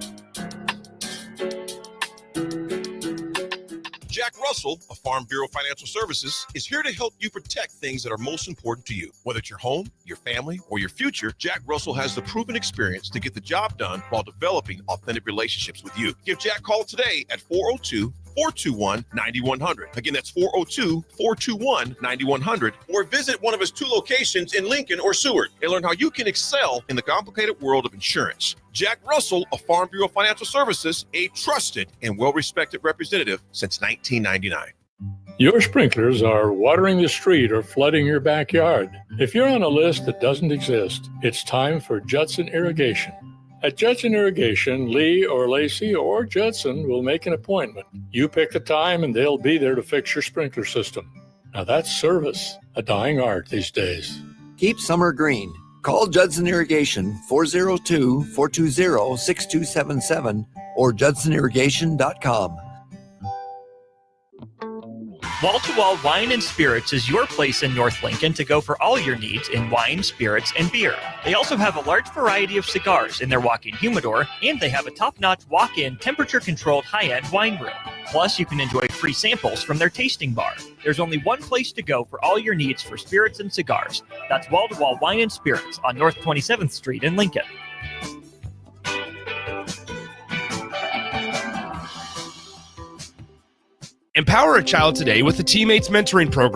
Jack Russell of Farm Bureau Financial Services is here to help you protect things that are most important to you. Whether it's your home, your family, or your future, Jack Russell has the proven experience to get the job done while developing authentic relationships with you. Give Jack a call today at 402-421-9100. Again, that's 402-421-9100. Or visit one of his 2 locations in Lincoln or Seward and learn how you can excel in the complicated world of insurance. Jack Russell of Farm Bureau Financial Services, a trusted and well-respected representative since 1999. Your sprinklers are watering the street or flooding your backyard. If you're on a list that doesn't exist, it's time for Judson Irrigation. At Judson Irrigation, Lee or Lacey or Judson will make an appointment. You pick the time and they'll be there to fix your sprinkler system. Now that's service, a dying art these days. Keep summer green. Call Judson Irrigation 402-420-6277 or judsonirrigation.com. Wall to Wall Wine and Spirits is your place in North Lincoln to go for all your needs in wine, spirits, and beer. They also have a large variety of cigars in their walk-in humidor, and they have a top-notch walk-in temperature-controlled high-end wine room. Plus, you can enjoy free samples from their tasting bar. There's only one place to go for all your needs for spirits and cigars. That's Wall to Wall Wine and Spirits on North 27th Street in Lincoln. Empower a child today with the Teammates Mentoring Program.